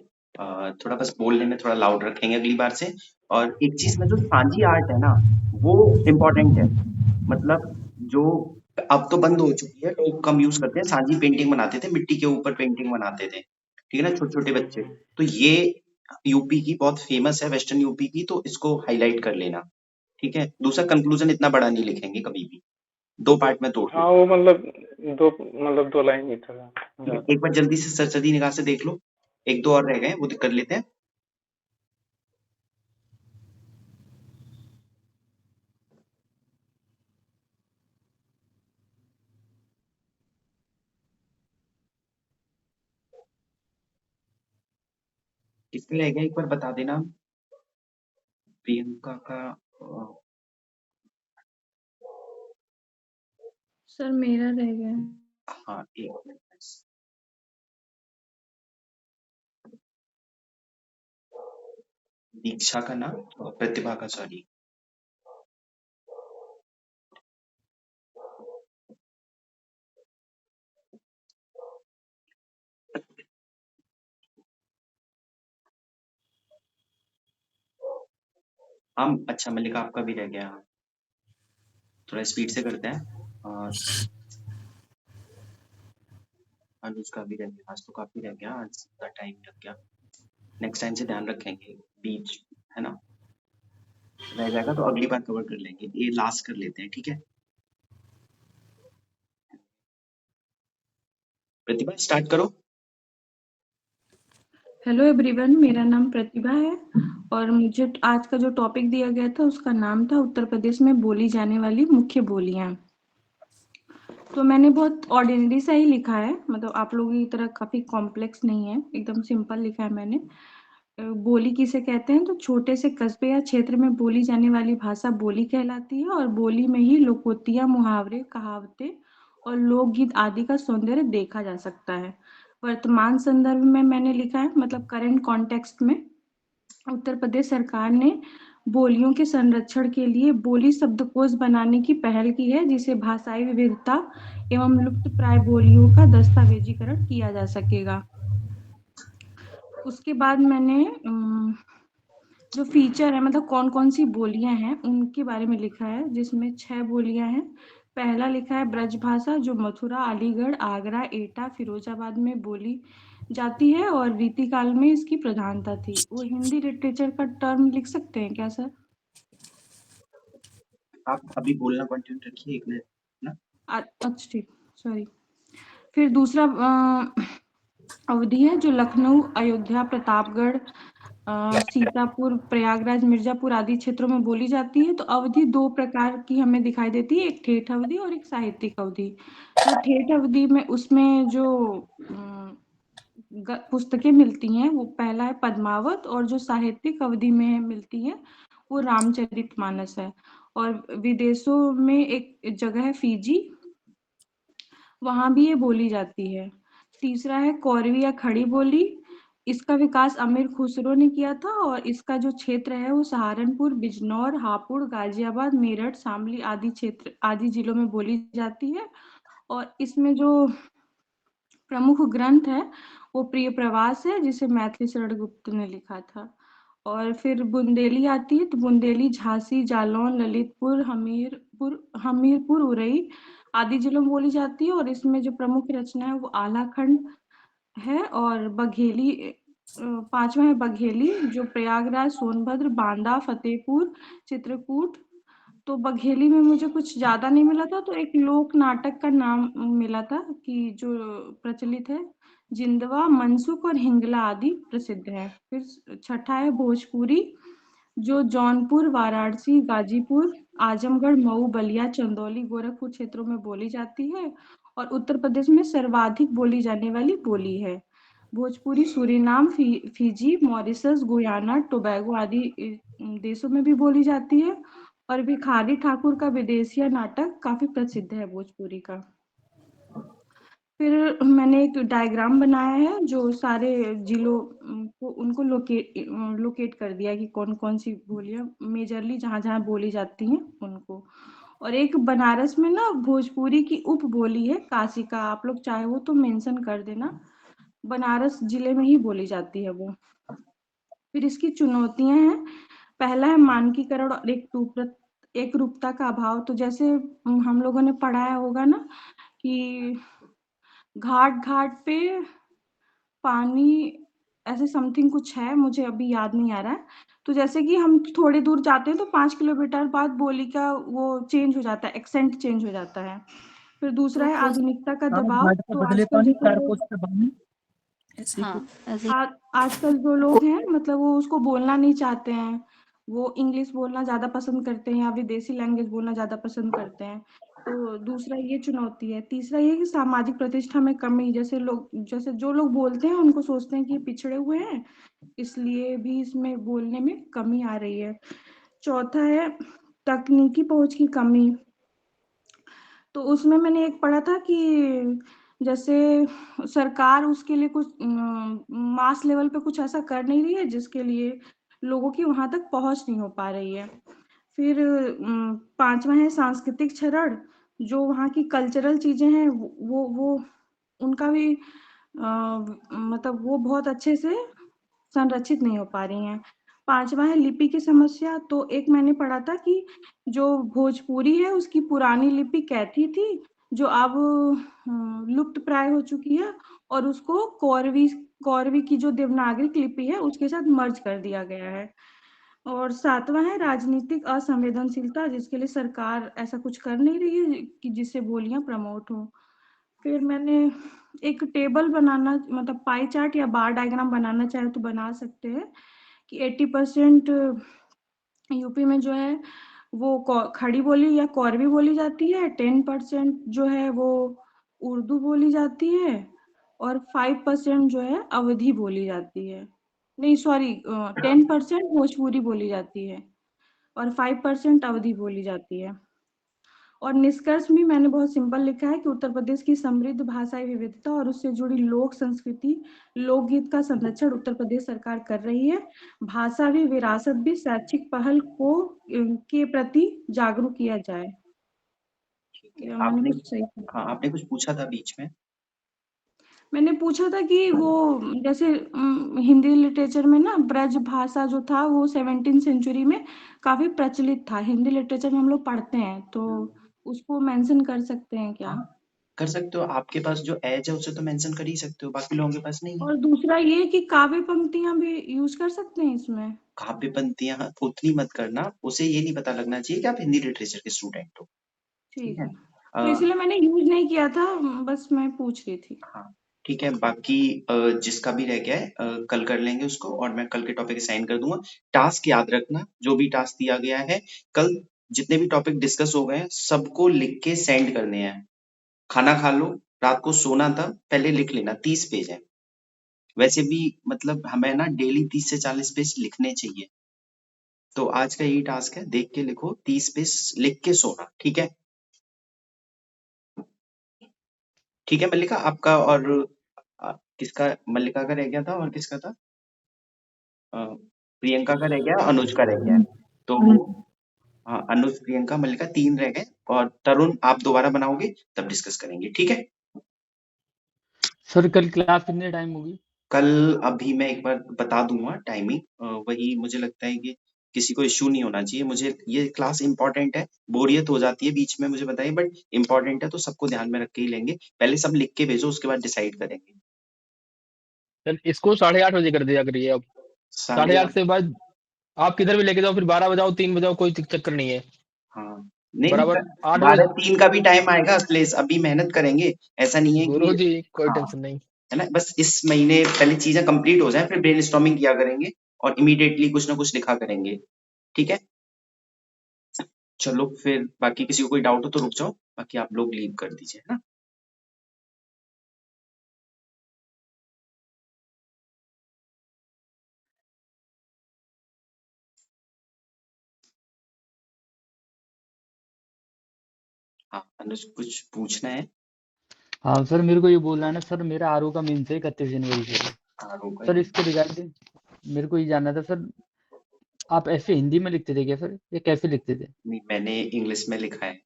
थोड़ा बस बोलने में थोड़ा लाउड रखेंगे अगली बार से। और एक चीज में जो सांझी आर्ट है ना वो इम्पोर्टेंट है। मतलब जो अब तो बंद हो चुकी है, लोग कम यूज करते हैं। सांझी पेंटिंग बनाते थे, मिट्टी के ऊपर पेंटिंग बनाते थे, ठीक है ना, छोटे छोटे बच्चे। तो ये यूपी की बहुत फेमस है, वेस्टर्न यूपी की, तो इसको हाईलाइट कर लेना, ठीक है। दूसरा कंक्लूजन इतना बड़ा नहीं लिखेंगे कभी भी, 2 पार्ट में तोड़ हाँ वो मतलब दो लाइन ही था। एक बार जल्दी से सरसदी निगाह से देख लो, 1-2 और रह गए, वो कर लेते हैं। किसने रह गया एक बार बता देना। प्रियंका का सर मेरा रह गया। हाँ, एक मिनट। दीक्षा का ना, प्रतिभा का, सॉरी। हम अच्छा मल्लिका आपका भी रह गया, थोड़ा स्पीड से करते हैं। अनुज का भी रह गया, आज तो काफी रह गया, आज का टाइम लग गया। नेक्स्ट टाइम से ध्यान रखेंगे, बीच है ना रह जाएगा तो अगली बार कवर कर लेंगे। ये लास्ट कर लेते हैं, ठीक है। प्रतिभा स्टार्ट करो। हेलो एवरीवन, मेरा नाम प्रतिभा है और मुझे आज का जो टॉपिक दिया गया था उसका नाम था उत्तर प्रदेश में बोली जाने वाली मुख्य बोलियां। तो मैंने बहुत ऑर्डिनरी सा ही लिखा है, मतलब आप लोगों की तरह काफी कॉम्प्लेक्स नहीं है, एकदम सिंपल लिखा है मैंने। बोली किसे कहते हैं तो छोटे से कस्बे या क्षेत्र में बोली जाने वाली भाषा बोली कहलाती है और बोली में ही लोकोक्तियां, मुहावरे, कहावतें और लोकगीत आदि का सौंदर्य देखा जा सकता है। वर्तमान संदर्भ में मैंने लिखा है, मतलब करंट कॉन्टेक्स्ट में उत्तर प्रदेश सरकार ने बोलियों के संरक्षण के लिए बोली शब्दकोश बनाने की पहल की है, जिसे भाषाई विविधता एवं लुप्त प्राय बोलियों का दस्तावेजीकरण किया जा सकेगा। उसके बाद मैंने जो फीचर है, मतलब कौन कौन सी बोलियां हैं उनके बारे में लिखा है, जिसमें 6 बोलियां हैं। पहला लिखा है ब्रज भाषा, जो मथुरा, अलीगढ़, आगरा, एटा, फिरोजाबाद में बोली जाती है और रीतिकाल में इसकी प्रधानता थी। वो हिंदी लिटरेचर का टर्म लिख सकते हैं क्या सर? आप अभी बोलना कंटिन्यू रखिए, 1 मिनट ना। अच्छा ठीक, सॉरी। फिर दूसरा अवधि है, जो लखनऊ, अयोध्या, प्रतापगढ़, सीतापुर, प्रयागराज, मिर्जापुर आदि क्षेत्रों में बोली जाती है। तो अवधि 2 प्रकार की हमें दिखाई देती है, एक ठेठ अवधि और एक साहित्यिक अवधि। जो ठेठ अवधि में उसमें जो पुस्तकें मिलती हैं वो पहला है पद्मावत, और जो साहित्यिक अवधि में मिलती है वो रामचरितमानस है। और विदेशों में एक जगह है फिजी, वहां भी ये बोली जाती है। तीसरा है कौरवी या खड़ी बोली, इसका विकास अमीर खुसरो ने किया था, और इसका जो क्षेत्र है वो सहारनपुर, बिजनौर, हापुड़, गाजियाबाद, मेरठ, शामली आदि जिलों में बोली जाती है। और इसमें जो प्रमुख ग्रंथ है वो प्रिय प्रवास है, जिसे मैथिली शरण गुप्त ने लिखा था। और फिर बुंदेली आती है, तो बुंदेली झांसी, जालौन, ललितपुर, हमीरपुर, उरई आदि जिलों में बोली जाती है। और इसमें जो प्रमुख रचना है वो आलाखंड है। और बघेली, पांचवा है बघेली, जो प्रयागराज, सोनभद्र, बांदा, फतेहपुर, चित्रकूट। तो बघेली में मुझे कुछ ज्यादा नहीं मिला था, तो एक लोक नाटक का नाम मिला था कि जो प्रचलित है, जिंदवा, मनसुख और हिंगला आदि प्रसिद्ध है। फिर छठा है भोजपुरी, जो जौनपुर, वाराणसी, गाजीपुर, आजमगढ़, मऊ, बलिया, चंदौली, गोरखपुर क्षेत्रों में बोली जाती है, और उत्तर प्रदेश में सर्वाधिक बोली जाने वाली बोली है। Bhojpuri Suriname, Fiji, Mauritius, Guyana, Tobago आदि देशों में भी बोली जाती है। और भिखारी ठाकुर का विदेशिया नाटक काफी प्रसिद्ध है भोजपुरी का। फिर मैंने एक डायग्राम बनाया है जो सारे जिलों को उनको लोकेट कर दिया कि कौन कौन सी बोलियां मेजरली जहाँ जहाँ बोली जाती हैं उनको। और एक बनारस में ना भोजपुरी की उप बोली है काशिका, आप लोग चाहे वो तो मेंशन कर देना, बनारस जिले में ही बोली जाती है वो। फिर इसकी चुनौतियां हैं, पहला है मानकीकरण और एक रूपता का अभाव। तो जैसे हम लोगों ने पढ़ाया होगा ना कि घाट घाट पे पानी, ऐसे समथिंग कुछ है, मुझे अभी याद नहीं आ रहा है। तो जैसे कि हम थोड़ी दूर जाते हैं तो 5 किलोमीटर बाद बोली का वो चेंज हो जाता है, एक्सेंट चेंज हो जाता है। फिर दूसरा है आधुनिकता का दबाव। घाट का तो बदले आजकल पानी, जो चार लोग कोस का पानी, ऐसे ही हाँ कुछ। ऐसे ही। आजकल जो लोग हैं मतलब वो उसको बोलना नहीं चाहते हैं, वो इंग्लिश बोलना ज्यादा पसंद करते हैं या विदेशी लैंग्वेज बोलना ज्यादा पसंद करते हैं। तो दूसरा ये चुनौती है। तीसरा ये कि सामाजिक प्रतिष्ठा में कमी, जैसे जो लोग बोलते हैं उनको सोचते हैं कि पिछड़े हुए हैं, इसलिए भी इसमें बोलने में कमी आ रही है। चौथा है तकनीकी पहुंच की कमी। तो उसमें मैंने एक पढ़ा था कि जैसे सरकार उसके लिए कुछ मास लेवल पे कुछ ऐसा कर नहीं रही है जिसके लिए लोगों की वहां तक पहुंच नहीं हो पा रही है। फिर पांचवा है सांस्कृतिक क्षरण, जो वहाँ की कल्चरल चीजें हैं वो उनका भी मतलब वो बहुत अच्छे से संरक्षित नहीं हो पा रही हैं। पांचवा है लिपि की समस्या। तो एक मैंने पढ़ा था कि जो भोजपुरी है उसकी पुरानी लिपि कैथी थी, जो अब लुप्त प्राय हो चुकी है, और उसको कौरवी की जो देवनागरी लिपि है उसके साथ मर्ज कर दिया गया है। और सातवां है राजनीतिक असंवेदनशीलता, जिसके लिए सरकार ऐसा कुछ कर नहीं रही है कि जिससे बोलियां प्रमोट हो। फिर मैंने एक टेबल बनाना, मतलब पाई चार्ट या बार डायग्राम बनाना चाहे तो बना सकते हैं कि 80% यूपी में जो है वो खड़ी बोली या कौरवी बोली जाती है, 10% जो है वो उर्दू बोली जाती है, और 5% जो है अवधी बोली जाती है। नहीं सॉरी, 10% भोजपुरी बोली जाती है और 5% अवधी बोली जाती है। और निष्कर्ष भी मैंने बहुत सिंपल लिखा है कि उत्तर प्रदेश की समृद्ध भाषाई विविधता और उससे जुड़ी लोक संस्कृति, लोकगीत का संरक्षण उत्तर प्रदेश सरकार कर रही है। भाषा भी, विरासत भी, शैक्षिक पहल को के प्रति जागरूक किया जाए। ठीक है, मैंने आपने कुछ सही कहा। हाँ, आपने कुछ पूछा था बीच में? मैंने पूछा था कि वो जैसे हिंदी लिटरेचर में ना ब्रज भाषा जो था वो 17वीं सेंचुरी में काफी प्रचलित था। हिंदी लिटरेचर में हम लोग पढ़ते हैं, तो उसको मेंशन कर सकते हैं क्या? हाँ, कर सकते हो। आपके पास जो एज है उसे तो मेंशन कर ही सकते हो, बाकी लोगों के पास नहीं है। और दूसरा ये कि काव्य पंक्तियां भी यूज कर सकते हैं इसमें। काव्य पंक्तियां उतनी मत करना, उसे ये नहीं पता लगना चाहिए कि आप हिंदी लिटरेचर के स्टूडेंट हो। ठीक है। है, तो इसलिए मैंने यूज नहीं किया था, बस मैं पूछ रही थी। हाँ, ठीक है। बाकी जिसका भी रह गया है कल कर लेंगे उसको, और मैं कल के टॉपिक असाइन कर दूंगा। टास्क याद रखना, जो भी टास्क दिया गया है कल, जितने भी टॉपिक डिस्कस हो गए हैं सबको लिख के सेंड करने हैं। खाना खा लो, रात को सोना था, पहले लिख लेना, 30 पेज है। वैसे भी मतलब हमें ना डेली 30 से 40 पेज लिखने चाहिए। तो आज का यही टास्क है, देख के लिखो, 30 पेज लिख के सोना, ठीक है? ठीक है मल्लिका, आपका और किसका, मल्लिका का रह गया था और किसका था? प्रियंका का रह गया, अनुज का रह गया है। तो हाँ, अनुज, प्रियंका, मल्लिका 3 रह गए, और तरुण आप दोबारा बनाओगे तब डिस्कस करेंगे, ठीक है? सर कल क्लास कितने टाइम होगी? कल अभी मैं एक बार बता दूंगा टाइमिंग, वही मुझे लगता है कि किसी को इश्यू नहीं होना चाहिए। मुझे ये क्लास इंपॉर्टेंट है, बोरियत हो जाती है बीच में मुझे बताइए, बट इंपॉर्टेंट है तो सबको ध्यान में रख के ही लेंगे। पहले सब लिख के भेजो, उसके बाद डिसाइड करेंगे। सर इसको 8:30 बजे कर दिया करिए अब। 8:30 8:30 से बाद आप किधर भी लेके जाओ, फिर 12 बजाओ 3 बजाओ, कोई चक्कर नहीं है। हाँ, नहीं बराबर 8 बजे। 12:03 का भी टाइम आएगा अखिलेश, अभी मेहनत करेंगे, ऐसा नहीं है कि गुरु जी कोई हाँ, टेंशन नहीं। है ना, बस इस महीने पहले चीजें कंप्लीट हो जाए, फिर ब्रेनस्टॉर्मिंग किया करेंगे और इमीडिएटली कुछ ना कुछ लिखा करेंगे, ठीक है? चलो फिर, बाकी किसी को कोई डाउट हो तो रुक जाओ, बाकी आप लोग लीव कर दीजिए, है ना? हाँ अनुज, कुछ पूछना है? हाँ सर, मेरे को ये बोलना है ना सर, मेरा आरओ का मेंस है 31 जनवरी से। होगा सर ही। इसके रिगार्डिंग मेरे को ये जानना था सर, आप ऐसे हिंदी में लिखते थे क्या सर, या कैसे लिखते थे? नहीं, मैंने इंग्लिश में लिखा है।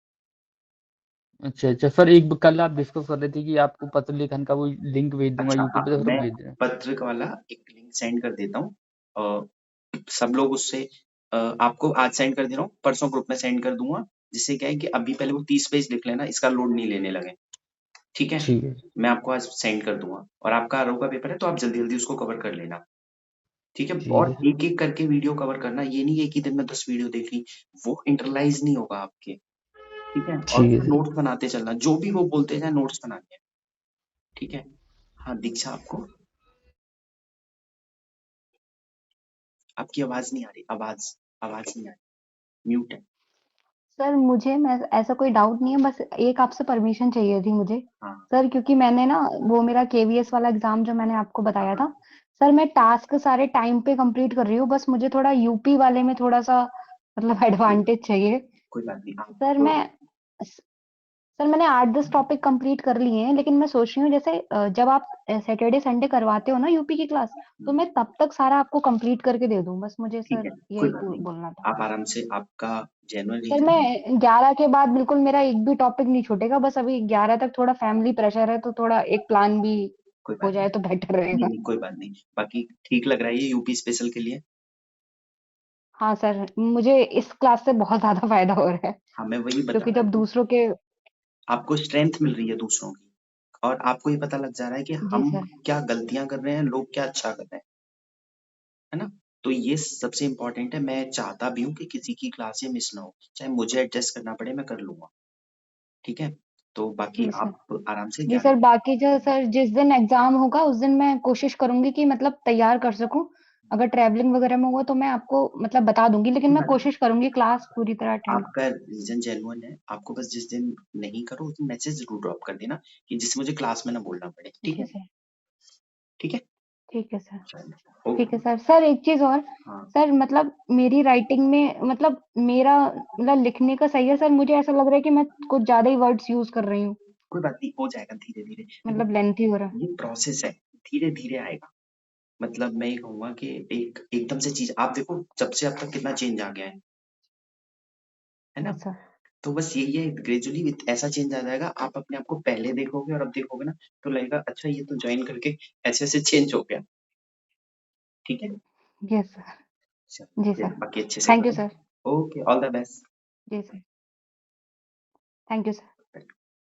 अच्छा अच्छा सर, एक कल आप डिस्कस कर रहे थे कि आपको पत्र लेखन का वो लिंक भेज दूंगा अच्छा हाँ, यूट्यूब पे, तो सर मैं भेज दें। पत्र वाला एक लिंक सेंड कर देता हूँ, सब लोग उससे आपको आज सेंड कर दे रहा हूँ, परसों ग्रुप में सेंड कर दूंगा, जिससे क्या है कि अभी पहले वो 30 पेज लिख लेना, इसका लोड नहीं लेने लगे, ठीक है? ठीक है। मैं आपको आज सेंड कर दूंगा, और आपका आरओ का पेपर है तो आप जल्दी जल्दी उसको कवर कर लेना, ठीक है? ठीक और है एक एक करके वीडियो कवर करना, ये नहीं है कि दिन में 10 वीडियो देख ली, वो इंटरलाइज नहीं होगा आपके, ठीक है? और ठीक है सर। नोट्स बनाते चलना, जो भी वो बोलते जाए नोट्स बनाने हैं, ठीक है? हाँ दीक्षा, आपको आपकी आवाज नहीं आ रही, आवाज आवाज नहीं आ रही, म्यूट है। सर मुझे मैं ऐसा कोई डाउट नहीं है, बस एक आपसे परमिशन चाहिए थी मुझे। हाँ सर क्योंकि मैंने ना वो मेरा केवीएस वाला एग्जाम जो मैंने आपको हाँ बताया हाँ, था, सर मैं टास्क सारे टाइम पे कंप्लीट कर रही हूँ, बस मुझे थोड़ा यूपी वाले में थोड़ा सा मतलब एडवांटेज चाहिए। कोई बात नहीं, आप सर तो मैं सर मैंने 8-10 टॉपिक कंप्लीट कर लिए हैं, लेकिन मैं सोच रही हूँ जैसे जब आप सैटरडे संडे करवाते हो ना यूपी की क्लास, तो मैं तब तक सारा आपको कंप्लीट करके दे दूँ, बस मुझे ठीक सर है, कोई यही बात नहीं, बोलना था। आप आराम से, आपका जेन्युइन सर रीजन है। मैं 11 के बाद बिल्कुल मेरा एक भी टॉपिक नहीं छूटेगा, बस अभी 11 तक थोड़ा फैमिली प्रेशर है, तो थोड़ा एक प्लान भी कोई हो बात जाए नहीं, तो बेटर नहीं रहेगा। नहीं कोई बात नहीं, बाकी ठीक लग रहा है ये यूपी स्पेशल के लिए? हाँ सर, मुझे इस क्लास से बहुत ज़्यादा फ़ायदा हो रहा है, हाँ, मैं वही बता क्योंकि रहा जब था, दूसरों के आपको स्ट्रेंथ मिल रही है दूसरों की, और आपको ये पता लग जा रहा है कि जी हम सर, क्या गलतियां कर रहे हैं, लोग क्या अच्छा कर रहे हैं, है ना? तो ये सबसे इम्पोर्टेंट है, मैं चाहता भी हूँ कि किसी की क्लासें मिस ना हो, चाहे मुझे एडजस्ट करना पड़े, मैं कर लूंगा, ठीक है? तो बाकी जी सर। आप आराम से जी 11। सर, बाकी जो सर जिस दिन एग्ज़ाम होगा उस दिन मैं कोशिश करूँगी कि मतलब तैयार कर सकूँ। अगर ट्रैवलिंग वग़ैरह में हुआ तो मैं आपको मतलब बता दूँगी, लेकिन कोई मैं बात नहीं, कोशिश करूँगी क्लास पूरी तरह अटेंड। आपका रीजन जेन्युइन है, आपको बस जिस दिन नहीं करो उस दिन मैसेज जरूर ड्रॉप कर देना, कि जिससे मुझे क्लास में ना बोलना पड़े, ठीक जी है? सर, ठीक है, ठीक है सर। चलो ठीक है ओके। सर। सर एक चीज़ और, हाँ, सर मतलब मेरी राइटिंग में मतलब मेरा मतलब लिखने का सही है सर, मुझे ऐसा लग रहा है कि मैं कुछ ज़्यादा ही वर्ड्स यूज़ कर रही हूँ, कोई बात नहीं, हो जाएगा धीरे धीरे, देखो मतलब लेंथी हो रहा है। ये प्रोसेस है, धीरे धीरे आएगा, मतलब मैं ये कहूंगा कि एक एकदम से चीज, आप देखो जब से अब तक कितना चेंज आ गया है ना? Yes sir. तो बस यही है, ग्रेजुअली ऐसा चेंज आ जाएगा, आप अपने आप को पहले देखोगे और अब देखोगे ना, तो लगेगा अच्छा ये तो ज्वाइन करके ऐसे ऐसे चेंज हो गया, ठीक है? Yes sir. चलो जी फिर सर। बाकी अच्छे से थैंक यू करो, sir. Okay, all the best. जी सर। Thank you sir.